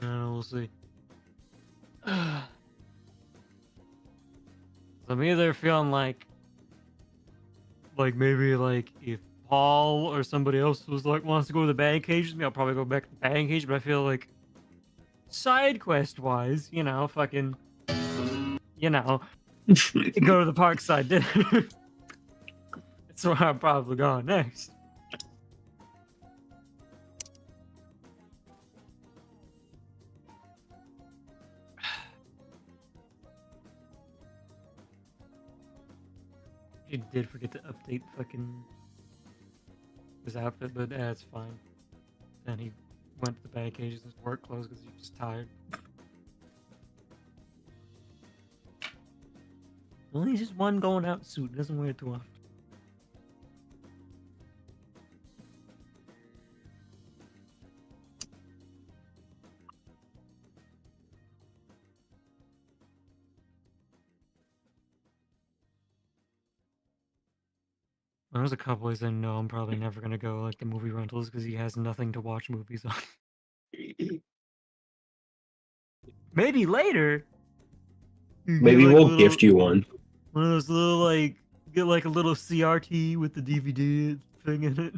No, we'll see. I'm either feeling like maybe like if Paul or somebody else was like wants to go to the batting cage with me, I'll probably go back to the batting cage. But I feel like side quest wise, you know, fucking, you know, go to the Parkside dinner. That's where I'm probably going next. He did forget to update fucking his outfit, but that's fine. Then he went to the bag cages in his work clothes because he was just tired. Only just one going out suit. He doesn't wear it too often. There's a couple ways I know I'm probably never gonna go like the movie rentals because he has nothing to watch movies on. Maybe later. You Maybe get, like, we'll a gift you one. one of those little like get like a little CRT with the DVD thing in it.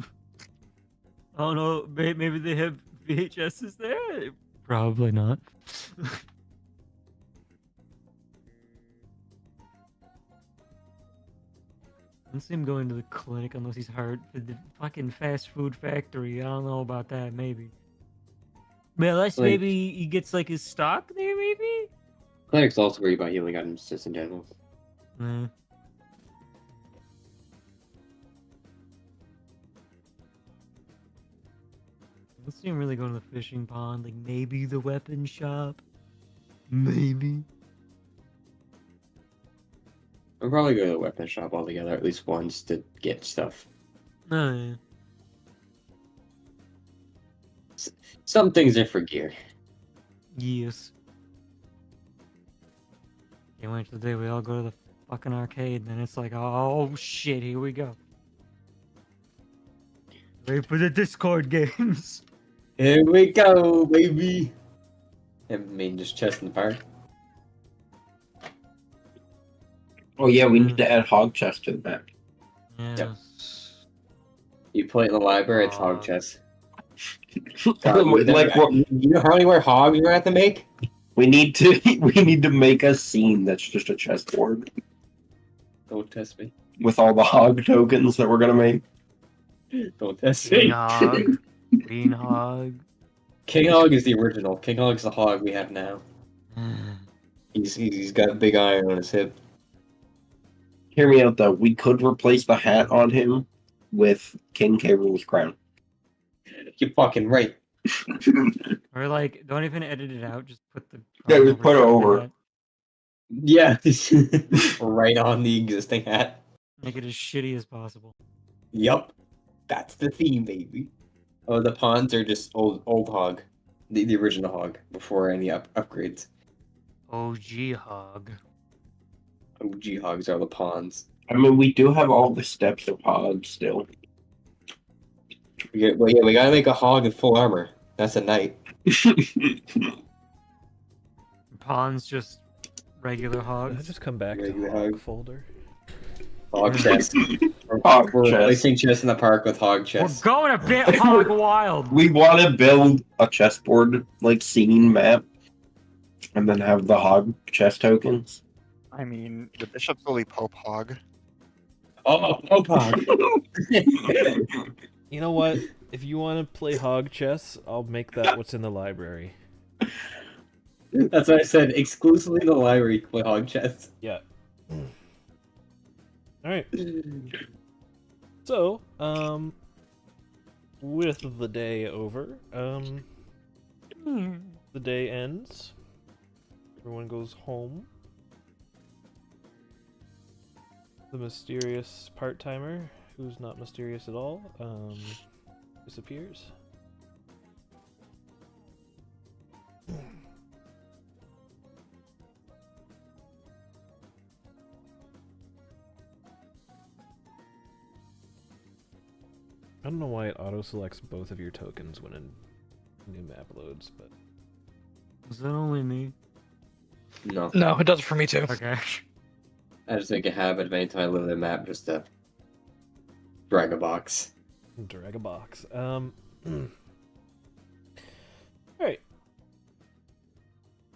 I don't know. Maybe they have VHSs there. Probably not. I don't see him going to the clinic unless he's hurt. The fucking fast food factory. I don't know about that. Maybe. But unless Like- maybe he gets like his stock there. Maybe. Clinic's also worried about healing items just in general. Nah. Let's see him really go to the fishing pond. Like maybe the weapon shop. Maybe. We'll probably go to the weapon shop altogether at least once to get stuff. Oh yeah. Some things are for gear. Yes. Can't wait till the day we all go to the fucking arcade, and then it's like, oh shit, here we go. Ready for the Discord games. Here we go, baby. And main just chest in the park. Oh yeah, we need to add hog chest to the back. Yeah. Yep. You play it in the library, it's hog Hog. chest. Like what You know how many more hogs you're gonna have to make? we need to make a scene that's just a chessboard Don't test me. with all the hog tokens that we're gonna make. Don't test King me. Hog. Green Hog. King Hog is the original. King Hog's the hog we have now. He's got a big iron on his hip. Hear me out though. We could replace the hat on him with King K. Rool's crown. You're fucking right. Or like, don't even edit it out. Just put the. Yeah, just put it the over. hat. Yeah, right on the existing hat. Make it as shitty as possible. Yup, that's the theme, baby. Oh, the pawns are just old hog, the original hog before any upgrades. OG Hog. OG hogs are the pawns. I mean, we do have all the steps of hogs still. We gotta make a hog in full armor. That's a knight. Pawns just regular Did I hogs. just come back to Regular hog hog. folder? Hog chest. Hog We're chest. replacing chest in the park with hog We're chest. going a bit hog wild. We want to build a chessboard like scene map, and then have the hog chest tokens. I mean, the bishop's only Pope Hog. Oh, hog. You know what? If you want to play hog chess, I'll make that what's in the library. That's what I said. Exclusively the library play hog chest. Yeah. All right. So, with the day over, the day ends. Everyone goes home. The mysterious part-timer, who's not mysterious at all, disappears. I don't know why it auto-selects both of your tokens when a new map loads, but... Is that only me? No. No, it does it for me too. Okay. I just make a habit of anytime I load the map just to drag a box. Drag a box. Alright.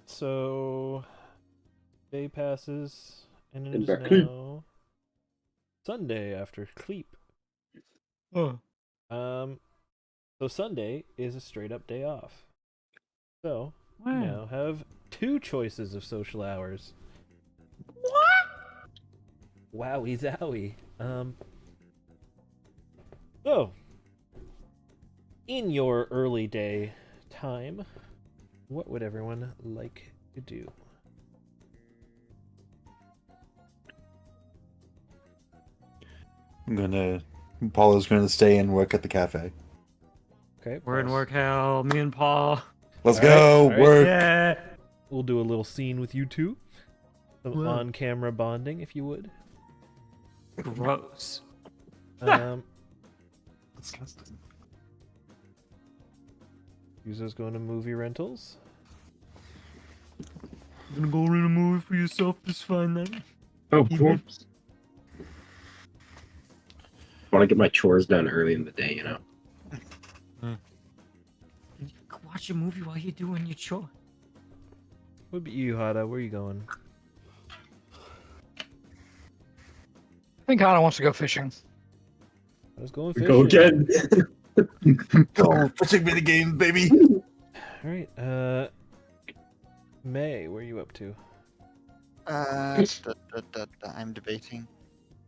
So... Day passes, And it In is Berkeley. now Sunday after sleep. Oh. So Sunday is a straight up day off. So Wow. you now have 2 choices of social hours. Wowie zowie. So, in your early day time, what would everyone like to do? Paula's gonna stay and work at the cafe. Okay, We're in pause. work hell. Me and Paul. Let's All right, go all right. work. Yeah. We'll do a little scene with you two. Some Whoa. on-camera bonding, if you would. Gross. Disgusting. Yuzo's going to movie rentals. You gonna go rent a movie for yourself? Just fine then. Oh, of course. I want to get my chores done early in the day, you know. Watch a movie while you're doing your chore. What about you, Hada? Where are you going? I think Hana wants to go fishing. I was going We fishing. go again. Go fishing mini game, baby. All right. May, where are you up to? I'm debating.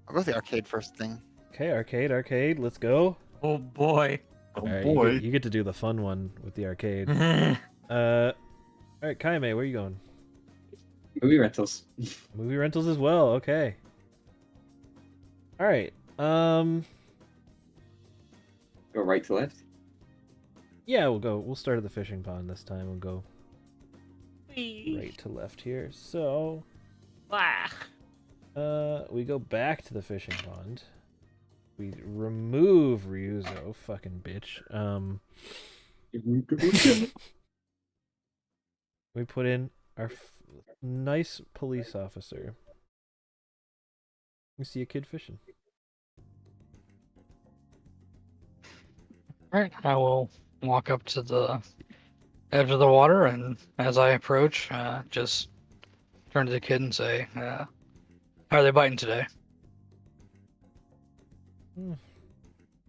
I'll go with the arcade first thing. Okay, arcade. Let's go. Oh boy. Oh All right, boy. you get to do the fun one with the arcade. Movie All right, Kaime, where are you going? Movie rentals. Movie rentals as well. Okay. All right. Go right to left. Yeah, we'll start at the fishing pond this time. We'll go right to left here. So, we go back to the fishing pond. We remove Ryuzo, fucking bitch. We put in our nice police officer. You see a kid fishing. Alright, I will walk up to the edge of the water, and as I approach, just turn to the kid and say, how are they biting today?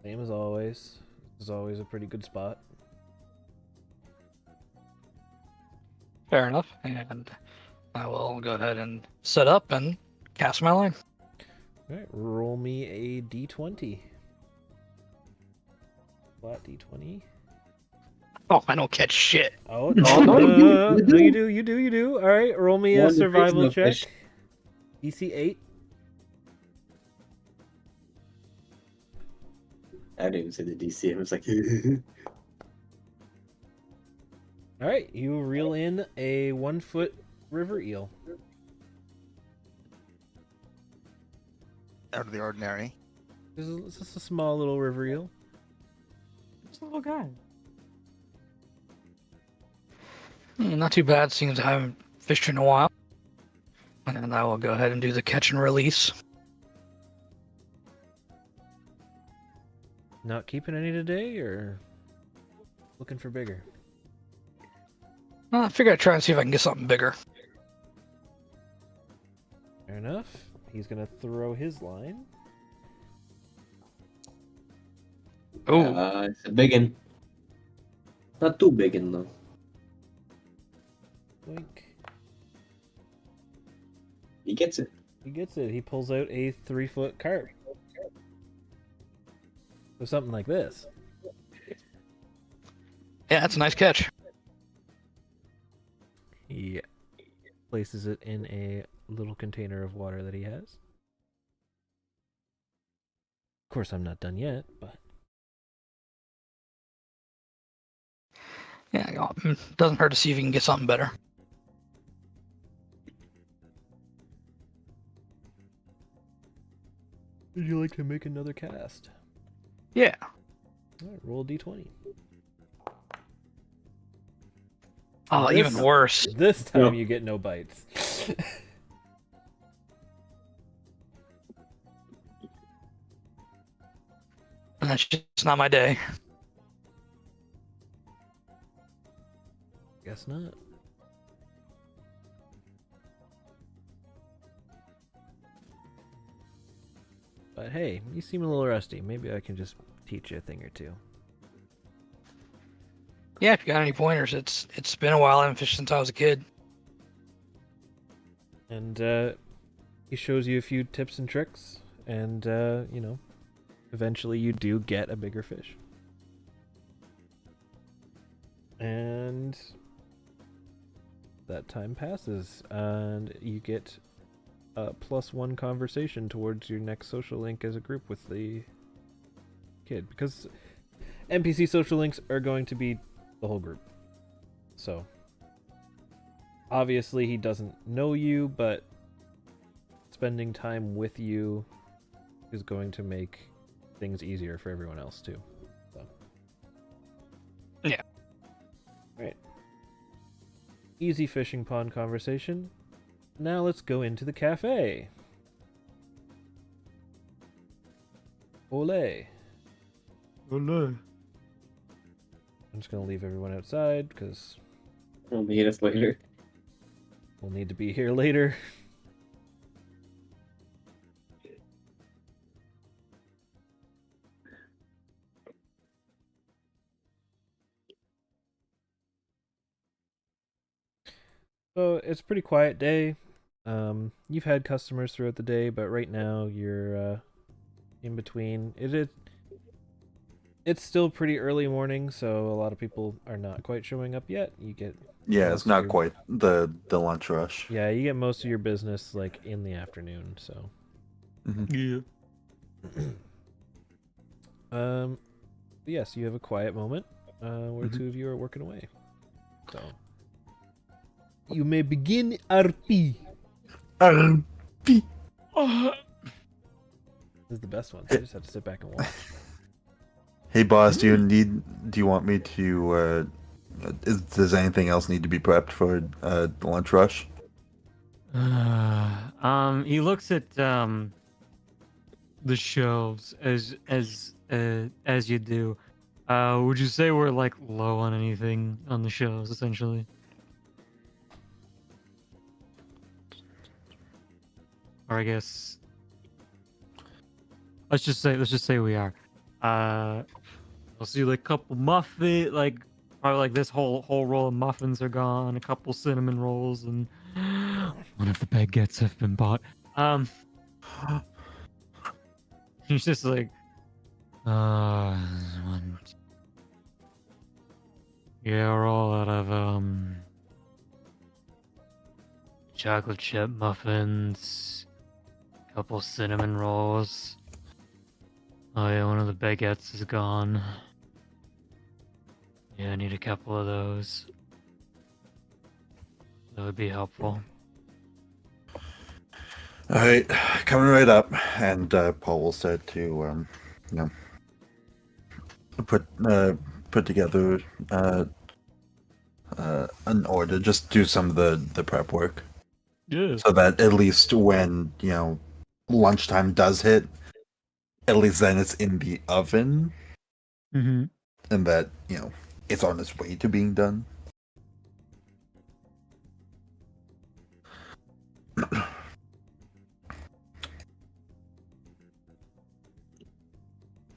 Same as always. This is always a pretty good spot. Fair enough, and I will go ahead and set up and cast my line. Alright, roll me a d20. Flat d20. Oh, I don't catch shit. Oh, Oh, no, no, no, you do. Alright, roll me a One survival fish, no check. fish. DC 8. I didn't even say the DC. I was like, Alright, you reel in a 1-foot river eel. Out of the ordinary. This is just a small little river eel. Just a little guy. Not too bad, seems I haven't fished in a while. And I will go ahead and do the catch and release. Not keeping any today, or looking for bigger? I figure I'd try and see if I can get something bigger. Fair enough. He's gonna throw his line. Oh, it's a big one. Not too big one, though. Boink. He gets it. He gets it. He pulls out a 3-foot carp. So something like this. yeah, that's a nice catch. He places it in a little container of water that he has. Of course, I'm not done yet, but Yeah, doesn't hurt to see if you can get something better. would you like to make another cast? Yeah. All right, roll a d20. Oh, This- even worse. This time Yeah. you get no bites. That's just not my day. Guess not. But hey, you seem a little rusty. Maybe I can just teach you a thing or two. Yeah, if you got any pointers, it's been a while. I haven't fished since I was a kid. And he shows you a few tips and tricks, and eventually you do get a bigger fish. And that time passes, and you get a +1 conversation towards your next social link as a group with the kid, because NPC social links are going to be the whole group. So obviously he doesn't know you, but spending time with you is going to make things easier for everyone else too. So Yeah. Right. Easy fishing pond conversation. Now let's go into the cafe. Ole. Ole. I'm just gonna leave everyone outside because I'll meet us later. we'll need to be here later. So it's a pretty quiet day. You've had customers throughout the day, but right now you're in between. It's still pretty early morning, so a lot of people are not quite showing up yet. You get Yeah, most it's of not your- quite the lunch rush. Yeah, you get most of your business like in the afternoon. So, Yeah. yes, you have a quiet moment where the two of you are working away. So, you may begin RP. RP. This is the best one. So I just have to sit back and watch. Hey boss, do you want me to does anything else need to be prepped for the lunch rush? He looks at the shelves as you do. Would you say we're like low on anything on the shelves, essentially? Or I guess let's just say we are. I'll see like a couple muffin, like probably like this whole roll of muffins are gone, a couple cinnamon rolls, and one of the baguettes have been bought. He's just like, one. Yeah, we're all out of chocolate chip muffins, couple cinnamon rolls. Oh yeah, one of the baguettes is gone. Yeah, I need a couple of those. That would be helpful. All right, coming right up, and Paul will start to put together an order. Just do some of the prep work, Yeah. so that at least when lunchtime does hit, at least then it's in the oven, Mm-hmm. and that it's on its way to being done.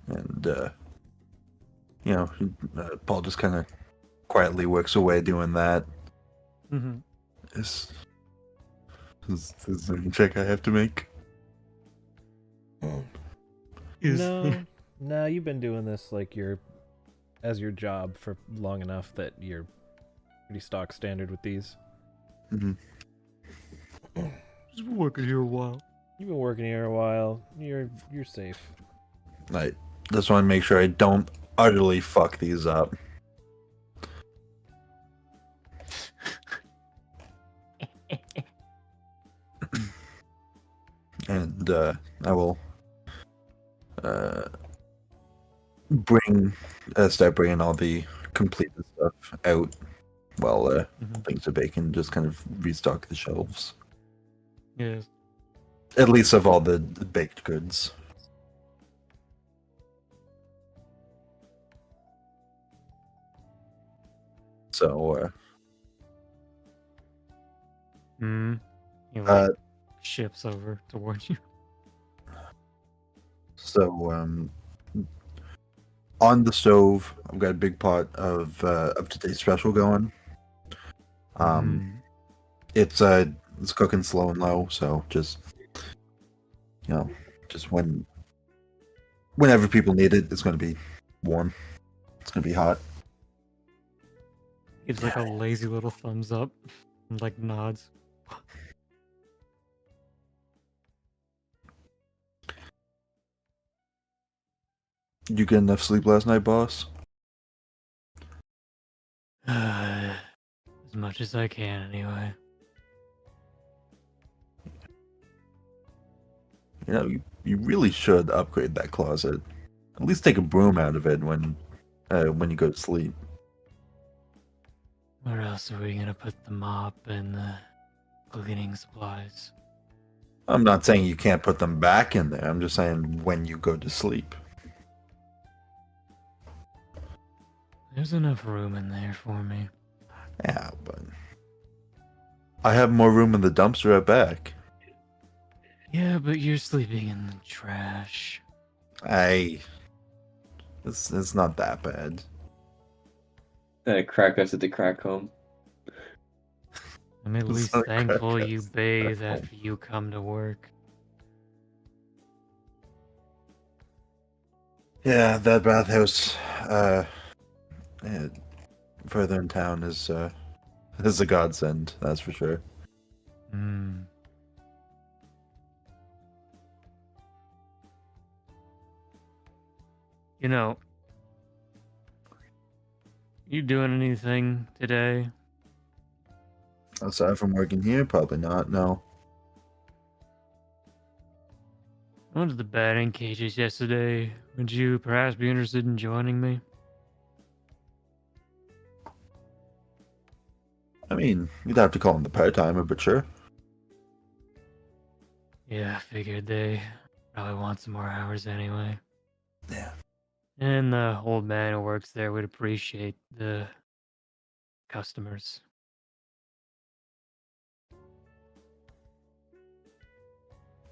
And Paul just kind of quietly works away doing that. Mm-hmm. Is there a check I have to make? No, you've been doing this like as your job for long enough that you're pretty stock standard with these. Mm-hmm. Just been working here a while. You've been working here a while. You're safe. I just want to make sure I don't utterly fuck these up. And I will start bringing all the completed stuff out while things are baking. Just kind of restock the shelves, Yes. at least of all the baked goods. So, He like shifts over towards you. So on the stove, I've got a big pot of today's special going. It's cooking slow and low, so just just whenever people need it, it's going to be warm. It's going to be hot. Gives like a lazy little thumbs up, and like nods. Did you get enough sleep last night, boss? As much as I can, anyway. You really should upgrade that closet. At least take a broom out of it when you go to sleep. Where else are we gonna put the mop and the cleaning supplies? I'm not saying you can't put them back in there. I'm just saying when you go to sleep. There's enough room in there for me. Yeah, but I have more room in the dumpster at back. Yeah, but you're sleeping in the trash. It's not that bad. Crack us at the crack home. I'm at It's least not thankful crack you us. bathe after you come to work. Yeah, that bathhouse further in town is a godsend, that's for sure. Hmm. You know, you doing anything today? Aside from working here, probably not, no. I went to the batting cages yesterday. Would you perhaps be interested in joining me? I mean, you'd have to call him the part-timer, but sure. Yeah, I figured they probably want some more hours anyway. Yeah. And the old man who works there would appreciate the customers.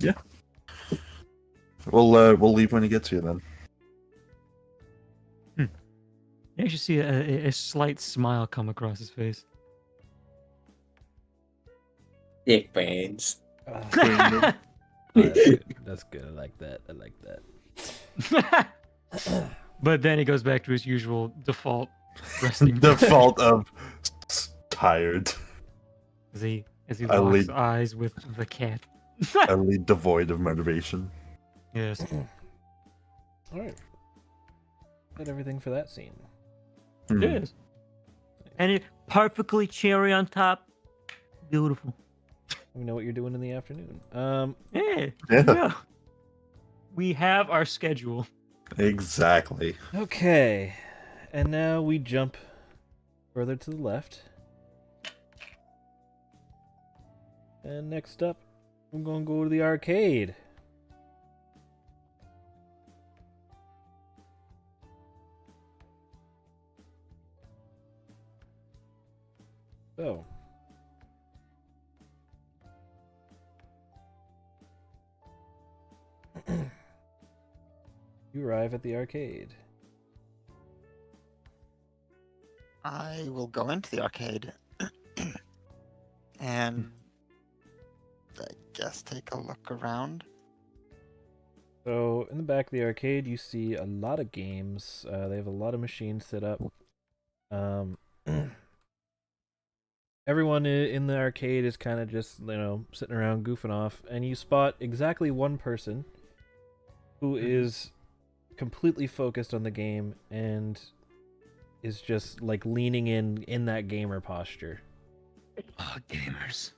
Yeah. We'll leave when he gets here then. You actually see a slight smile come across his face. Dick fans. Oh, that's good. That's good. I like that. I like that. But then he goes back to his usual default resting Default of tired. as he I locks lead- eyes with the cat. Utterly devoid of motivation. Yes. All right. Got everything for that scene. Hmm. Yes. And it perfectly cherry on top. Beautiful. We know what you're doing in the afternoon. Yeah. Yeah. We have our schedule. Exactly. Okay. And now we jump further to the left. And next up, we're going to go to the arcade. So. You arrive at the arcade. I will go into the arcade and I guess take a look around. So in the back of the arcade, you see a lot of games. They have a lot of machines set up. Everyone in the arcade is kind of just, sitting around goofing off, and you spot exactly one person who is completely focused on the game and is just like leaning in that gamer posture. Oh, gamers.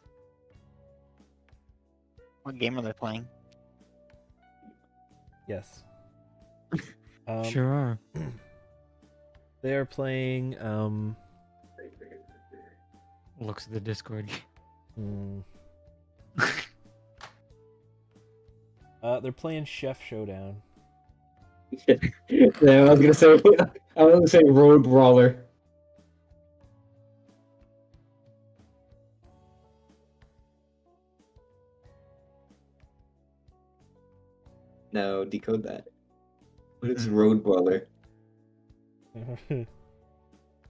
What game are they playing? Yes. Sure are. They are playing Looks at the Discord. They're playing Chef Showdown. Yeah, I was gonna say Road Brawler. No, decode that. What is Road Dweller?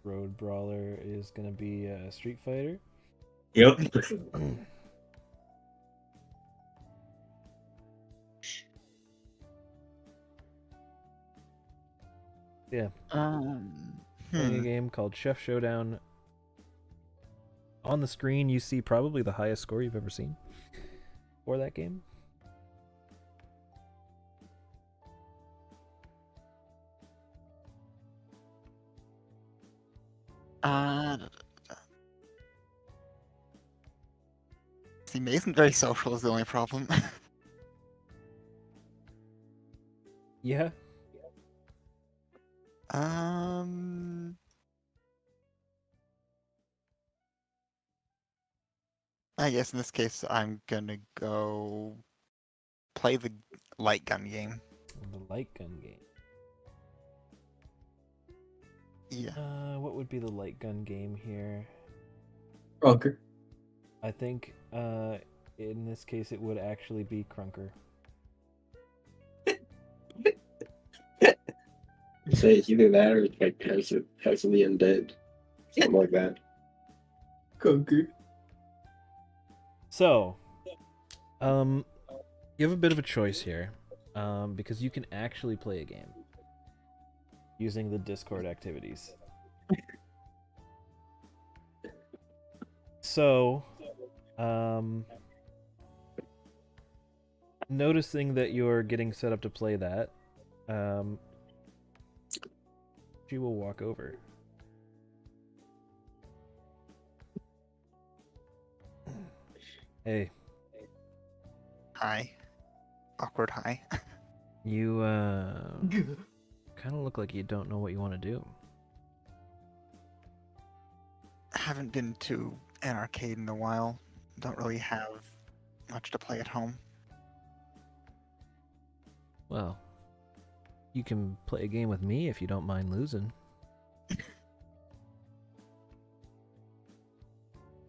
Road Brawler is gonna be Street Fighter. Yep. Yeah, Um, playing a game called Chef Showdown. On the screen, you see probably the highest score you've ever seen for that game. See, May isn't very social is the only problem. Yeah. Um, I guess in this case, I'm gonna go play the light gun game. The light gun game. Yeah. What would be the light gun game here? Crunker. I think in this case it would actually be Crunker. Say it's either that or it's like House of the Undead. Something like that. Crunker. So, you have a bit of a choice here, because you can actually play a game using the Discord activities. So, noticing that you're getting set up to play that, she will walk over. Hey, Hi. Awkward hi. you kind of look like you don't know what you want to do. Haven't been to an arcade in a while. Don't really have much to play at home. Well, you can play a game with me if you don't mind losing.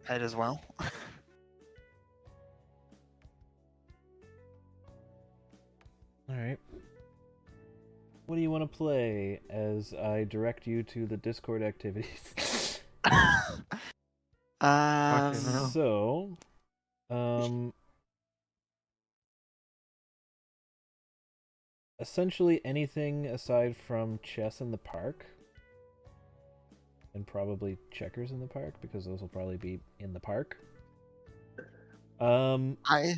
Might as well. Alright. What do you want to play as I direct you to the Discord activities? Um, So, essentially anything aside from chess in the park. And probably checkers in the park, because those will probably be in the park. I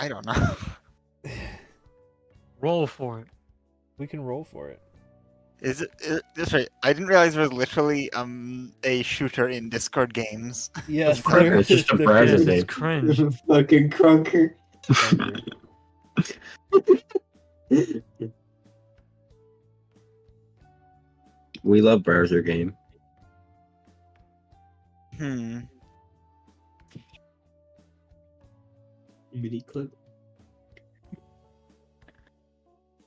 don't know. Roll for it. We can roll for it. Is it? That's right. I didn't realize there was literally a shooter in Discord games. Yes, Crunker, it's just a there browser is. name. It's cringe. Fucking Crunker. Crunker. We love browser game. Mini clip.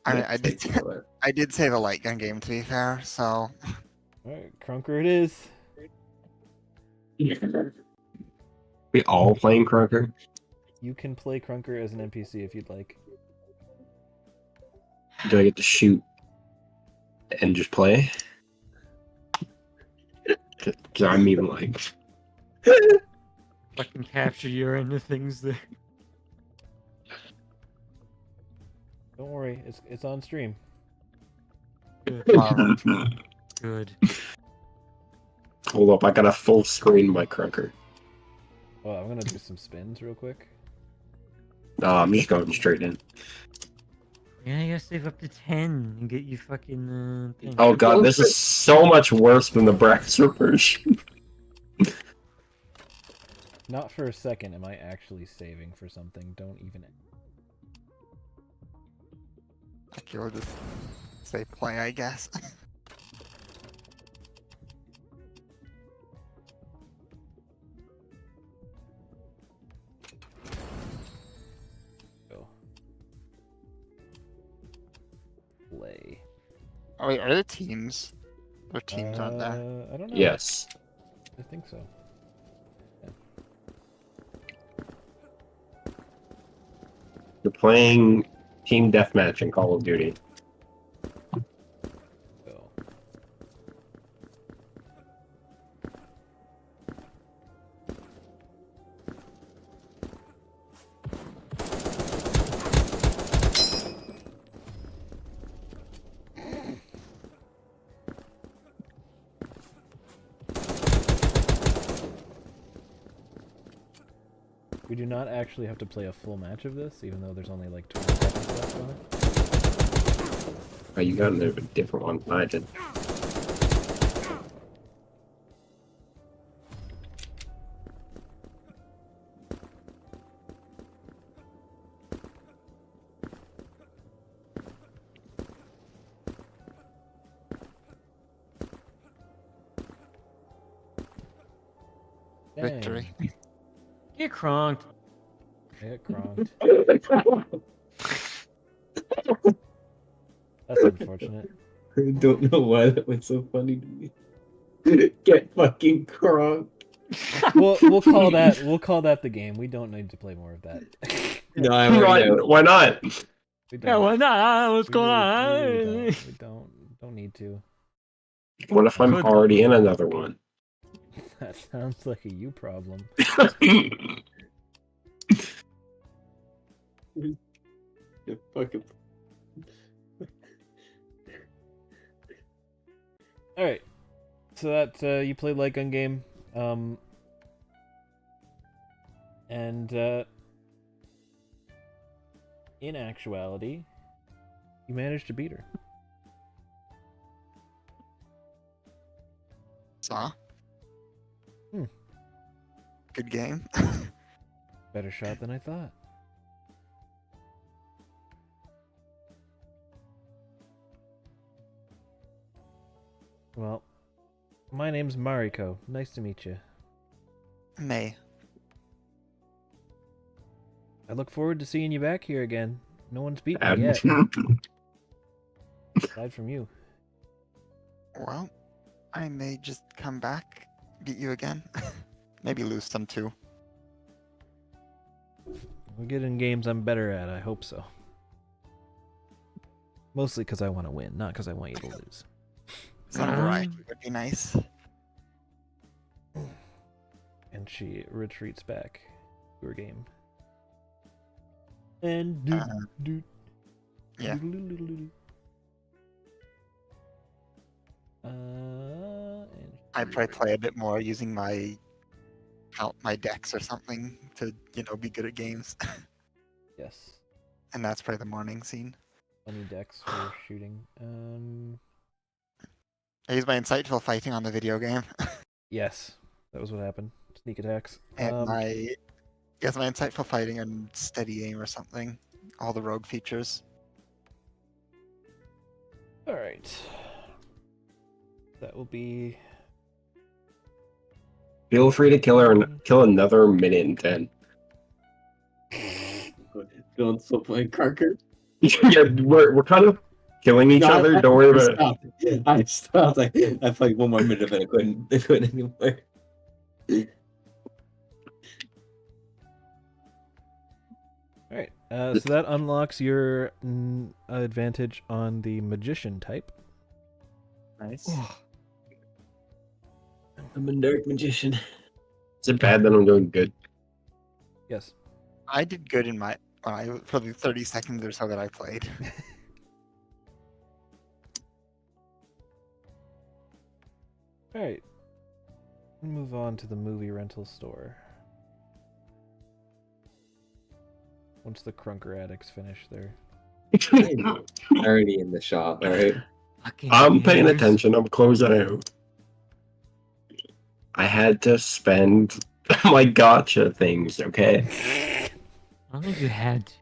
I mean, I did say the light gun game to be fair, so Alright, Crunker it is. We all playing Crunker? You can play Crunker as an NPC if you'd like. Do I get to shoot and just play? Because I'm even like... Fucking capture your into things there. Don't worry, it's on stream. Good. Good. Hold up, I got a full screen my Crunker. Oh, I'm gonna do some spins real quick. No, I'm just going straight in. Yeah, you gotta save up to 10 and get you fucking thing. Oh god, this is so much worse than the browser version. Not for a second am I actually saving for something. Don't even. like you'll just say play, I guess. Go. Play. Oh wait, are there teams? There teams aren't there? I don't know. Yes. I think so. You're playing Team deathmatch in Call of Duty. Go. We do not actually have to play a full match of this, even though there's only like 20 seconds left on it. Oh, you got a different one than I did. Dang. Victory. Get cronked. Get cronked. That's unfortunate. I don't know why that was so funny to me. Get fucking crunk. We'll call that the game. We don't need to play more of that. No, I already know. Why not? We don't. Yeah, why not? What's We going really on? We don't need to. What if I'm Could. already in another one? That sounds like a you problem. Yeah, fucking. All right. So that you played light gun game, and in actuality, you managed to beat her. Saw. Hmm. Good game. Better shot than I thought. Well, my name's Mariko. Nice to meet you. May. I look forward to seeing you back here again. No one's beat me yet, aside from you. Well, I may just come back, beat you again. Maybe lose some too. We'll get in games I'm better at. I hope so. Mostly because I want to win, not because I want you to lose. Some variety would be nice. And she retreats back to her game. And Yeah. And I'd probably play a bit more using my decks or something to, be good at games. yes, And that's probably the morning scene. funny decks for shooting. I use my insightful fighting on the video game. Yes, that was what happened. Sneak attacks. And my insightful fighting and steady aim or something. All the rogue features. All right. That will be. Feel free to kill her and kill another minute and 10. Feeling so funny, Carker. Yeah, we're kind of killing each other. Don't worry about it. I stopped. I played one more minute, but I couldn't anymore. All right. So that unlocks your advantage on the magician type. Nice. I'm a nerd magician. Is it bad that I'm doing good? Yes. I did good for the 30 seconds or so that I played. All right. Move on to the movie rental store. Once the Crunker addicts finish their. Already in the shop, alright? I'm paying attention. I'm closing out. I had to spend my gotcha things, okay? I don't think you had to.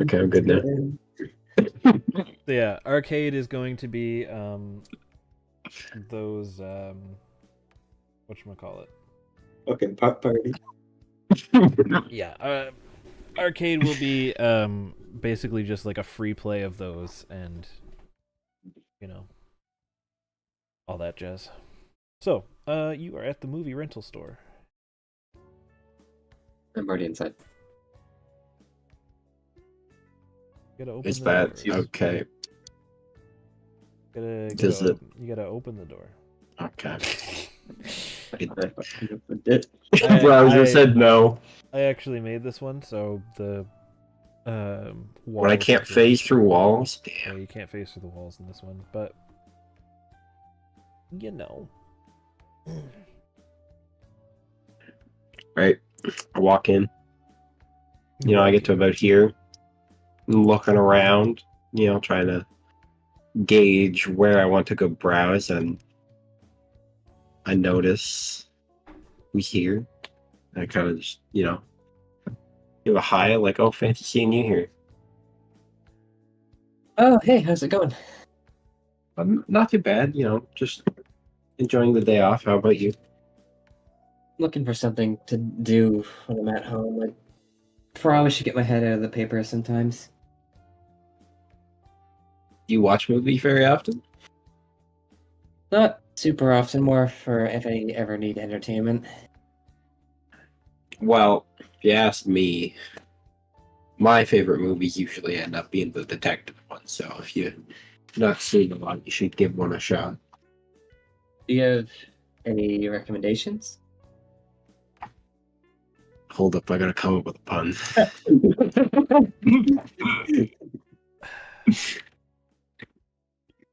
Okay, I'm good now. So yeah, arcade is going to be those whatchamacallit. Okay, party. Yeah, arcade will be basically just like a free play of those and all that jazz. So, you are at the movie rental store. I'm already inside. gotta open Is the that doors. okay? Gotta go. You gotta open the door. Okay. I- Browser I- said no. I actually made this one, so the When I walls can't are phase just- through walls, Yeah, damn. you can't phase through the walls in this one, but you know. Right. I walk in. You know, I get to about here, looking around, you know, trying to gauge where I want to go browse, and I notice who's here. I kind of just, you know, give a hi, like, oh, fancy seeing you here. Oh, hey, how's it going? Not too bad, you know, just enjoying the day off. How about you? Looking for something to do when I'm at home. I probably should get my head out of the paper sometimes. Do you watch movies very often? Not super often, more for if I ever need entertainment. Well, if you ask me, my favorite movies usually end up being the detective ones. So if you've not seen a lot, you should give one a shot. Do you have any recommendations? Hold up, I gotta come up with a pun.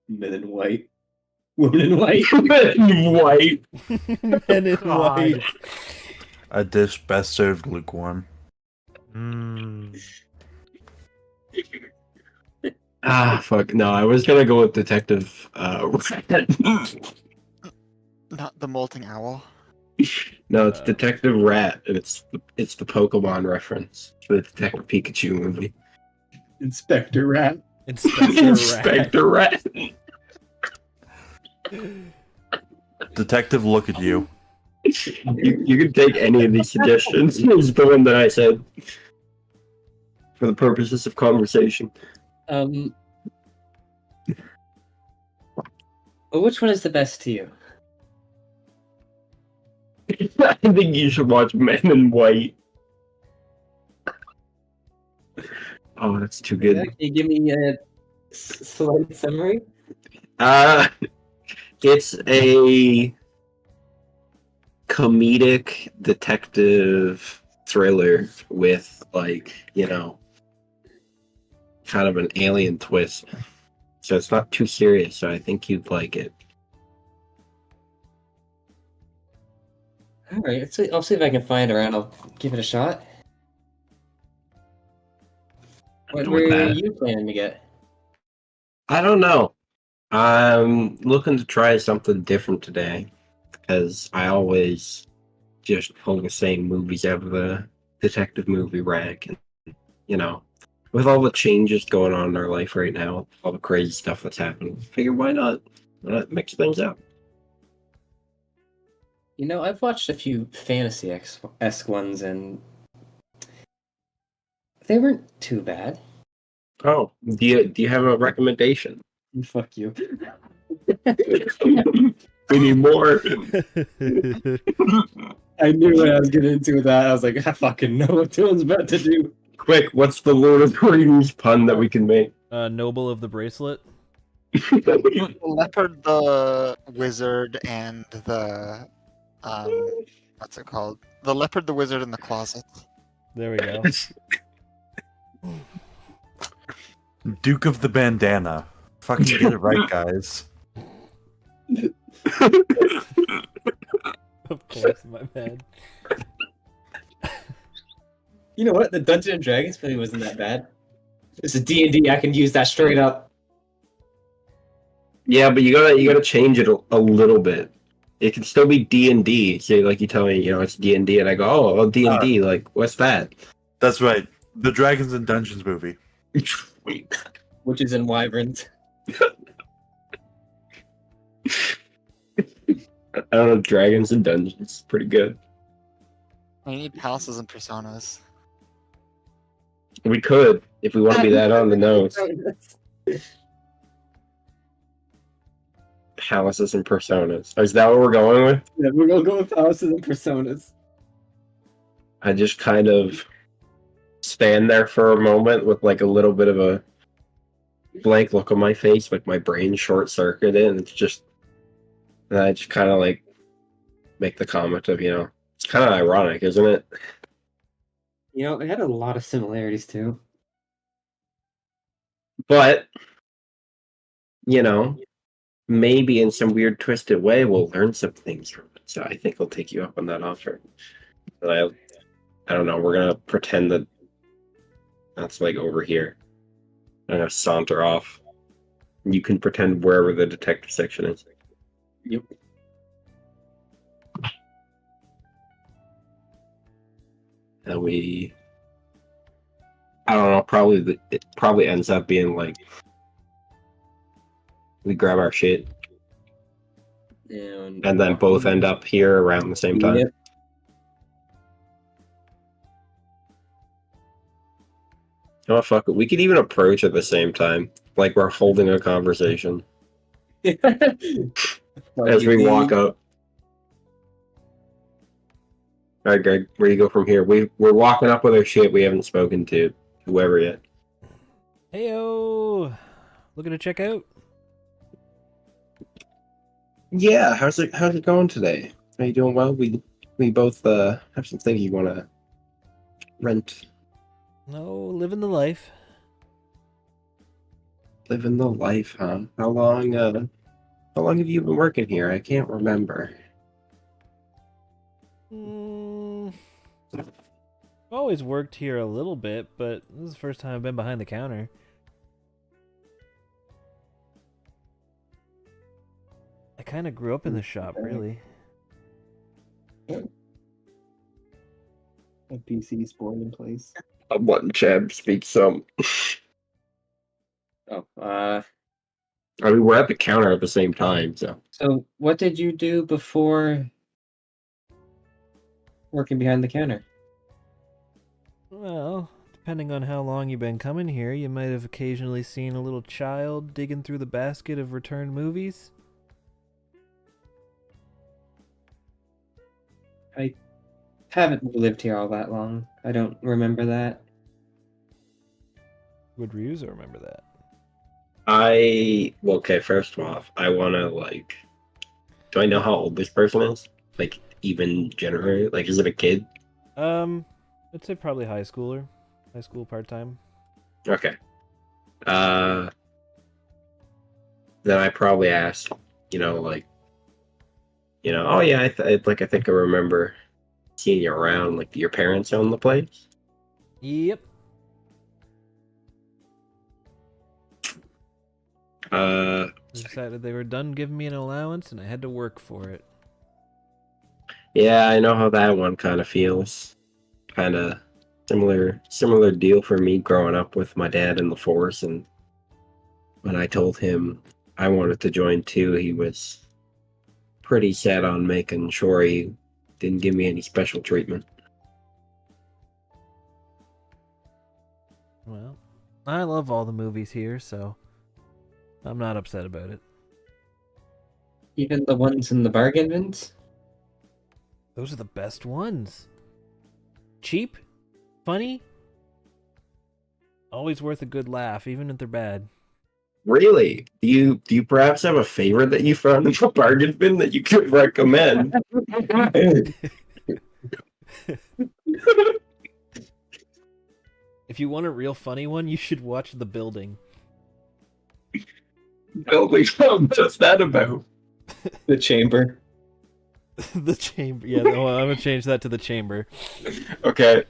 Men in White. Women in White. White. Men in God. white. A dish best served lukewarm. Ah, fuck. No, I was gonna go with Detective. Not the molting owl. No, it's Detective Rat, and it's the Pokemon reference for the Detective Pikachu movie. Inspector Rat. Inspector Rat. Rat. Detective, look at you. You can take any of these suggestions. It's the one that I said for the purposes of conversation. Well, which one is the best to you? I think you should watch Men in White. Oh, that's too good. Can you give me a slight summary? It's a comedic detective thriller with, like, you know, kind of an alien twist. So it's not too serious, so I think you'd like it. All right, I'll see if I can find it around. I'll give it a shot. What With were that. you planning to get? I don't know. I'm looking to try something different today, because I always just pull the same movies out of the detective movie rack. And, you know, with all the changes going on in our life right now, all the crazy stuff that's happening, I figure why not mix things up? You know, I've watched a few fantasy-esque ones, and they weren't too bad. Oh, do you have a recommendation? Fuck you. We need more. I knew what I was getting into with that. I was like, I fucking know what Dylan's about to do. Quick, what's the Lord of the Rings pun that we can make? Noble of the Bracelet. The leopard, the wizard, and the what's it called? The leopard, the wizard, and the closet. There we go. Duke of the Bandana. Fucking get it right, guys. Of course, my bad. You know what? The Dungeons and Dragons movie wasn't that bad. It's a D&D. I can use that straight up. Yeah, but you gotta change it a little bit. It can still be D&D. So like you tell me, you know, it's D&D, and I go, oh, D&D, like what's that? That's right. The Dragons and Dungeons movie. Witches and wyverns. I don't know, Dragons and Dungeons, pretty good. We need palaces and personas. We could, if we want to be that on the nose. Palaces and personas. Is that what we're going with? Yeah, we're gonna go with palaces and personas. I just kind of stand there for a moment with like a little bit of a blank look on my face, like my brain short circuited, and and I just kind of like make the comment of, it's kind of ironic, isn't it? It had a lot of similarities too. But, you know, maybe in some weird twisted way we'll learn some things from it. So I think I'll take you up on that offer. But I don't know, we're gonna pretend that that's like over here. I'm gonna saunter off. You can pretend wherever the detective section is. Yep. And I don't know, it probably ends up being like we grab our shit and then both end up here around the same time. Yep. Oh, fuck it. We could even approach at the same time, like we're holding a conversation as we walk up. All right, Greg, where do you go from here? We're walking up with our shit. We haven't spoken to whoever yet. Heyo, looking to check out. Yeah, how's it going today? Are you doing well? We both have some things you want to rent. No, living the life. Living the life, huh? How long have you been working here? I can't remember. I've always worked here a little bit, but this is the first time I've been behind the counter. I kind of grew up in the shop, really. A PC spawned in place. I'm letting Chad speak some. Oh, I mean, we're at the counter at the same time, so. So what did you do before working behind the counter? Well, depending on how long you've been coming here, you might have occasionally seen a little child digging through the basket of returned movies. I haven't lived here all that long. I don't remember that. Would Ryuza remember that? Okay, first off, I want to, do I know how old this person is? Like, even generally? Like, is it a kid? I'd say probably high schooler. High school part-time. Okay. Then I probably asked, oh yeah, I think I remember seeing you around. Like, your parents own the place? Yep. They decided they were done giving me an allowance, and I had to work for it. Yeah, I know how that one kind of feels. Kind of similar deal for me growing up with my dad in the force, and when I told him I wanted to join too, he was pretty set on making sure he didn't give me any special treatment. Well, I love all the movies here, so I'm not upset about it. Even the ones in the bargain bins? Those are the best ones. Cheap, funny, always worth a good laugh, even if they're bad. Really? Do you perhaps have a favorite that you found in the bargain bin that you could recommend? If you want a real funny one, you should watch The Building. Building, just that about. The Chamber. The Chamber. Yeah, no, I'm gonna change that to The Chamber. Okay.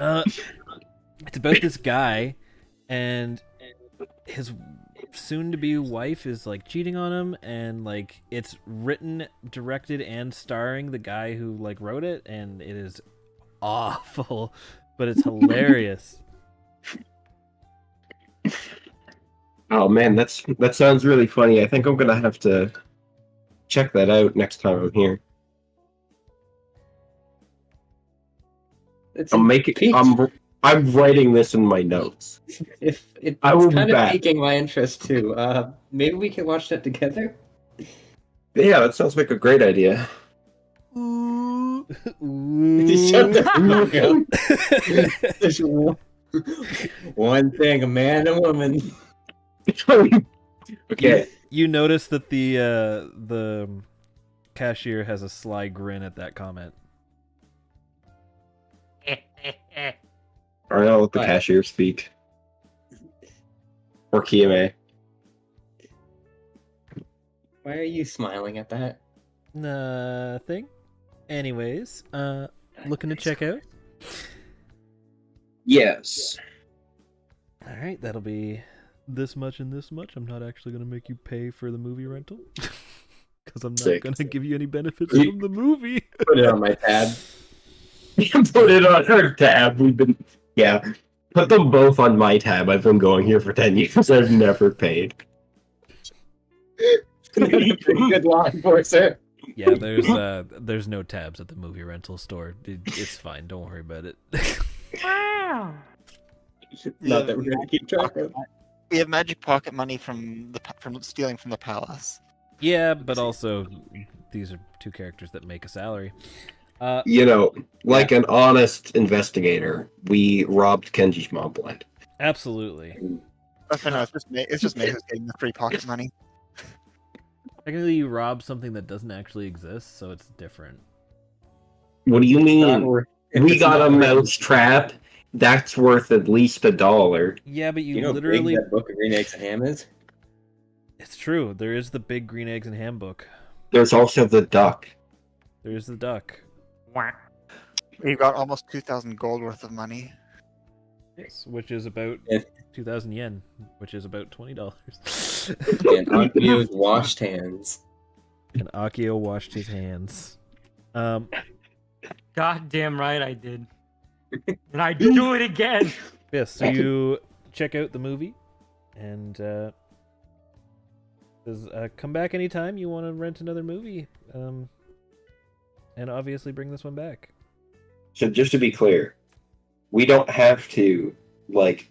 It's about this guy, and his soon-to-be wife is cheating on him, and it's written, directed, and starring the guy who wrote it, and it is awful, but it's hilarious. Oh man, that sounds really funny. I think I'm gonna have to check that out next time I'm here. I'm writing this in my notes. It's I will kind be of back. piquing my interest too. Maybe we can watch that together. Yeah, that sounds like a great idea. Shut the fuck up. One thing, a man and a woman. Okay. You notice that the cashier has a sly grin at that comment. Alright, I'll let the Right. cashier speak. Or KMA. Why are you smiling at that? Nothing. Anyways, looking to check out? Yes. All right, that'll be this much and this much. I'm not actually going to make you pay for the movie rental because I'm not Sick. going to give you any benefits We- from the movie. Put it on my tab. Put it on her tab. Yeah. Put them both on my tab. I've been going here for 10 years. I've never paid. Pretty good law enforcer. Yeah, there's no tabs at the movie rental store. It's fine. Don't worry about it. Not that we're gonna keep track of. We have magic pocket money from stealing from the palace. Yeah, but also these are two characters that make a salary. You know, like an honest investigator, we robbed Kenji's mom blind. Absolutely. Oh, no, it's just me who's getting the free pocket money. Technically, you rob something that doesn't actually exist, so it's different. What do you mean? If We it's got not a written- mouse trap. That's worth at least $1. Yeah, but You know, literally. big that book of green eggs and ham is. It's true. There is the big green eggs and ham book. There's also the duck. There's the duck. We've got almost 2,000 gold worth of money. Yes, which is about Yeah. 2,000 yen, which is about $20. And Akio's washed hands. And Akio washed his hands. Goddamn right I did. And I do it again. Yes, so you check out the movie, and come back anytime you want to rent another movie, and obviously bring this one back. So just to be clear, we don't have to like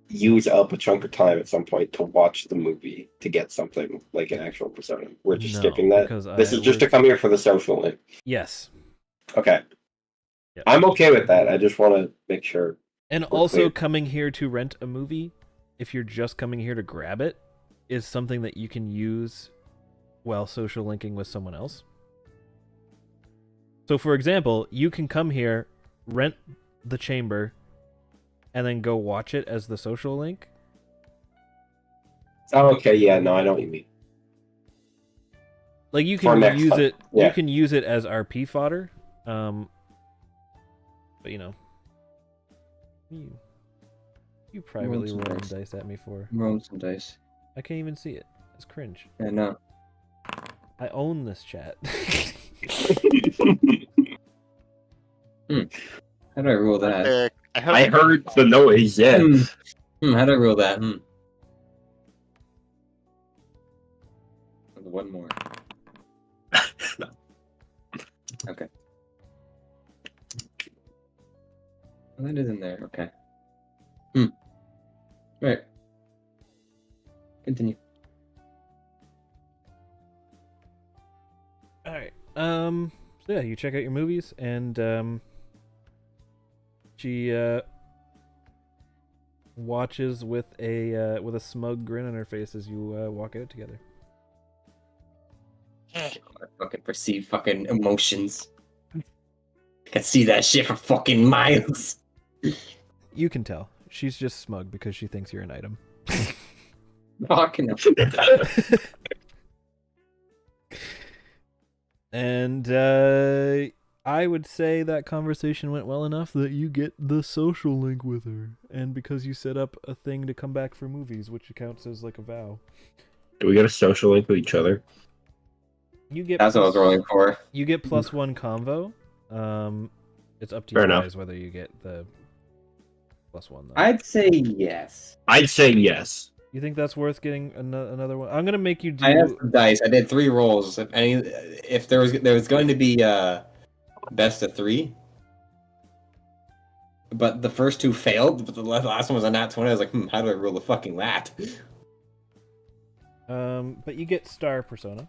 use up a chunk of time at some point to watch the movie to get something like an actual persona. We're just No, skipping that. because This is just to come here for the social link. Yes. Okay. Yep. I'm okay with that. I just want to make sure. And We're also clear. coming here to rent a movie, if you're just coming here to grab it, is something that you can use while social linking with someone else. So for example, you can come here, rent the chamber, and then go watch it as the social link. Oh, okay. Yeah. No, I know what you mean. Like you For can next use time. it Yeah. you can use it as RP fodder. But you know. You privately some rolling dice. dice at me for. I'm rolling some dice. I can't even see it. It's cringe. I know. I own this chat. How do I roll that? I heard the noise. Yeah. How do I roll that? One more. Okay. Well, that is in there. Okay. Right. Continue. All right. So yeah, you check out your movies, and she watches with a smug grin on her face as you walk out together. I fucking perceive fucking emotions. I can see that shit for fucking miles. You can tell she's just smug because she thinks you're an item. Fucking And I would say that conversation went well enough that you get the social link with her, and because you set up a thing to come back for movies, which counts as like a vow. Do we get a social link with each other? You get That's what I was rolling for. You get +1 convo. It's up to Fair you enough. guys whether you get the +1 though. I'd say yes. I'd say yes. You think that's worth getting another one? I'm gonna make you do. I have some dice. I did 3 rolls. If there was going to be best of 3, but the first 2 failed. But the last one was a nat 20. I was like, how do I roll the fucking lat? But you get star persona.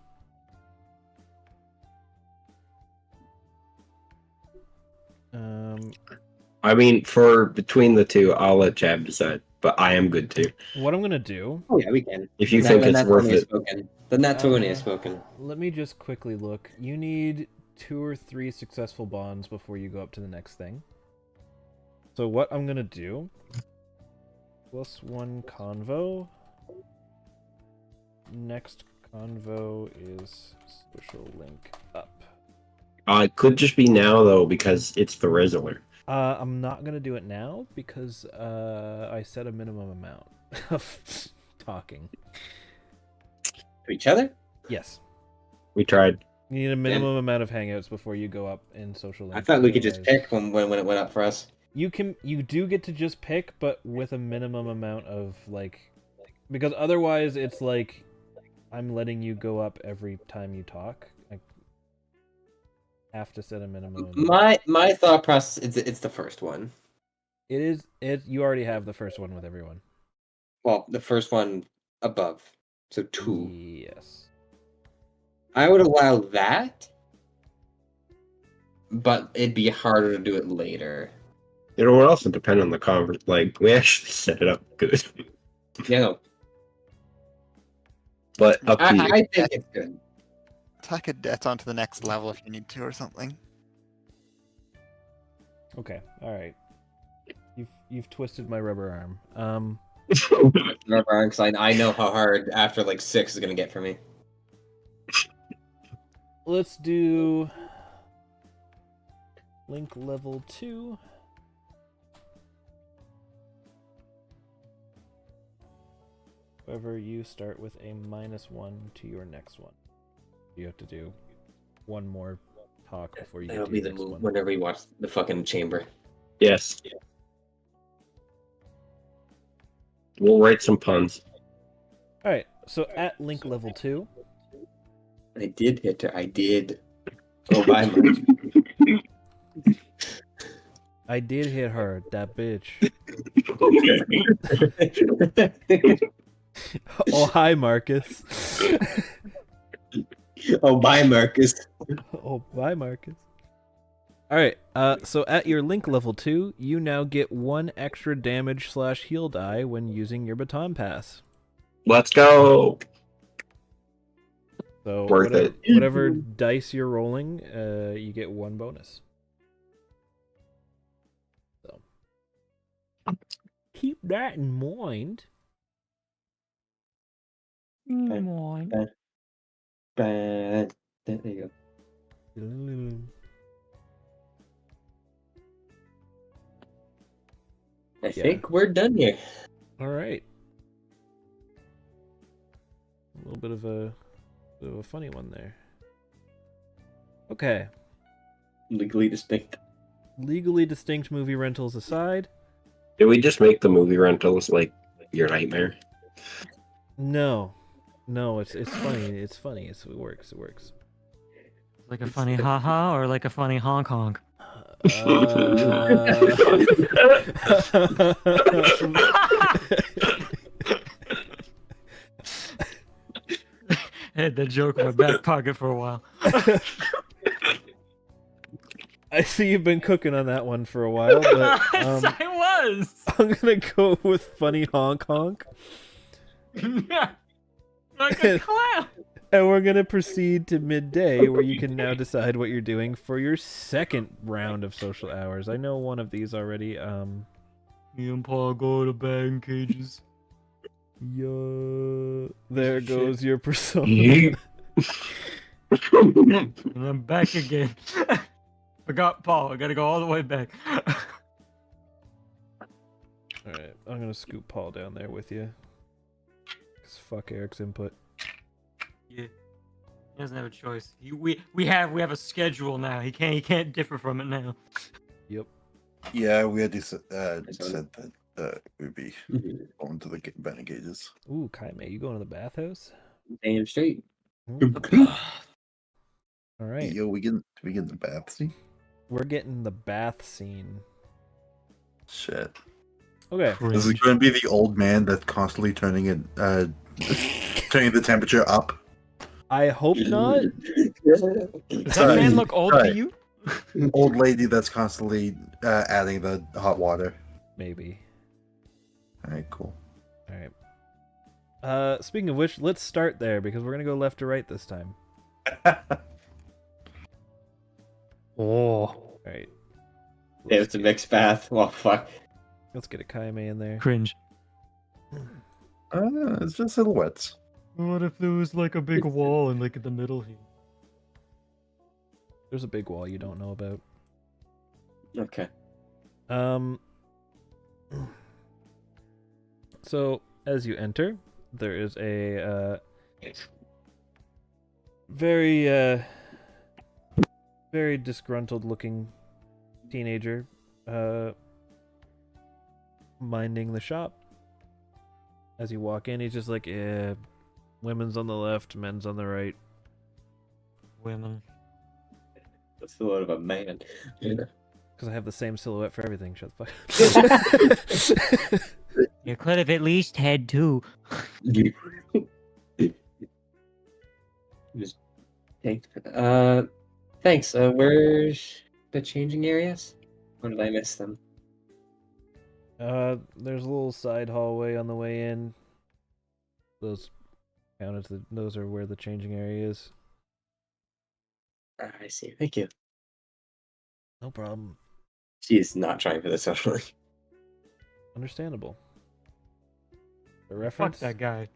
I mean, for between the two, I'll let Chad decide. But I am good too. What I'm gonna do? Oh yeah, we can. If you Then think then it's that's worth when he has it. spoken. Then that's when he has spoken. Let me just quickly look. You need 2 or 3 successful bonds before you go up to the next thing. So what I'm gonna do? +1 convo. Next convo is social link up. It could just be now though because it's the Rizzler. I'm not gonna do it now because I set a minimum amount of talking. To each other? Yes. We tried. You need a minimum amount of hangouts before you go up in social link. I thought we could just otherwise- pick when it went up for us. You do get to just pick, but with a minimum amount of because otherwise it's like I'm letting you go up every time you talk. I have to set a minimum. My thought process it's the first one. You already have the first one with everyone. Well, the first one above. So 2. Yes. I would allow that, but it'd be harder to do it later. You know what else? It depends on the conference. Like we actually set it up good. Yeah, no. But up to you. I think it's good. Tack a debt onto the next level if you need to or something. Okay. All right. You've twisted my rubber arm. Because I know how hard after like 6 is gonna get for me. Let's do link level 2. However, you start with a -1 to your next one. You have to do one more talk before you get That'll to be your the next move one. whenever we watch the fucking chamber. Yes. We'll write some puns. All right. So at link level 2, I did hit her. I did. Oh, bye, Mark. I did hit her, that bitch. Oh, hi, Marcus. Oh, bye, Marcus. Oh, bye, Marcus. All right. So at your link level 2, you now get 1 extra damage/heal die when using your baton pass. Let's go. So Worth it. whatever dice you're rolling, you get 1 bonus. So keep that in mind. There you go. I think we're done here. All right. A little bit of a funny one there. Okay. Legally distinct. Legally distinct movie rentals aside. Did we just make the movie rentals like your nightmare? No, it's funny. It's funny. It works. It works. Like a funny haha or like a funny Hong Kong? I had that joke in my back pocket for a while. I see you've been cooking on that one for a while, but I was. I'm gonna go with funny Hong Kong, Like a clown. and we're gonna proceed to midday, where you can now decide what you're doing for your second round of social hours. I know one of these already. Me and Paul go to batting cages. Yeah, there goes your persona. Yeah. And I'm back again. Forgot Paul. I gotta go all the way back. Alright, I'm gonna scoop Paul down there with you. Cause fuck Eric's input. Yeah. He doesn't have a choice. We have a schedule now. He can't differ from it now. Yep. Yeah, we had said that we'd be going to the batting cages. Ooh, Kaime, you going to the bathhouse? Damn straight. Alright. Yo, we get the bath scene? We're getting the bath scene. Shit. Okay. Is it going to be the old man that's constantly turning the temperature up? I hope not. Does that man look old to you? Old lady that's constantly adding the hot water. Maybe. All right, cool. All right. Speaking of which, let's start there because we're gonna go left to right this time. Oh. All right. Yeah, it's a mixed bath. Well, fuck. Let's get a Kaime in there. Cringe. It's just silhouettes. What if there was like a big wall and like in the middle here? There's a big wall you don't know about. Okay. So as you enter, there is a very very disgruntled looking teenager minding the shop. As you walk in, he's just like, yeah, women's on the left, men's on the right. Women. That's the load of a man. Because I have the same silhouette for everything. Shut the fuck up. You could have at least had two. Just thanks. Thanks. Where's the changing areas? When did I miss them? There's a little side hallway on the way in. Those those are where the changing area is. I see. Thank you. No problem. She is not trying for this, actually. Understandable. For Fuck reference, that guy.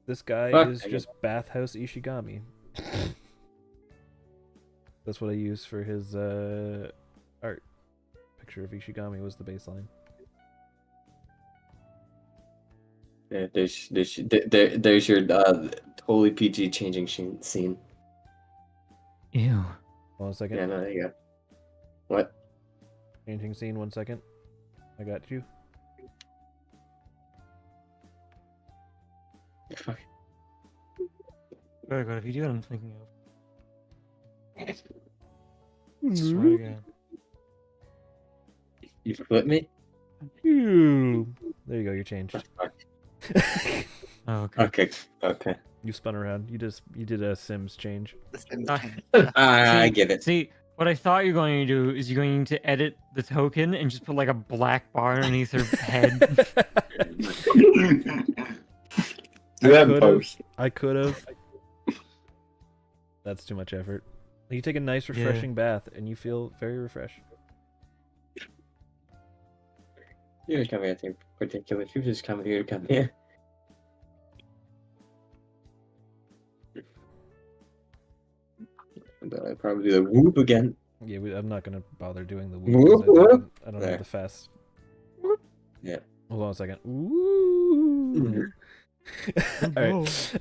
this guy Fuck is that just Bathhouse Ishigami. That's what I use for his art. Picture of Ishigami was the baseline. Yeah, there's your totally PG changing scene. Ew. Hold on a second. Yeah, no, there you go. What? Changing scene, 1 second. I got you. Fuck. Very good. If you do what I'm thinking of. Swear to God. You flip me? Phew. There you go. You're changed. Oh, okay. Okay. You spun around. You did a Sims change. The Sims Ah. change. I See- get it. See, what I thought you're going to do is you're going to edit the token and just put like a black bar underneath her head. Do that could've. post. I could have. That's too much effort. You take a nice, refreshing bath, and you feel very refreshed. You just come here, I think, particular. You just come here, come here. Then I'd probably do the whoop again. Yeah, I'm not gonna bother doing the Whoop, whoop. 'Cause whoop. I don't There. have the fast. Yeah. Hold on a second. Ooh. All right.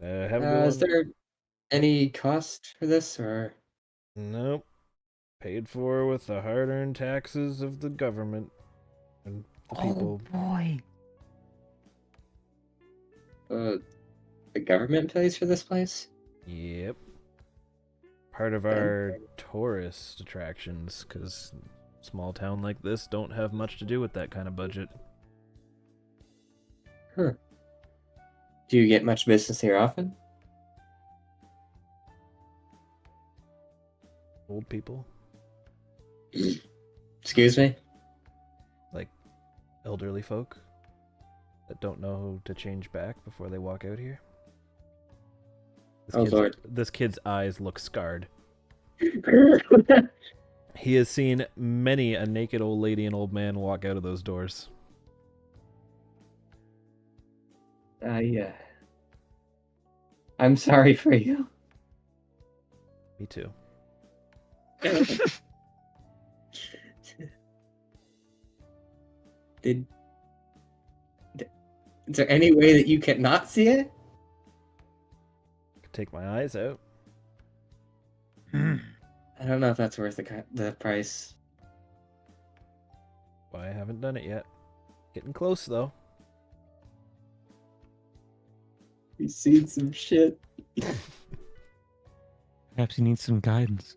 Have a good Is one. there any cost for this, or Nope. Paid for with the hard-earned taxes of the government and the people. boy. the government pays for this place? Yep. Part of our tourist attractions, because small town like this don't have much to do with that kind of budget. Huh. Do you get much business here often? Old people, Excuse me? like elderly folk that don't know to change back before they walk out here. Oh, Lord. This kid's eyes look scarred. He has seen many a naked old lady and old man walk out of those doors. I'm sorry for you. Me too. Is there any way that you cannot see it? Could take my eyes out. I don't know if that's worth the price. Well, I haven't done it yet. Getting close though. He's seen some shit. Perhaps he needs some guidance.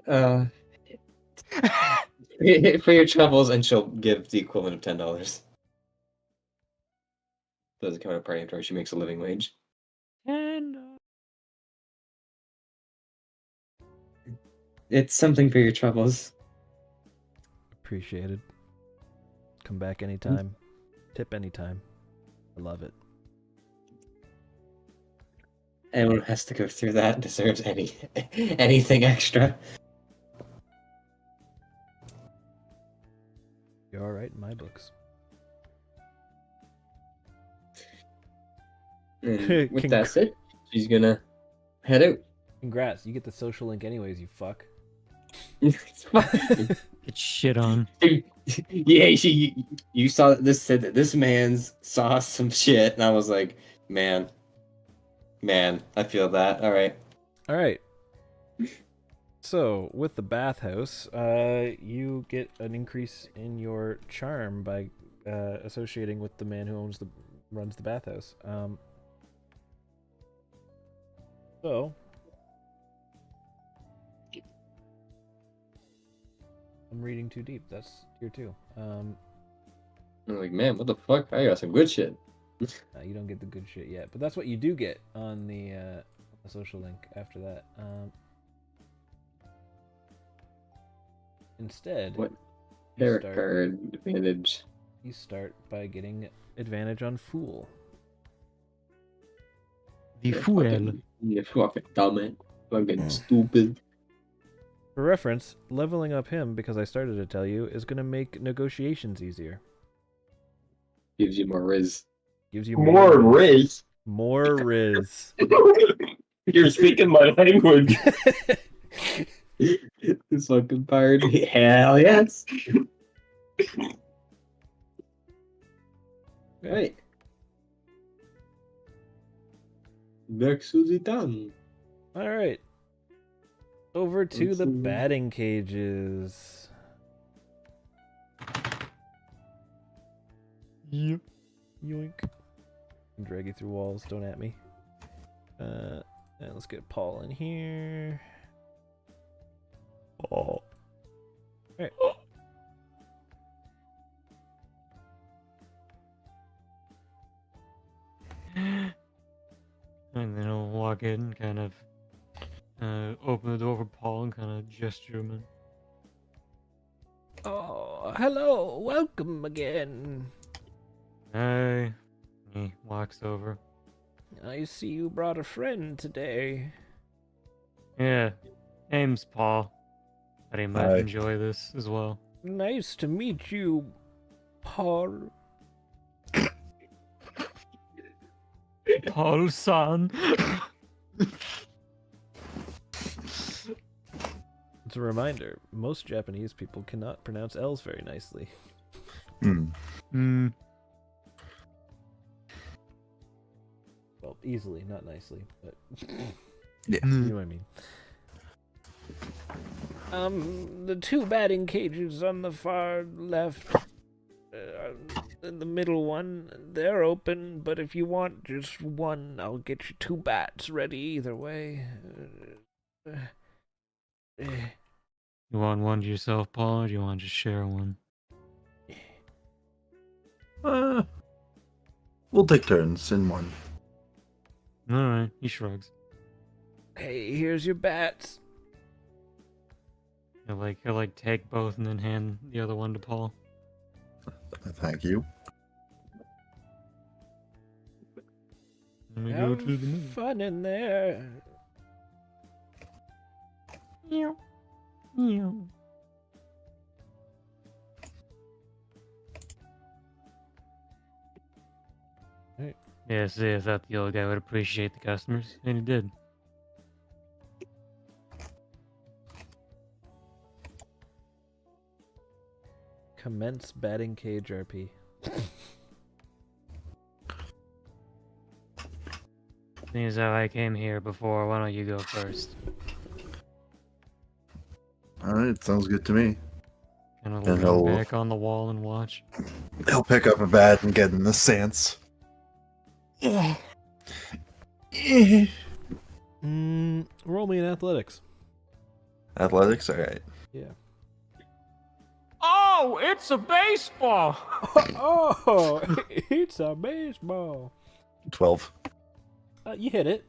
For your troubles, and she'll give the equivalent of $10. doesn't come out of party after she makes a living wage. And It's something for your troubles. Appreciated. Come back anytime. Tip anytime. I love it. Anyone who has to go through that deserves anything extra. You're all right in my books. And with that said, she's gonna head out. Congrats, you get the social link anyways, you fuck. It's fine. get shit on. Yeah, you saw this, said that this man's saw some shit, and I was like, man, I feel that. All right. So, with the bathhouse, you get an increase in your charm by associating with the man who runs the bathhouse. So, I'm reading too deep. That's tier 2. I'm like, man, what the fuck? I got some good shit. You don't get the good shit yet, but that's what you do get on the social link after that. Instead, What? you Character advantage. You start by getting advantage on Fool. The fool. You fucking dumb, fucking stupid. For reference, leveling up him, because I started to tell you, is going to make negotiations easier. Gives you more riz. Gives you More riz. More riz. You're speaking my language. This fucking party. Hell yes. Right. Next Susie done. All right. Over to Let's the see. batting cages. Yep. Yoink. Drag you through walls. Don't at me. And let's get Paul in here. Oh. Alright. And then I'll walk in, kind of open the door for Paul and kind of gesture him in. Oh, hello. Welcome again. Hey. He walks over. I see you brought a friend today. Yeah. Name's Paul. But he might Hi. enjoy this as well. Nice to meet you, Paul. Paul-san. It's a reminder, most Japanese people cannot pronounce L's very nicely. Hmm. Well, easily, not nicely, but Yeah. you know what I mean. The 2 batting cages on the far left, in the middle one, they're open, but if you want just one, I'll get you 2 bats ready either way. You want one to yourself, Paul, or do you want to just share one? We'll take turns in one. Alright, he shrugs. Hey, here's your bats. He'll take both and then hand the other one to Paul. Thank you. Then we go Have to the middle. fun in there. Meow. Meow. Yeah, see, I thought the old guy would appreciate the customers, and he did. Commence batting cage RP. Seeing as how I came here before, why don't you go first? Alright, sounds good to me. Kind of And lean he'll- back on the wall and watch. He'll pick up a bat and get in the stance. Roll me in athletics. Athletics? Alright. Yeah. Oh! Oh, it's a baseball. Oh, it's a baseball. 12. You hit it.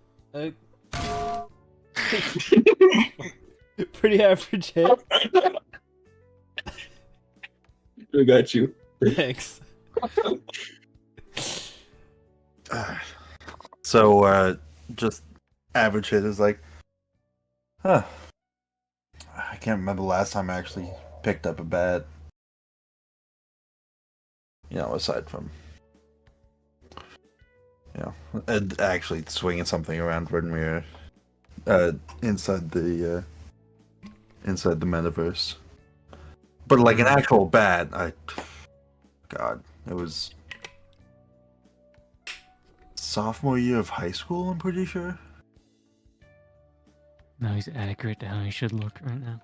Pretty average hit. I got you. Thanks. So, just average hit is like, huh. I can't remember the last time I actually picked up a bat. You know, aside from, you know, and actually swinging something around when we were inside the metaverse. But like an actual bat, God, it was sophomore year of high school, I'm pretty sure. No, he's accurate to how he should look right now.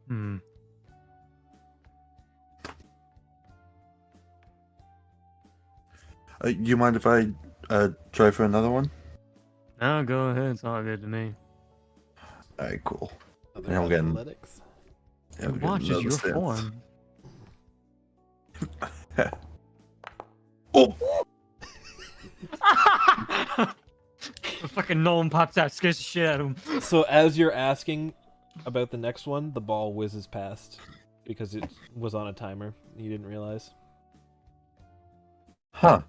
Hmm. You mind if I try for another one? No, go ahead. It's all good to me. Alright, cool. Other Now we're getting- athletics. Yeah, we're It getting watches another your stance. form. Oh! The fucking gnome pops out, scares the shit out of him. So as you're asking about the next one, the ball whizzes past because it was on a timer. You didn't realize. Huh.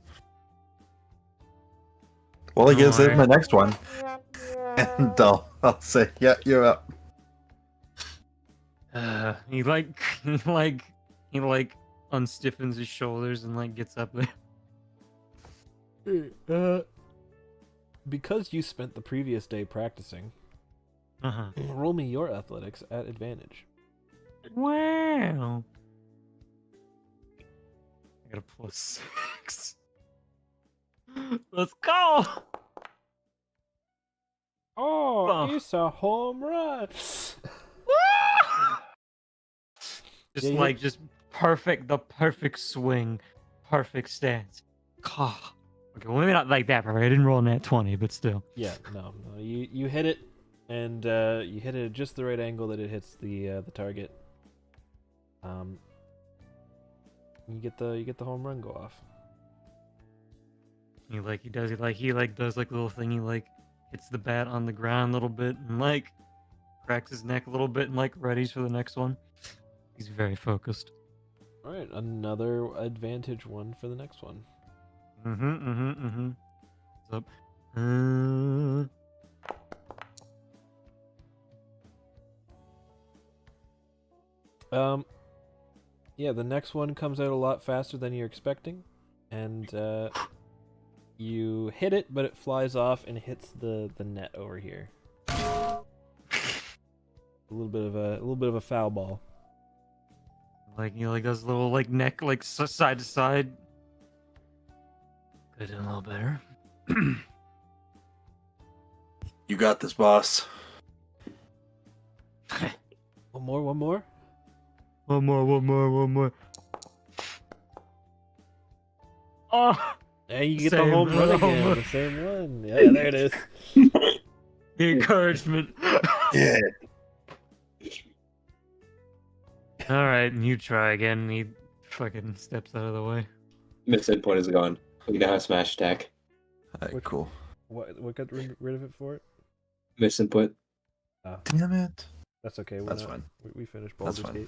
Well, I guess that's my Alright. next one. And I'll say, yeah, you're up. He unstiffens his shoulders and like gets up there. Because you spent the previous day practicing, roll me your athletics at advantage. Wow. I got a +6. Let's go. Oh, it's a home run. Just Yeah, like just perfect, the perfect swing, perfect stance. Okay, well maybe not like that, right? I didn't roll a nat 20, but still. Yeah, no, you hit it, and you hit it at just the right angle that it hits the target. You get the home run go off. He does a little thing. He like hits the bat on the ground a little bit and like cracks his neck a little bit and like readies for the next one. He's very focused. All right, another advantage one for the next one. What's up? Yeah, the next one comes out a lot faster than you're expecting, and you hit it, but it flies off and hits the net over here. A little bit of a foul ball. Like does a little like neck like side to side. Could do a little better. You got this, boss. One more. One more. Oh, Hey, you get Same the home run home again. run. The same one. Yeah, there it is. the encouragement. Yeah. All right, and you try again. He fucking steps out of the way. Missing point is gone. We now have smash attack. Alright, cool. What got rid of it for it? Miss input. Damn it. That's okay. That's fine. We finished That's Baldur's fine.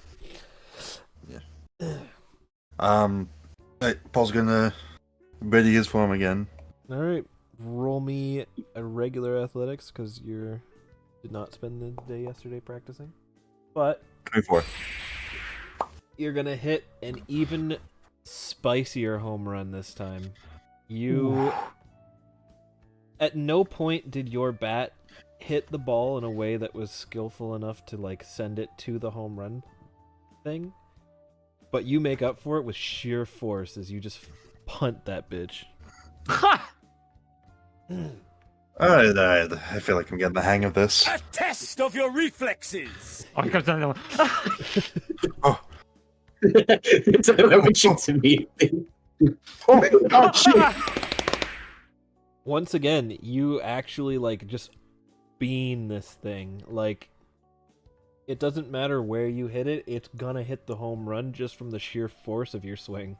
Gate. Alright, Paul's gonna ready his form again. All right, roll me a regular athletics because you did not spend the day yesterday practicing, but 24. you're gonna hit an even spicier home run this time. You at no point did your bat hit the ball in a way that was skillful enough to like send it to the home run thing, but you make up for it with sheer force as you just punt that bitch. Alright, I feel like I'm getting the hang of this. A test of your reflexes. Oh, he comes down the one. It's another one shoots immediately. Oh shit! Once again, you actually like just bean this thing. Like, it doesn't matter where you hit it, it's gonna hit the home run just from the sheer force of your swing.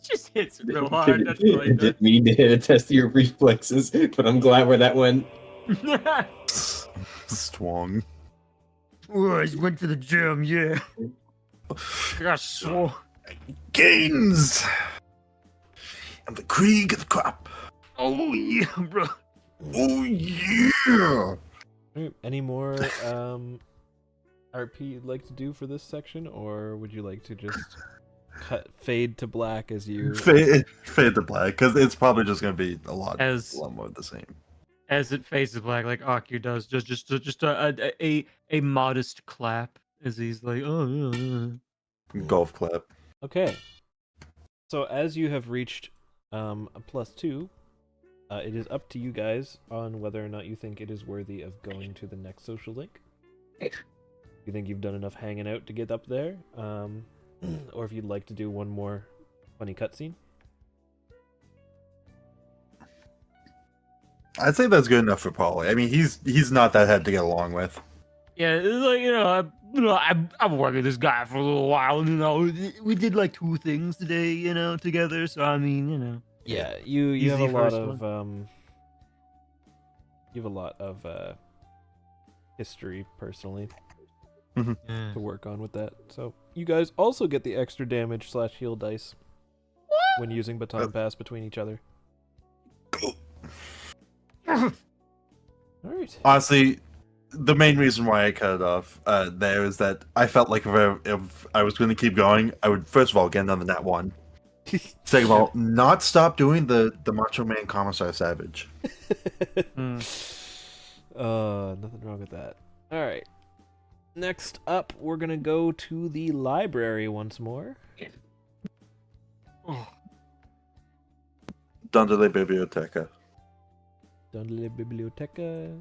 Just hits it real hard. That's what I didn't mean to hit a test of your reflexes, but I'm glad where that went. Swung. Oh, I went to the gym, yeah. I got swole. Gains! And the Krieg of the crop. Oh, yeah, bro. Oh, yeah! Alright, any more RP you'd like to do for this section, or would you like to just fade to black as you... Fade to black, because it's probably just going to be a lot more of the same. As it faces black, like Akio does, just a modest clap as he's like, oh. Golf clap. Okay. So as you have reached a +2, it is up to you guys on whether or not you think it is worthy of going to the next social link. You think you've done enough hanging out to get up there, or if you'd like to do one more funny cutscene. I'd say that's good enough for Paulie. I mean, he's not that hard to get along with. Yeah, it's like, I've worked with this guy for a little while, we did like 2 things today, together, so I mean, Yeah, you have a lot of you have a lot of history personally to work on with that. So you guys also get the extra damage / heal dice when using baton pass between each other. Alright. Honestly, the main reason why I cut it off there is that I felt like if I was going to keep going, I would first of all get another nat 1. Second of all, not stop doing the Macho Man Commissar Savage. Nothing wrong with that. Alright. Next up, we're gonna go to the library once more. Donde la Biblioteca. Donde la Biblioteca.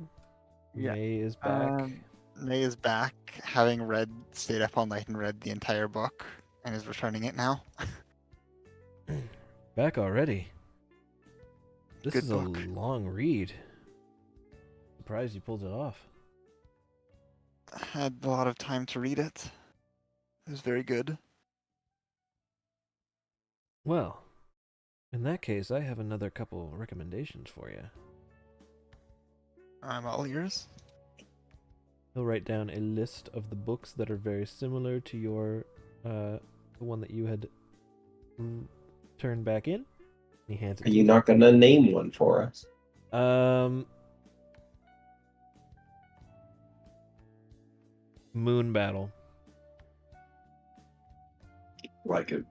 Yeah. May is back. May is back, having stayed up all night and read the entire book, and is returning it now. Back already. This Good is book. a long read. Surprised you pulled it off. I had a lot of time to read it. It was very good. Well, in that case, I have another couple recommendations for you. I'm all ears. He'll write down a list of the books that are very similar to your, the one that you had turned back in. He hands it Are to you not gonna name one for us? Moon Battle. Like it.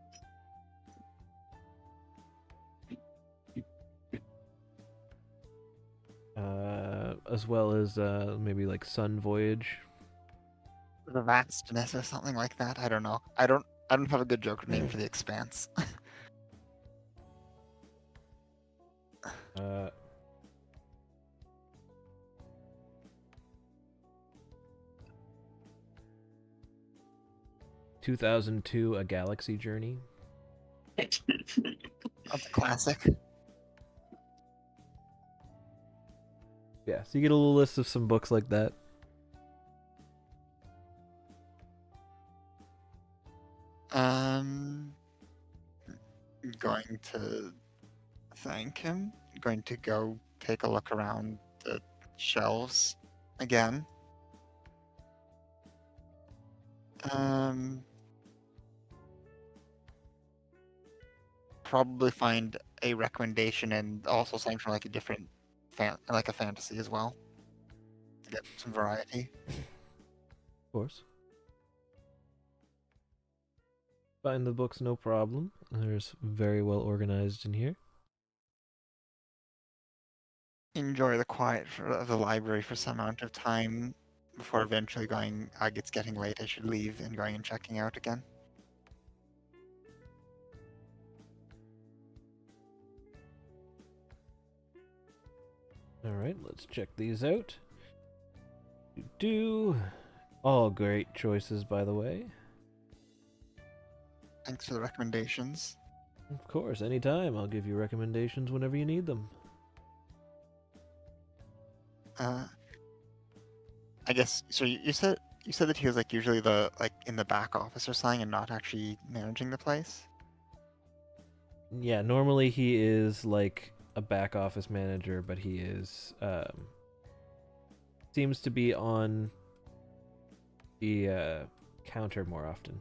As well as maybe like Sun Voyage. The vastness or something like that. I don't know. I don't have a good Joker name for the Expanse. Uh, 2002, A Galaxy Journey. That's a classic. Yeah, so you get a little list of some books like that. Going to thank him. Going to go take a look around the shelves again. Probably find a recommendation and also something from like a different like a fantasy as well. To get some variety. Of course. Find the books, no problem. There's very well organized in here. Enjoy the quiet of the library for some amount of time before eventually going, it's getting late, I should leave, and going and checking out again. Alright, let's check these out. All great choices, by the way. Thanks for the recommendations. Of course, anytime. I'll give you recommendations whenever you need them. I guess so. You said that he was like usually in the back office or something, and not actually managing the place. Yeah, normally he is like a back office manager, but he is seems to be on the counter more often.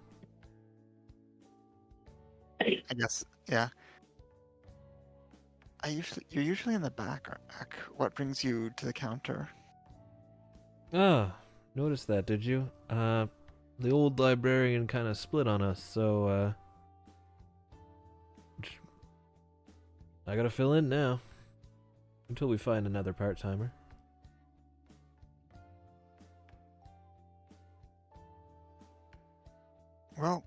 I guess, yeah. You're usually in the back. What brings you to the counter? Ah, noticed that, did you? The old librarian kind of split on us, so I gotta fill in now until we find another part-timer. Well,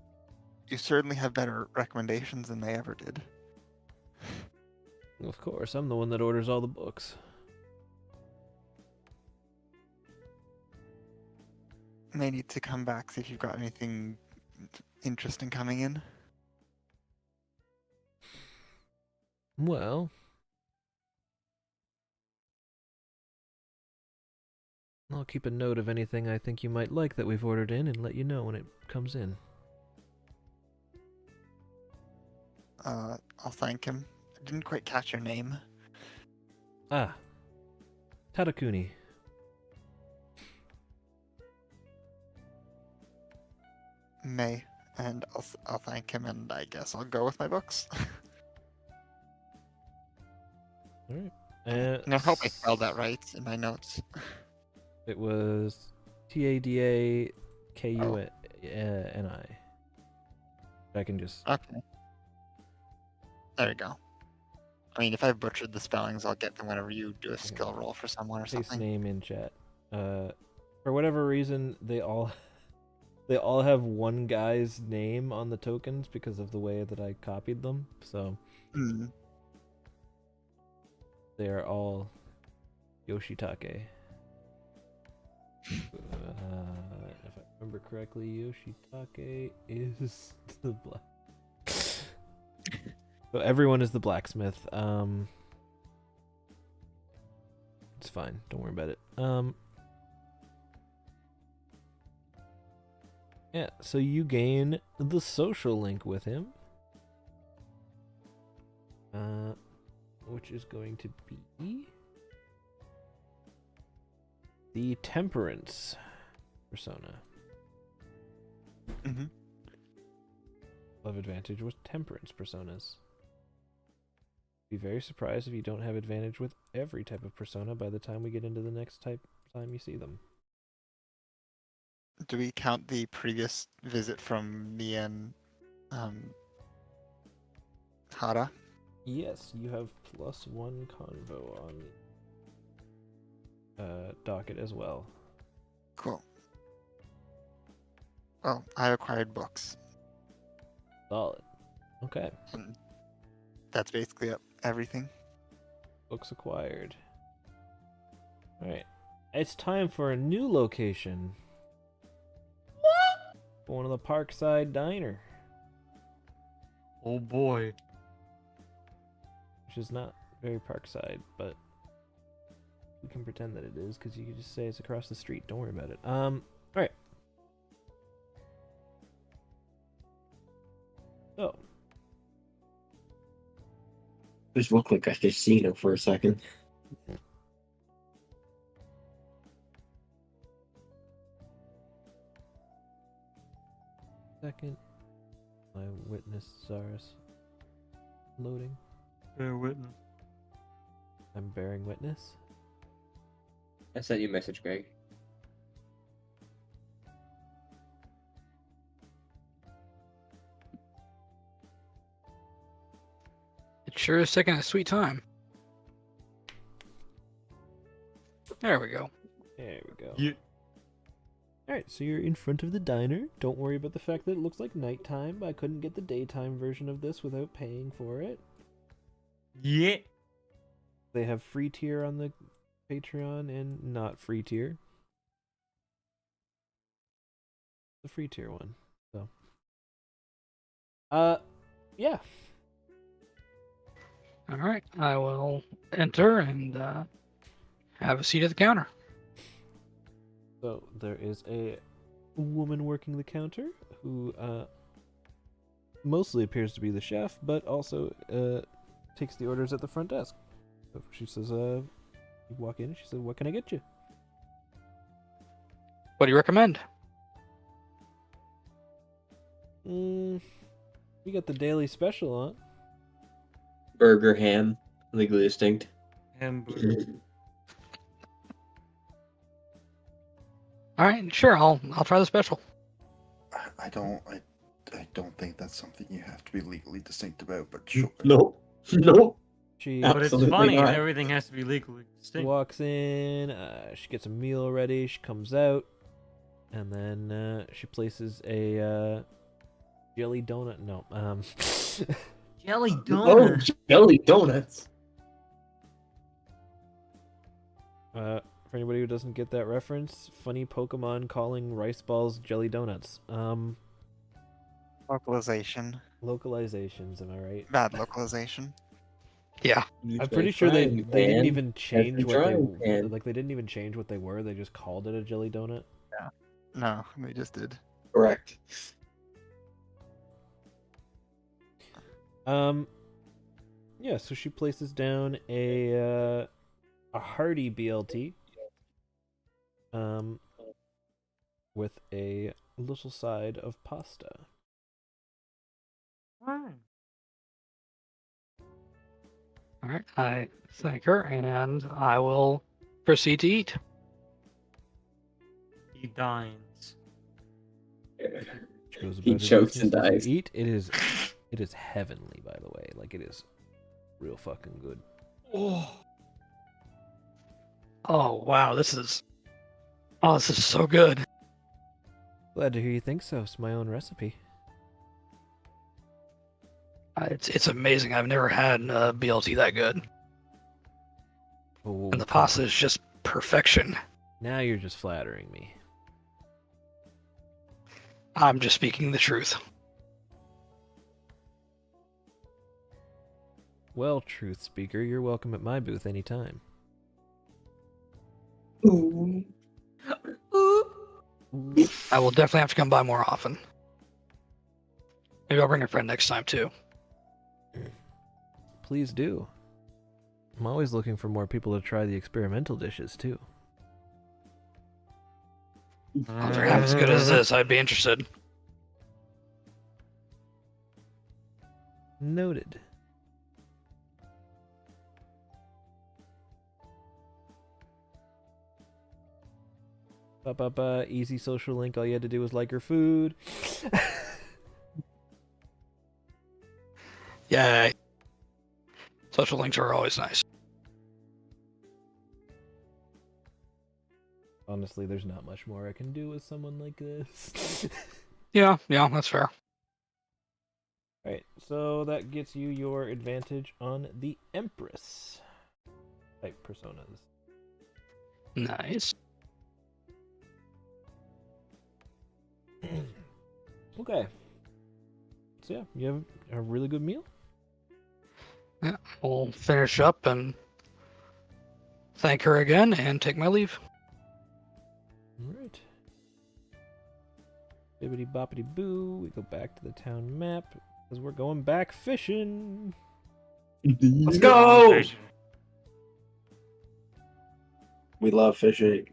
you certainly have better recommendations than they ever did. Of course, I'm the one that orders all the books. May need to come back, see if you've got anything interesting coming in. Well, I'll keep a note of anything I think you might like that we've ordered in and let you know when it comes in. I'll thank him. I didn't quite catch your name. Ah, Tadakuni. May, and I'll thank him, and I guess I'll go with my books. Alright. I hope I spelled that right in my notes. It was Tadakunni. I can just... Okay. There you go. I mean, if I butchered the spellings, I'll get them whenever you do a skill roll for someone or paste something. name in chat. For whatever reason, they all have one guy's name on the tokens because of the way that I copied them. So they are all Yoshitake. If I remember correctly, Yoshitake is the black. So everyone is the blacksmith. It's fine. Don't worry about it. Yeah, so you gain the social link with him. Which is going to be the Temperance persona. Mm-hmm. Love advantage with Temperance personas. Be very surprised if you don't have advantage with every type of persona by the time we get into the next time you see them. Do we count the previous visit from me and Hara? Yes, you have +1 convo on the docket as well. Cool. Well, I acquired books. Solid. Okay. And that's basically everything. Books acquired. Alright. It's time for a new location. What? One of the Parkside Diner. Oh boy. Which is not very Parkside, but we can pretend that it is because you can just say it's across the street. Don't worry about it. Alright. So. This looked like a casino for a second. Second. My witness Zaris. Loading. Bear witness. I'm bearing witness. I sent you a message, Greg. It sure is taking a sweet time. There we go. There we go. Yeah. Alright, so you're in front of the diner. Don't worry about the fact that it looks like nighttime. I couldn't get the daytime version of this without paying for it. Yeah. They have free tier on the Patreon and not free tier. The free tier one. So. Yeah. All right, I will enter and have a seat at the counter. So there is a woman working the counter who mostly appears to be the chef, but also takes the orders at the front desk. So she says, you walk in, she said, "What can I get you?" What do you recommend? We got the daily special on. Burger, ham, legally distinct. Hamburger. All right, sure. I'll try the special. I don't think that's something you have to be legally distinct about, but sure. No, no. She But it's Absolutely funny. not. Everything has to be legally distinct. walks in, she gets a meal ready, she comes out, and then she places a jelly donut. No, Jelly Oh, donut. jelly donuts. for anybody who doesn't get that reference, funny Pokemon calling rice balls jelly donuts. Localization. Localizations, am I right? Bad localization. Yeah. I'm pretty sure they didn't even change the what they drawing pan. like. They didn't even change what they were. They just called it a jelly donut. No, they just did. Correct. Yeah. So she places down a hearty BLT, with a little side of pasta. All right. I thank her, and I will proceed to eat. He dines. She goes He about her chokes and business. dies. Eat. It is heavenly, by the way. Like, it is real fucking good. Oh wow, this is so good. Glad to hear you think so. It's my own recipe. It's amazing. I've never had BLT that good, Oh, and the come pasta on. is just perfection. Now you're just flattering me. I'm just speaking the truth. Well, truth speaker, you're welcome at my booth anytime. Ooh. I will definitely have to come by more often. Maybe I'll bring a friend next time too. Please do. I'm always looking for more people to try the experimental dishes, too. If they're half as good as this, I'd be interested. Noted. Easy social link. All you had to do was like her food. Yay. Social links are always nice. Honestly, there's not much more I can do with someone like this. Yeah, that's fair. Alright, so that gets you your advantage on the Empress type personas. Nice. Okay. So yeah, you have a really good meal. Yeah, we'll finish up and thank her again and take my leave. Alright. Bibbity boppity boo. We go back to the town map because we're going back fishing. Let's go! Fishing. We love fishing.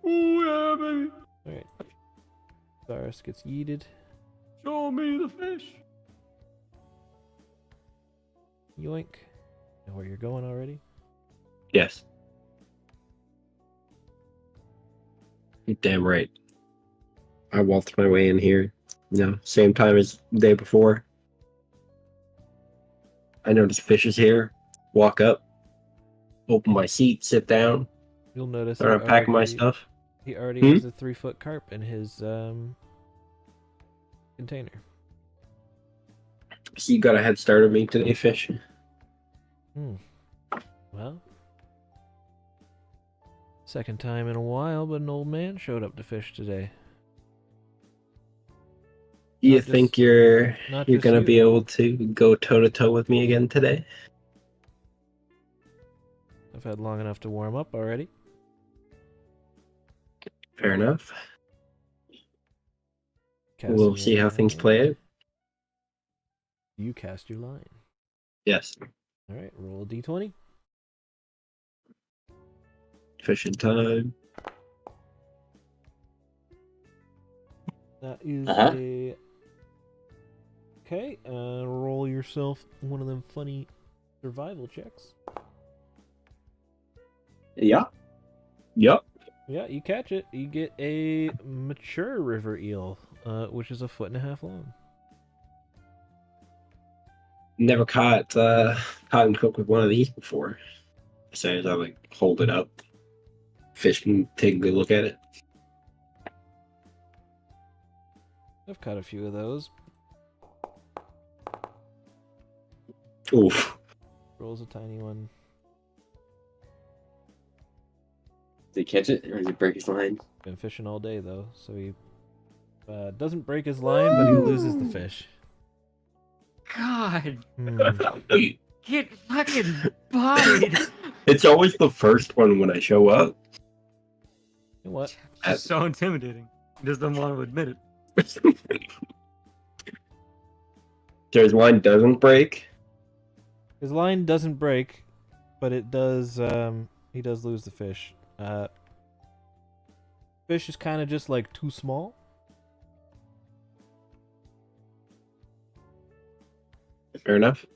Ooh, yeah, baby. Alright. Cyrus gets yeeted. Show me the fish. Yoink. Know where you're going already? Yes. You're damn right. I waltzed my way in here. Same time as the day before. I noticed fish is here. Walk up. Open my seat. Sit down. You'll notice Start unpacking my stuff. he already has a 3-foot carp in his container. So you got a head start on me today, fish. Well, second time in a while, but an old man showed up to fish today. Do you Not just- think you're not you're just gonna you. be able to go toe to toe with me again today? I've had long enough to warm up already. Fair enough. Casting We'll your see how things line. play out. You cast your line. Yes. All right, roll a d20. Fishing time. That is Uh-huh. a. Okay, roll yourself one of them funny survival checks. Yeah. Yup. Yeah, you catch it. You get a mature river eel, which is 1.5 feet long. Never caught and cooked with one of these before. So I like hold it up. Fish can take a good look at it. I've caught a few of those. Oof. Rolls a tiny one. Did he catch it, or did he break his line? Been fishing all day though, so he doesn't break his line, but he loses the fish. God, Hmm. get fucking bodied. It's always the first one when I show up. You know what? It's just so intimidating. He just doesn't want to admit it. His line doesn't break. His line doesn't break, but it does. He does lose the fish. Fish is kind of just like too small. Fair enough.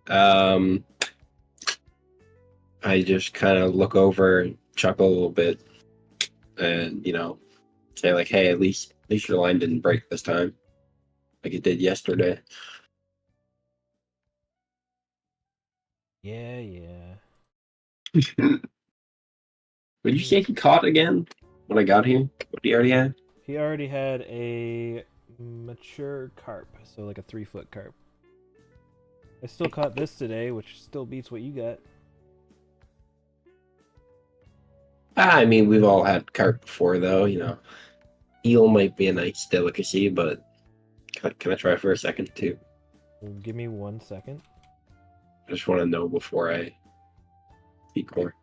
I just kind of look over, chuckle a little bit, and say like, "Hey, at least your line didn't break this time, like it did yesterday." Yeah, yeah. Would you say he caught again when I got here? What did he already have? He already had a mature carp, so like a 3-foot carp. I still caught this today, which still beats what you got. I mean, we've all had carp before, though. Eel might be a nice delicacy, but can I try for a second too? Give me 1 second. I just want to know before I speak more.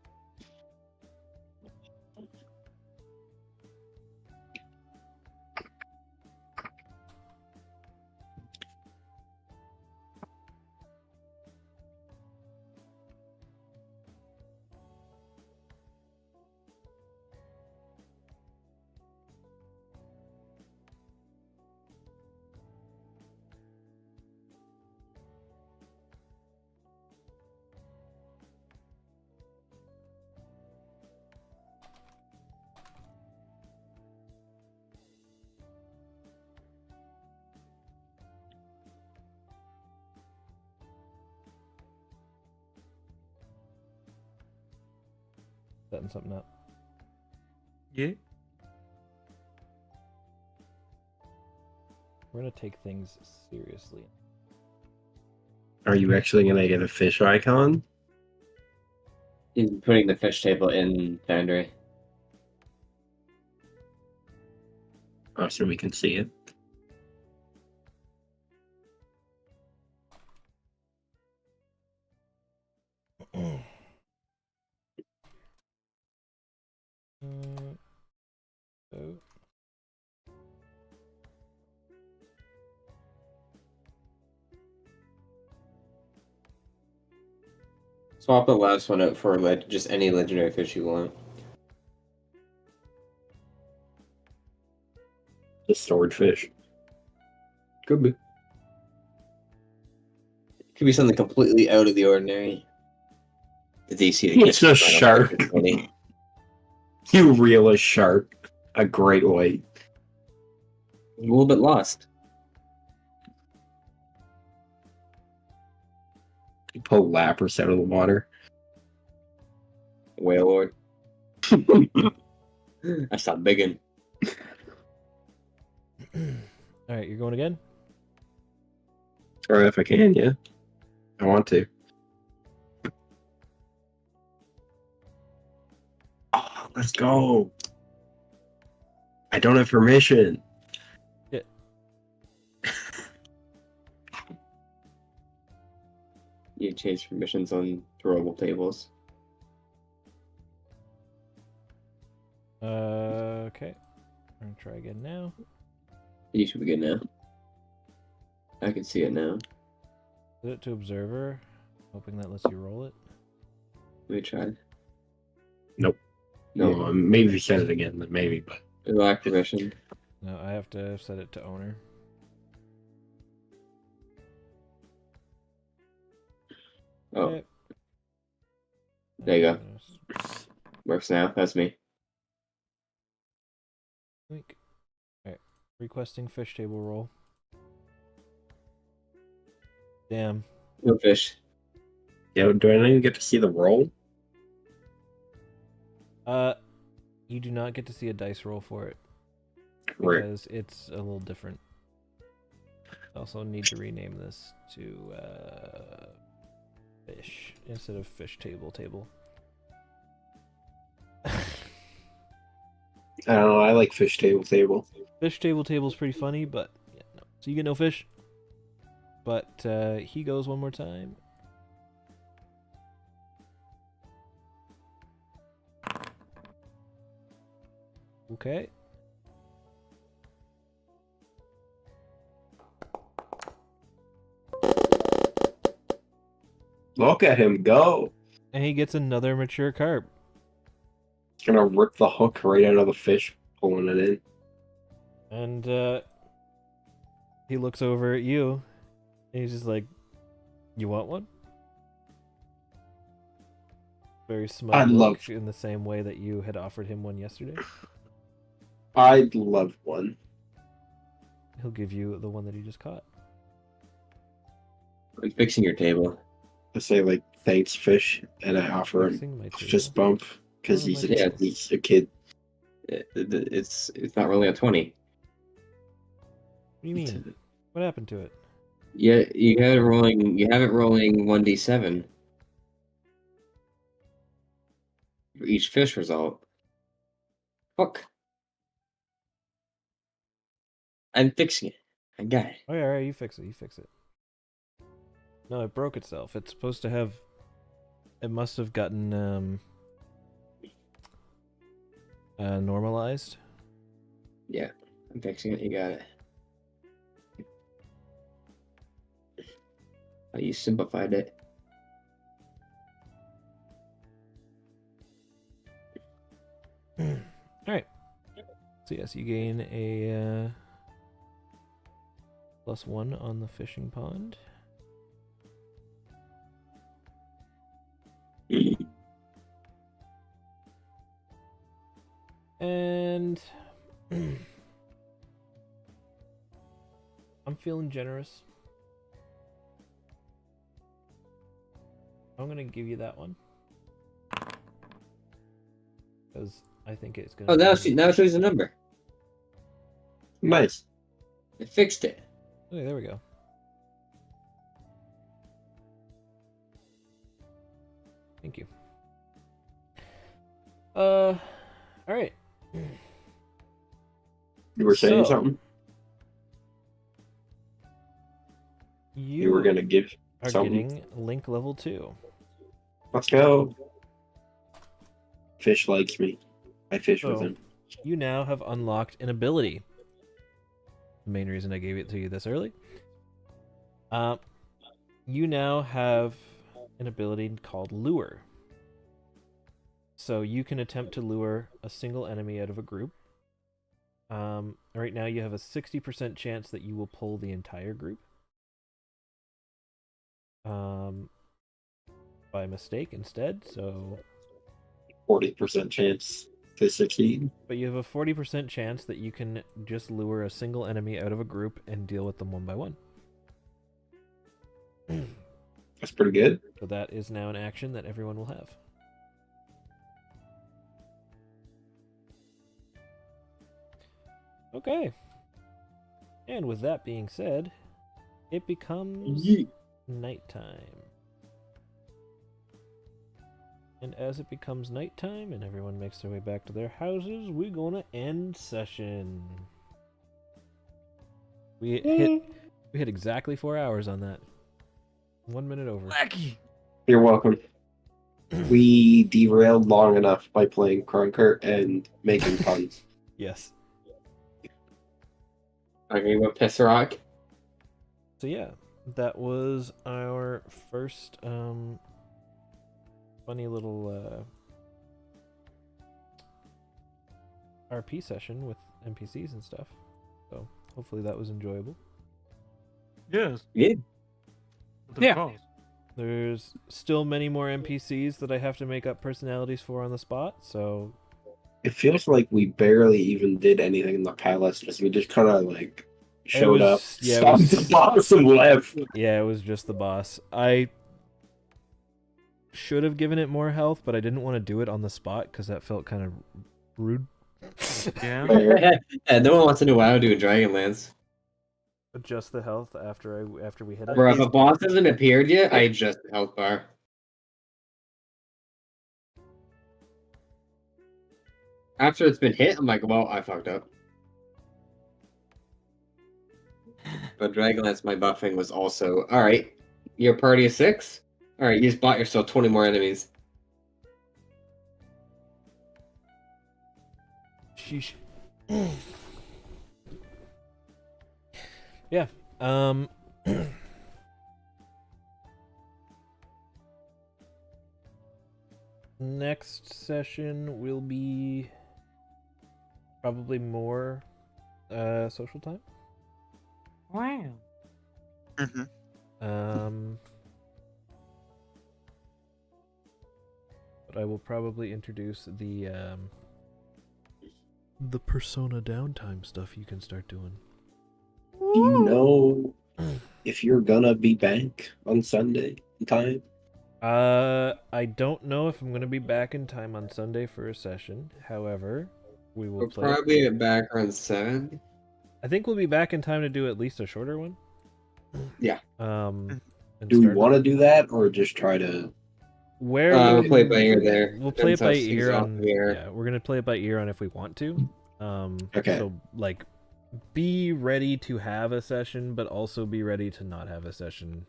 Setting something up. Yeah. We're gonna take things seriously. Are you actually gonna get a fish icon? He's putting the fish table in Foundry. Oh, so we can see it. So Swap the last one out for just any legendary fish you want. The swordfish. Could be. Could be something completely out of the ordinary. The DC to It's a shark. You reel a shark. A great white. A little bit lost. You pull Lapras out of the water. Whale Lord. I stopped biggin. Alright, you're going again? Or if I can, yeah. I want to. Oh, let's go. I don't have permission. You change permissions on throwable tables. Okay. I'm gonna try again now. You should be good now. I can see it now. Set it to observer, hoping that lets you roll it. Let me try. Nope. No. Maybe if you said it again, then maybe, but Lack permission. No, I have to set it to owner. Oh, Okay. there you go. Works now. That's me. Link. Alright. Requesting fish table roll. Damn. No fish. yeah, do I not even get to see the roll? You do not get to see a dice roll for it. Right. Because it's a little different. Also need to rename this to fish instead of fish table. I don't know. I like fish table. Fish table is pretty funny, but yeah, no. So you get no fish. But he goes one more time. Okay. Look at him go. And he gets another mature carp. He's gonna rip the hook right out of the fish, pulling it in. And he looks over at you. And he's just like, "You want one?" Very smug I'd look love- in the same way that you had offered him one yesterday. I'd love one. He'll give you the one that he just caught. I'm fixing your table. I say like, thanks, fish, and I offer him Fixing my a table. fist bump because Oh, he's, my a- table. he's a kid. It's not really a 20. What do you mean? What happened to it? Yeah, you have it rolling. You have it rolling 1d7 for each fish result. Fuck. I'm fixing it. I got it. Oh yeah, alright, you fix it. No, it broke itself. It's supposed to have. It must have gotten normalized. Yeah, I'm fixing it. You got it. Oh, you simplified it. Alright. So yes, you gain a +1 on the fishing pond. And I'm feeling generous. I'm gonna give you that one. Because I think it's gonna Oh, now be- it shows the number. Nice. I fixed it. Okay, there we go. Thank you. Alright. You were saying So, something? You were gonna give are something? getting link level 2. Let's go. Fish likes me. I fish with So, him. you now have unlocked an ability. The main reason I gave it to you this early. You now have an ability called Lure. So you can attempt to lure a single enemy out of a group. Right now you have a 60% chance that you will pull the entire group. By mistake instead, so 40% chance to succeed. but you have a 40% chance that you can just lure a single enemy out of a group and deal with them one by one. That's pretty good. So that is now an action that everyone will have. Okay. And with that being said, it becomes nighttime. And as it becomes nighttime and everyone makes their way back to their houses, we're gonna end session. We hit exactly 4 hours on that. 1 minute over. Wacky. You're welcome. We derailed long enough by playing Crunker and making puns. Yes. Talking about Pissrock. So yeah, that was our first funny little RP session with NPCs and stuff. So hopefully that was enjoyable. Yes. Yeah. Yeah. There's still many more NPCs that I have to make up personalities for on the spot, so It feels like we barely even did anything in the palace, because we just kind of like showed up, was- yeah, it stopped was- the boss, and left. yeah, it was just the boss. I should have given it more health, but I didn't want to do it on the spot because that felt kind of rude. Yeah. Yeah, no one wants to know what I would do in Dragonlance. Adjust the health after we hit it. Bro, if a boss hasn't appeared yet, I adjust the health bar. After it's been hit, I'm like, well, I fucked up. But Dragonlance, my buffing was also, alright, your party of 6? Alright, you just bought yourself 20 more enemies. Sheesh. Yeah. Next session will be probably more social time. Wow. Mm-hmm. But I will probably introduce the persona downtime stuff you can start doing. Do you know if you're gonna be back on Sunday in time? I don't know if I'm gonna be back in time on Sunday for a session. However, we will We're play. probably back around 7. I think we'll be back in time to do at least a shorter one. Yeah. And Do we start- want to do that, or just try to? Where We'll play it by ear there. We'll play it Depends how by Steve's ear off on. the air. Yeah, we're gonna play it by ear on if we want to. Okay. So like, be ready to have a session, but also be ready to not have a session.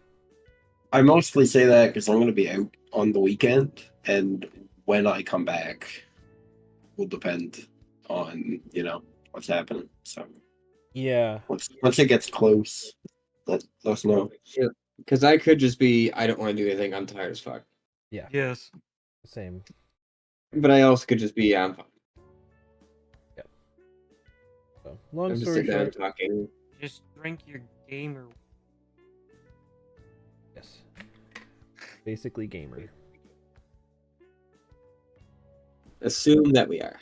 I mostly say that because I'm going to be out on the weekend, and when I come back will depend on what's happening. So Yeah. once it gets close, let us know. Because I could just be, I don't want to do anything, I'm tired as fuck. Yeah. Yes. Same. But I also could just be, yeah, I'm fine. So long I'm just story sitting down short. talking. Just drink your gamer. Yes. Basically gamer. Assume that we are.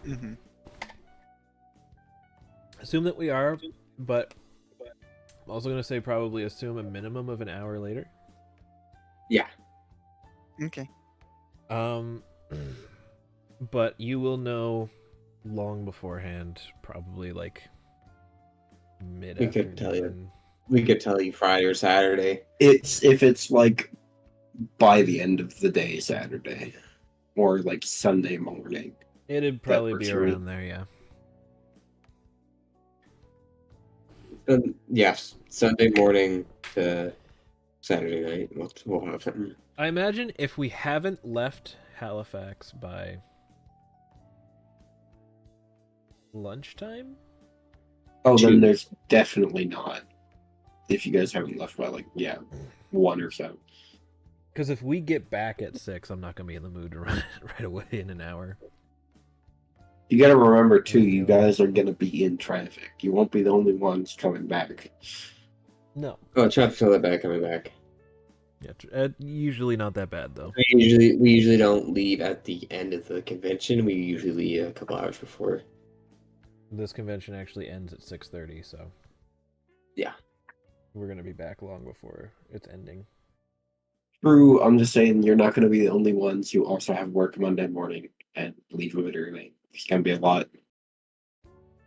Mm-hmm. Assume that we are, but I'm also gonna say probably assume a minimum of an hour later. Yeah. Okay. But you will know long beforehand, probably like mid. We could tell you. We could tell you Friday or Saturday. If it's like by the end of the day, Saturday, or like Sunday morning. It'd probably works be for me. around there, yeah. Yes, Sunday morning to Saturday night. We'll have something. I imagine if we haven't left Halifax by lunchtime. Oh, Two. then there's definitely not. If you guys haven't left by 1 or so. Because if we get back at 6, I'm not gonna be in the mood to run it right away in an hour. You gotta remember too, you guys are gonna be in traffic. You won't be the only ones coming back. No. Oh, traffic's not that bad coming back. Yeah, usually not that bad though. We usually don't leave at the end of the convention. We usually leave a couple hours before. This convention actually ends at 6:30, so Yeah. we're gonna be back long before it's ending. True, I'm just saying you're not gonna be the only ones who also have work Monday morning and leave a bit early. It's gonna be a lot.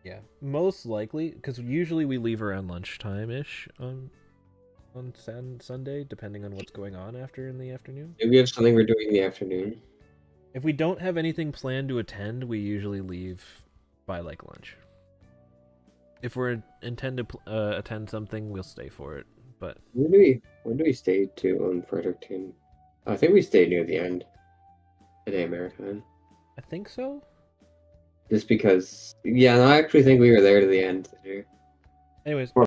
Yeah, most likely, because usually we leave around lunchtime ish on Sunday, depending on what's going on after in the afternoon. Maybe we have something we're doing in the afternoon. If we don't have anything planned to attend, we usually leave by lunch. If we're intend to attend something, we'll stay for it. But Where do we stay to on Fredericton? I think we stayed near the end. Today, American. I think so. Just because, yeah, no, I actually think we were there to the end. Anyways,